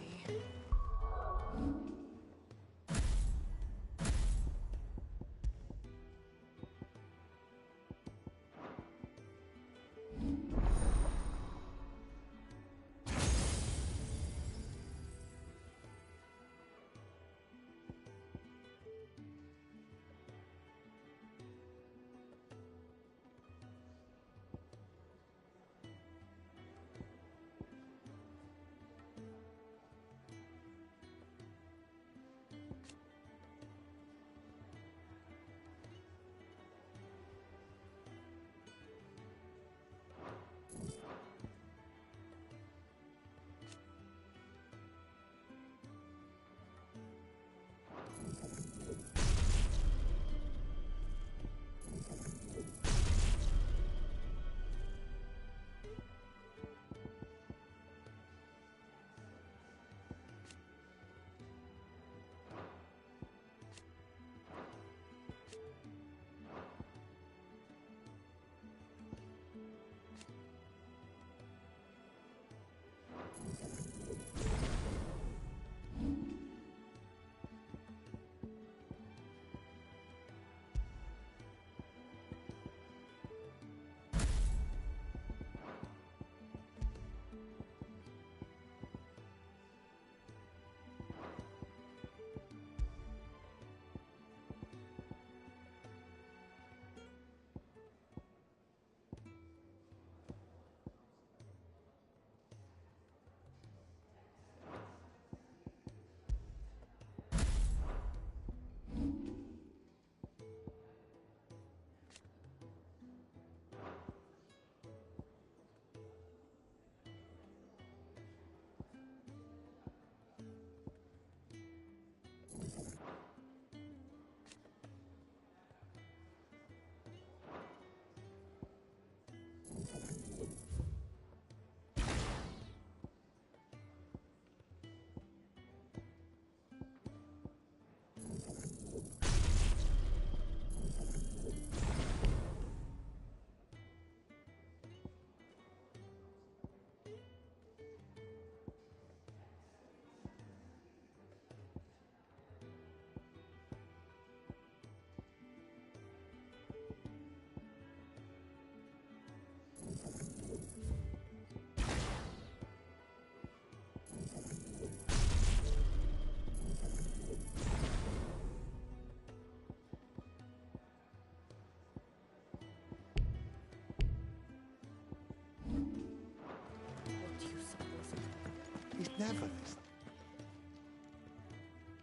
heavens.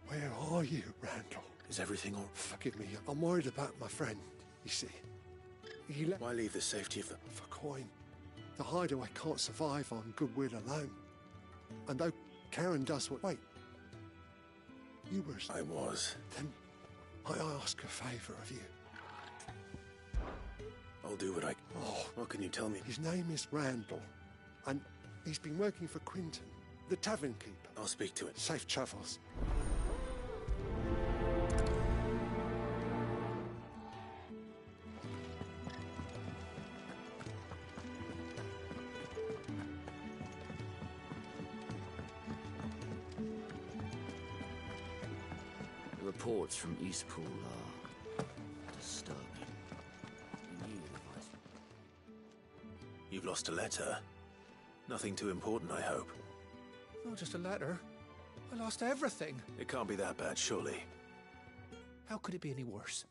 Where are you, Randall? Is everything all... Forgive me, I'm worried about my friend, you see. He left... Why leave the safety of the... For coin. The hideaway can't survive on goodwill alone. And though Karen does what... Wait. You were... I was. Then I ask a favour of you. I'll do what I... Oh. What can you tell me? His name is Randall. And he's been working for Quinton, the tavern keeper. I'll speak to it. Safe travels. The reports from Eastpool are disturbing. You've lost a letter. Nothing too important, I hope. Not just a letter. I lost everything. It can't be that bad, surely. How could it be any worse?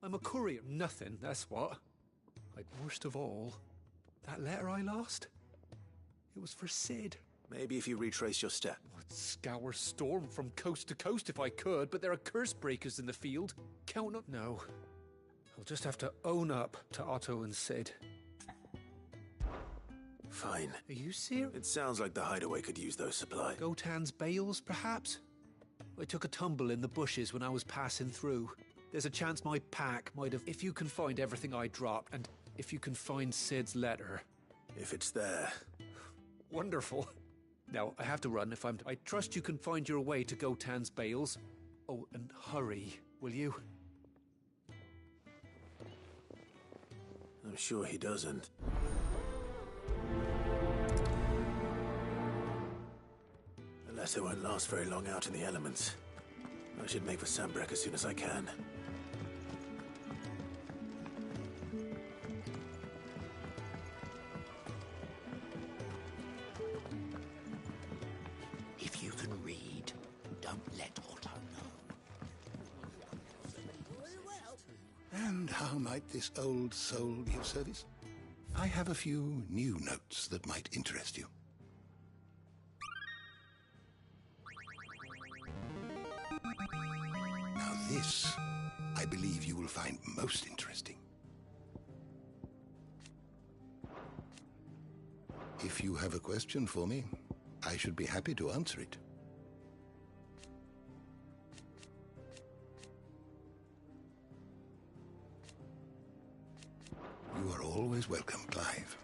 I'm a courier. Nothing, that's what. Worst of all, that letter I lost, it was for Sid. Maybe if you retrace your step. I'd scour Storm from coast to coast if I could, but there are curse breakers in the field. Count up. No. I'll just have to own up to Otto and Sid. Fine. Are you serious? It sounds like the hideaway could use those supplies. Gotan's bales, perhaps? I took a tumble in the bushes when I was passing through. There's a chance my pack might have... If you can find everything I dropped, and if you can find Sid's letter... If it's there. Wonderful. Now, I have to run if I'm... I trust you can find your way to Gotan's bales. Oh, and hurry, will you? I'm sure he doesn't. The letter won't last very long out in the elements. I should make for Sambrek as soon as I can. If you can read, don't let Otto know. And how might this old soul be of service? I have a few new notes that might interest you. Now this, I believe you will find most interesting. If you have a question for me, I should be happy to answer it. You are always welcome, Clive.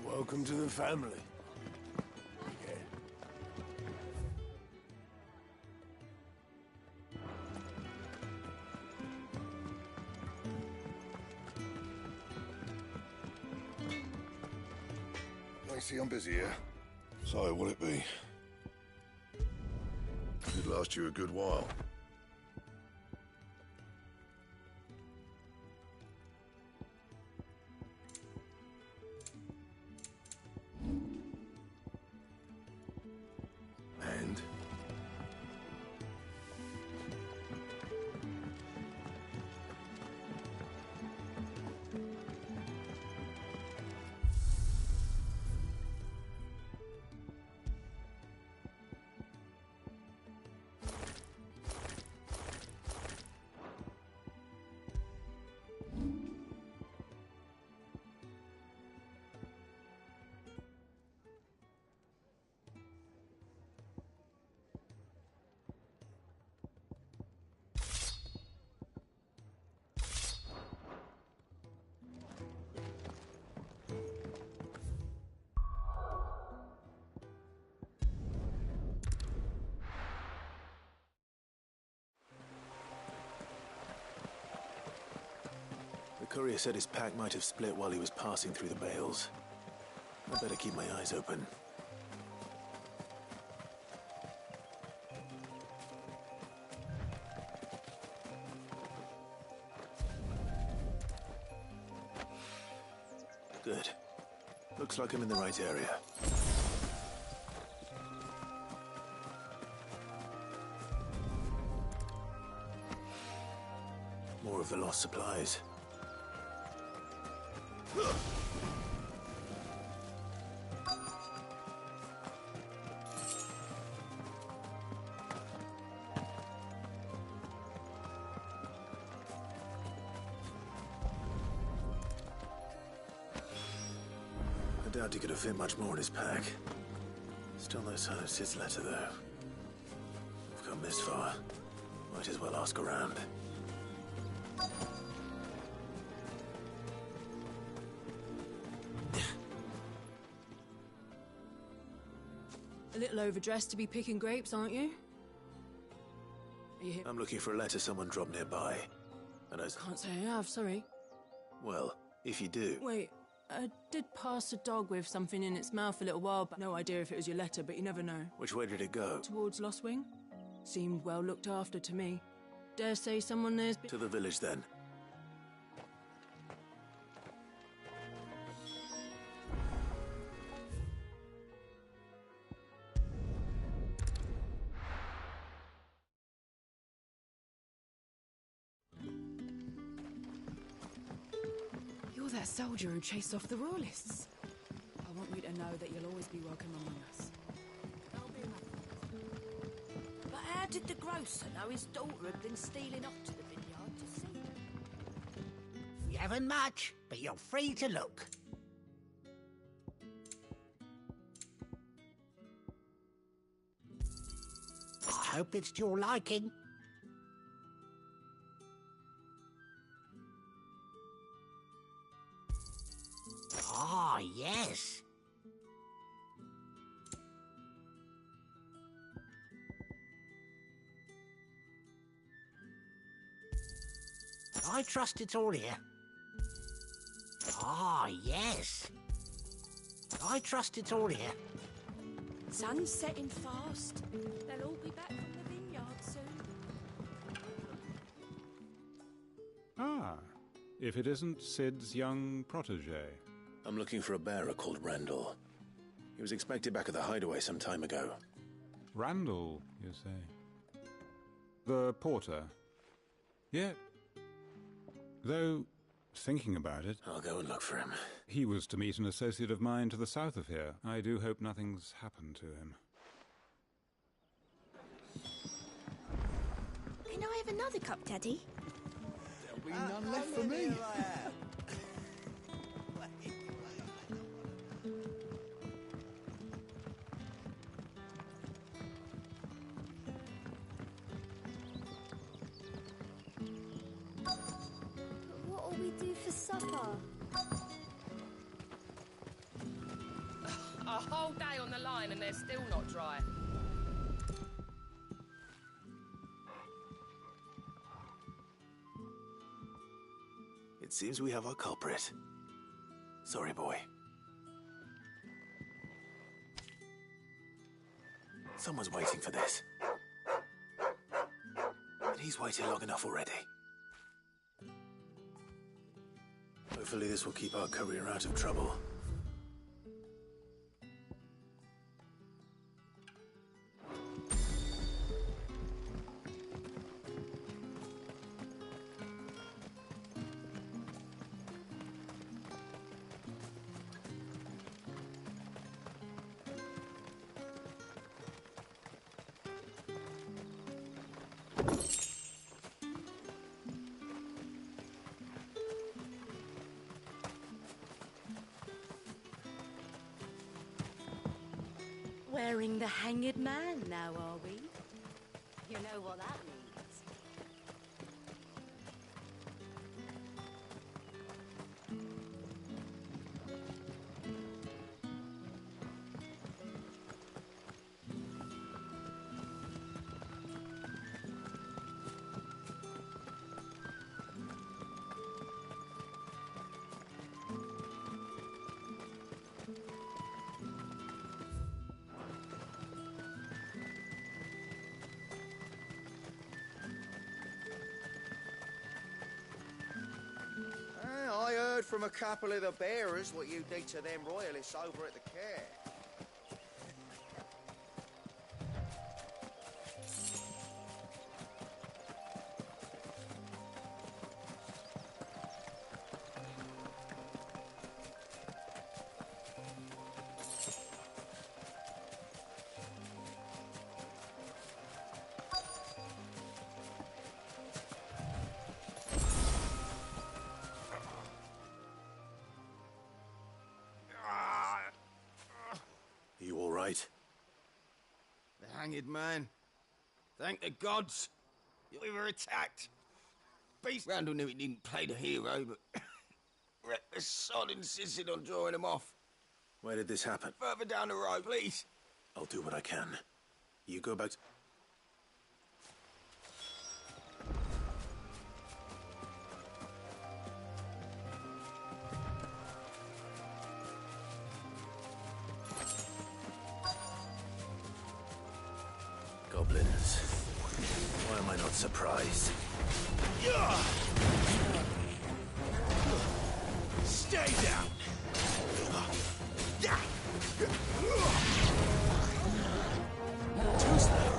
Welcome to the family. I see I'm busy here. So, will it be? It'd last you a good while. And? The courier said his pack might have split while he was passing through the bales. I better keep my eyes open. Good. Looks like I'm in the right area. More of the lost supplies. doubt he could have fit much more in his pack. Still no sign of Sid's letter, though. We've come this far. Might as well ask around. A little overdressed to be picking grapes, aren't you? Are you here? I'm looking for a letter someone dropped nearby. And I Can't say I have, sorry. Well, if you do... Wait, I did pass a dog with something in its mouth a little while back. No idea if it was your letter, but you never know. Which way did it go? Towards Lost Wing. Seemed well looked after to me. Dare say someone there's been... To the village, then. You're that soldier who chased off the royalists. I want you to know that you'll always be welcome among us. But how did the grocer know his daughter had been stealing off to the vineyard to see? We haven't much, but you're free to look. I hope it's to your liking. Ah, yes. I trust it's all here. Ah, yes. I trust it's all here. Sun's setting fast. They'll all be back from the vineyard soon. Ah, if it isn't Sid's young protege. I'm looking for a bearer called Randall. He was expected back at the hideaway some time ago. Randall, you say? The porter? Yeah. Though, thinking about it... I'll go and look for him. He was to meet an associate of mine to the south of here. I do hope nothing's happened to him. Can I have another cup, Daddy? There'll be none left for me. What'll we do for supper? A whole day on the line and they're still not dry. It seems we have our culprit. Sorry, boy. Someone's waiting for this. And he's waited long enough already. Hopefully this will keep our courier out of trouble. Wearing the hanged man now, are we? You know what that means. I heard from a couple of the bearers what you did to them royalists over at the care. hanged man. Thank the gods. We were attacked. Beast Randall knew he didn't play the hero, but the sod insisted on drawing him off. Where did this happen? Further down the road, please. I'll do what I can. You go back. Goblins. Why am I not surprised? Stay down! Too slow.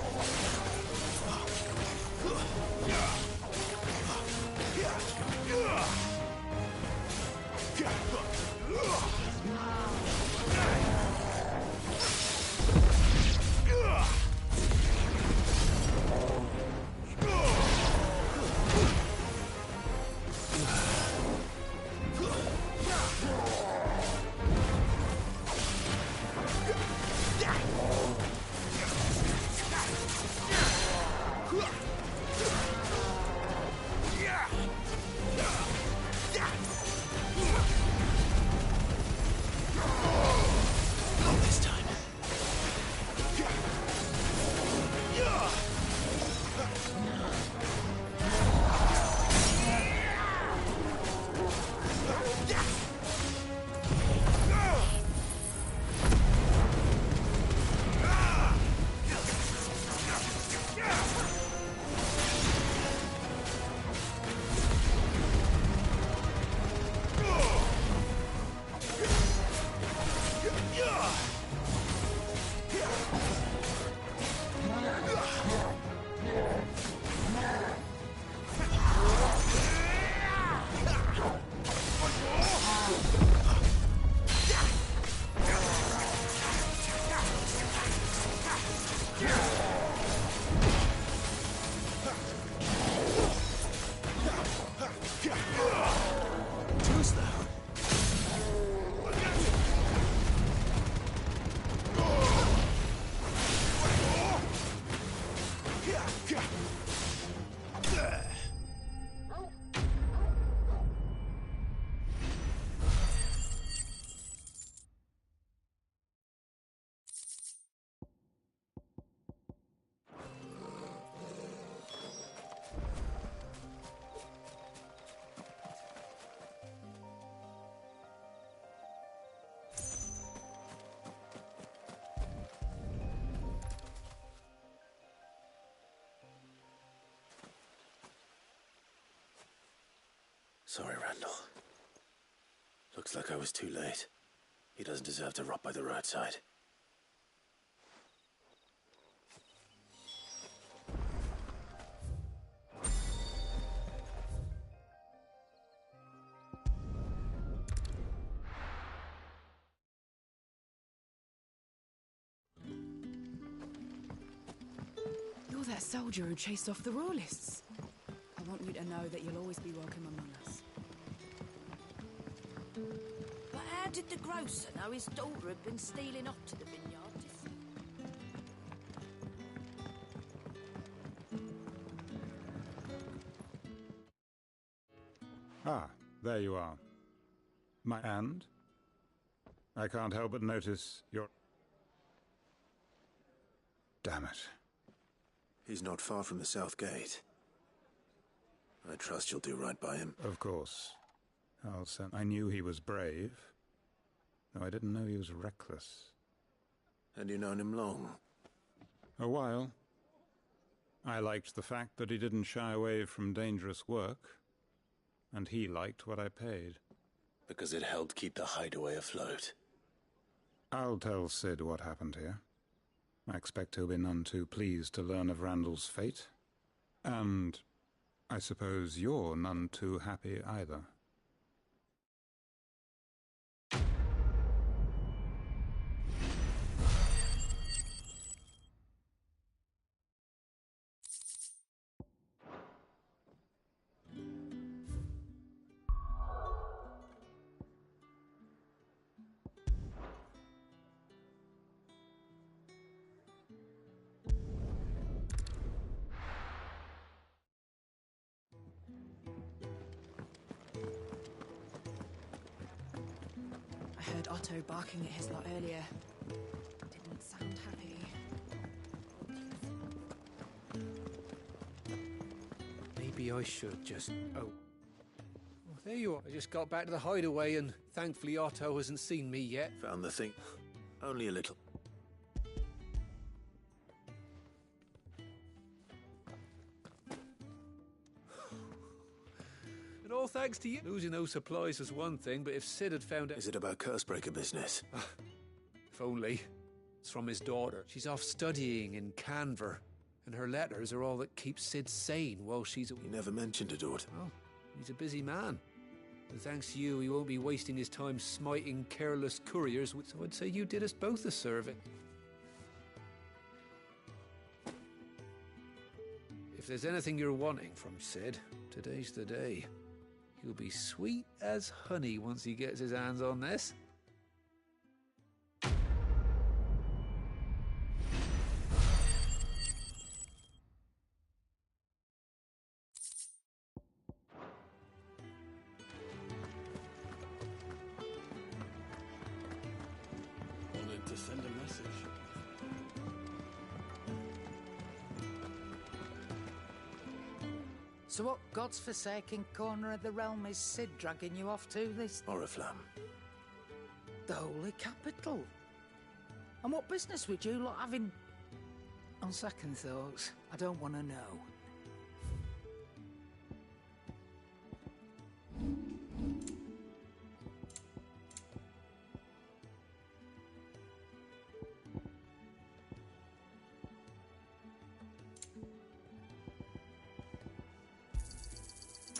Sorry, Randall. Looks like I was too late. He doesn't deserve to rot by the roadside. You're that soldier who chased off the royalists. I want you to know that you'll always be welcome among us. But how did the grocer know his daughter had been stealing off to the vineyard to see? Ah, there you are. And? I can't help but notice your... Damn it. He's not far from the south gate. I trust you'll do right by him. Of course. I knew he was brave, though I didn't know he was reckless. And you've known him long? A while. I liked the fact that he didn't shy away from dangerous work, and he liked what I paid. Because it helped keep the hideaway afloat. I'll tell Sid what happened here. I expect he'll be none too pleased to learn of Randall's fate. And I suppose you're none too happy either. heard Otto barking at his lot earlier. Didn't sound happy. Maybe I should just... Oh. Well, there you are. I just got back to the hideaway and thankfully Otto hasn't seen me yet. Found the thing. Only a little. And all thanks to you. Losing those supplies was one thing, but if Sid had found out... Is it about Cursebreaker business? If only. It's from his daughter. She's off studying in Canver, and her letters are all that keep Sid sane while she's... You never mentioned a daughter. Oh, he's a busy man. And thanks to you, he won't be wasting his time smiting careless couriers, so I'd say you did us both a service. If there's anything you're wanting from Sid, today's the day. He'll be sweet as honey once he gets his hands on this. Wanted to send a message. So what God's forsaken corner of the realm is Sid dragging you off to this? Oriflamme. The holy capital. And what business would you lot having... On second thoughts, I don't want to know.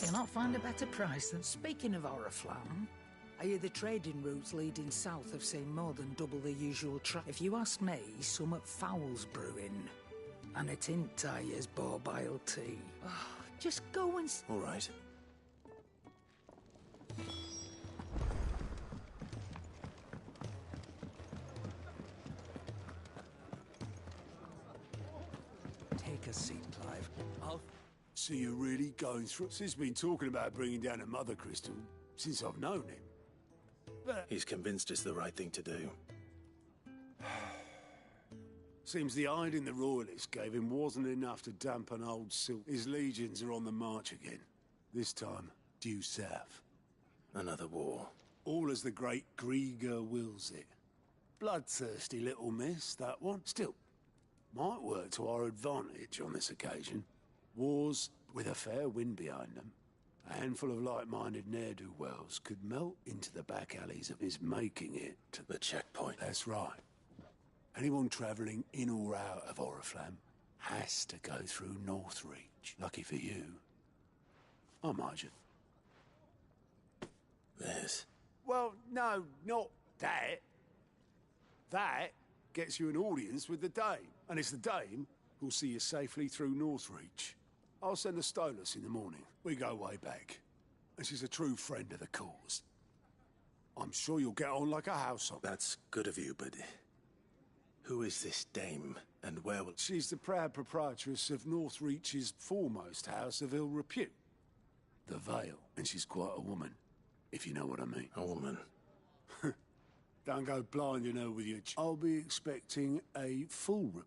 You'll not find a better price than... Speaking of Oriflamme, I hear the trading routes leading south have seen more than double the usual If you ask me, summat foul's brewing. And it ain't Tyre's borbile tea. Just go and... All right. Take a seat, Clive. So you're really going through... Sid's been talking about bringing down a mother crystal since I've known him. But... He's convinced it's the right thing to do. Seems the hiding the royalists gave him wasn't enough to dampen old Silk. His legions are on the march again. This time, due south. Another war. All as the great Grieger wills it. Bloodthirsty little miss, that one. Still, might work to our advantage on this occasion. Wars with a fair wind behind them. A handful of like-minded ne'er-do-wells could melt into the back alleys of his making it to the checkpoint. That's right. Anyone travelling in or out of Oriflamme has to go through Northreach. Lucky for you. I might just... This? Well, no, not that. That gets you an audience with the Dame. And it's the Dame who'll see you safely through Northreach. I'll send a Stolas in the morning. We go way back. And she's a true friend of the cause. I'm sure you'll get on like a house on. That's good of you, but... Who is this Dame, and where will... She's the proud proprietress of Northreach's foremost house of ill repute. The Vale. And she's quite a woman, if you know what I mean. A woman? Don't go blinding her with your... I'll be expecting a full...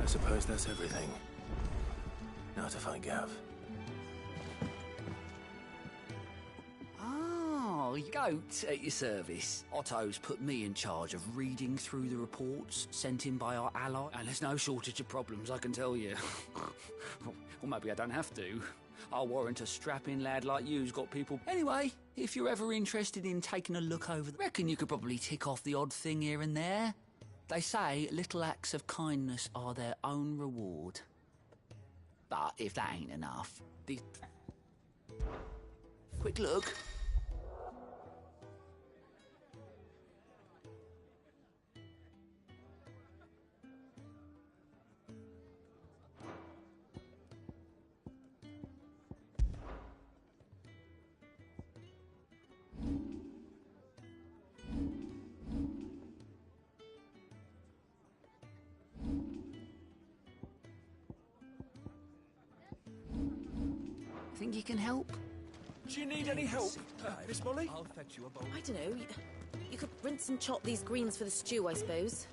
I suppose that's everything. Now to find Gav. Oh, goat at your service. Otto's put me in charge of reading through the reports sent in by our ally, and there's no shortage of problems, I can tell you. Or maybe I don't have to. I'll warrant a strapping lad like you's got people... Anyway, if you're ever interested in taking a look over... Reckon you could probably tick off the odd thing here and there. They say little acts of kindness are their own reward. But if that ain't enough, quick look. Think you can help? Do you need any help, Miss Molly? I'll fetch you a bowl. I don't know. You could rinse and chop these greens for the stew, I suppose.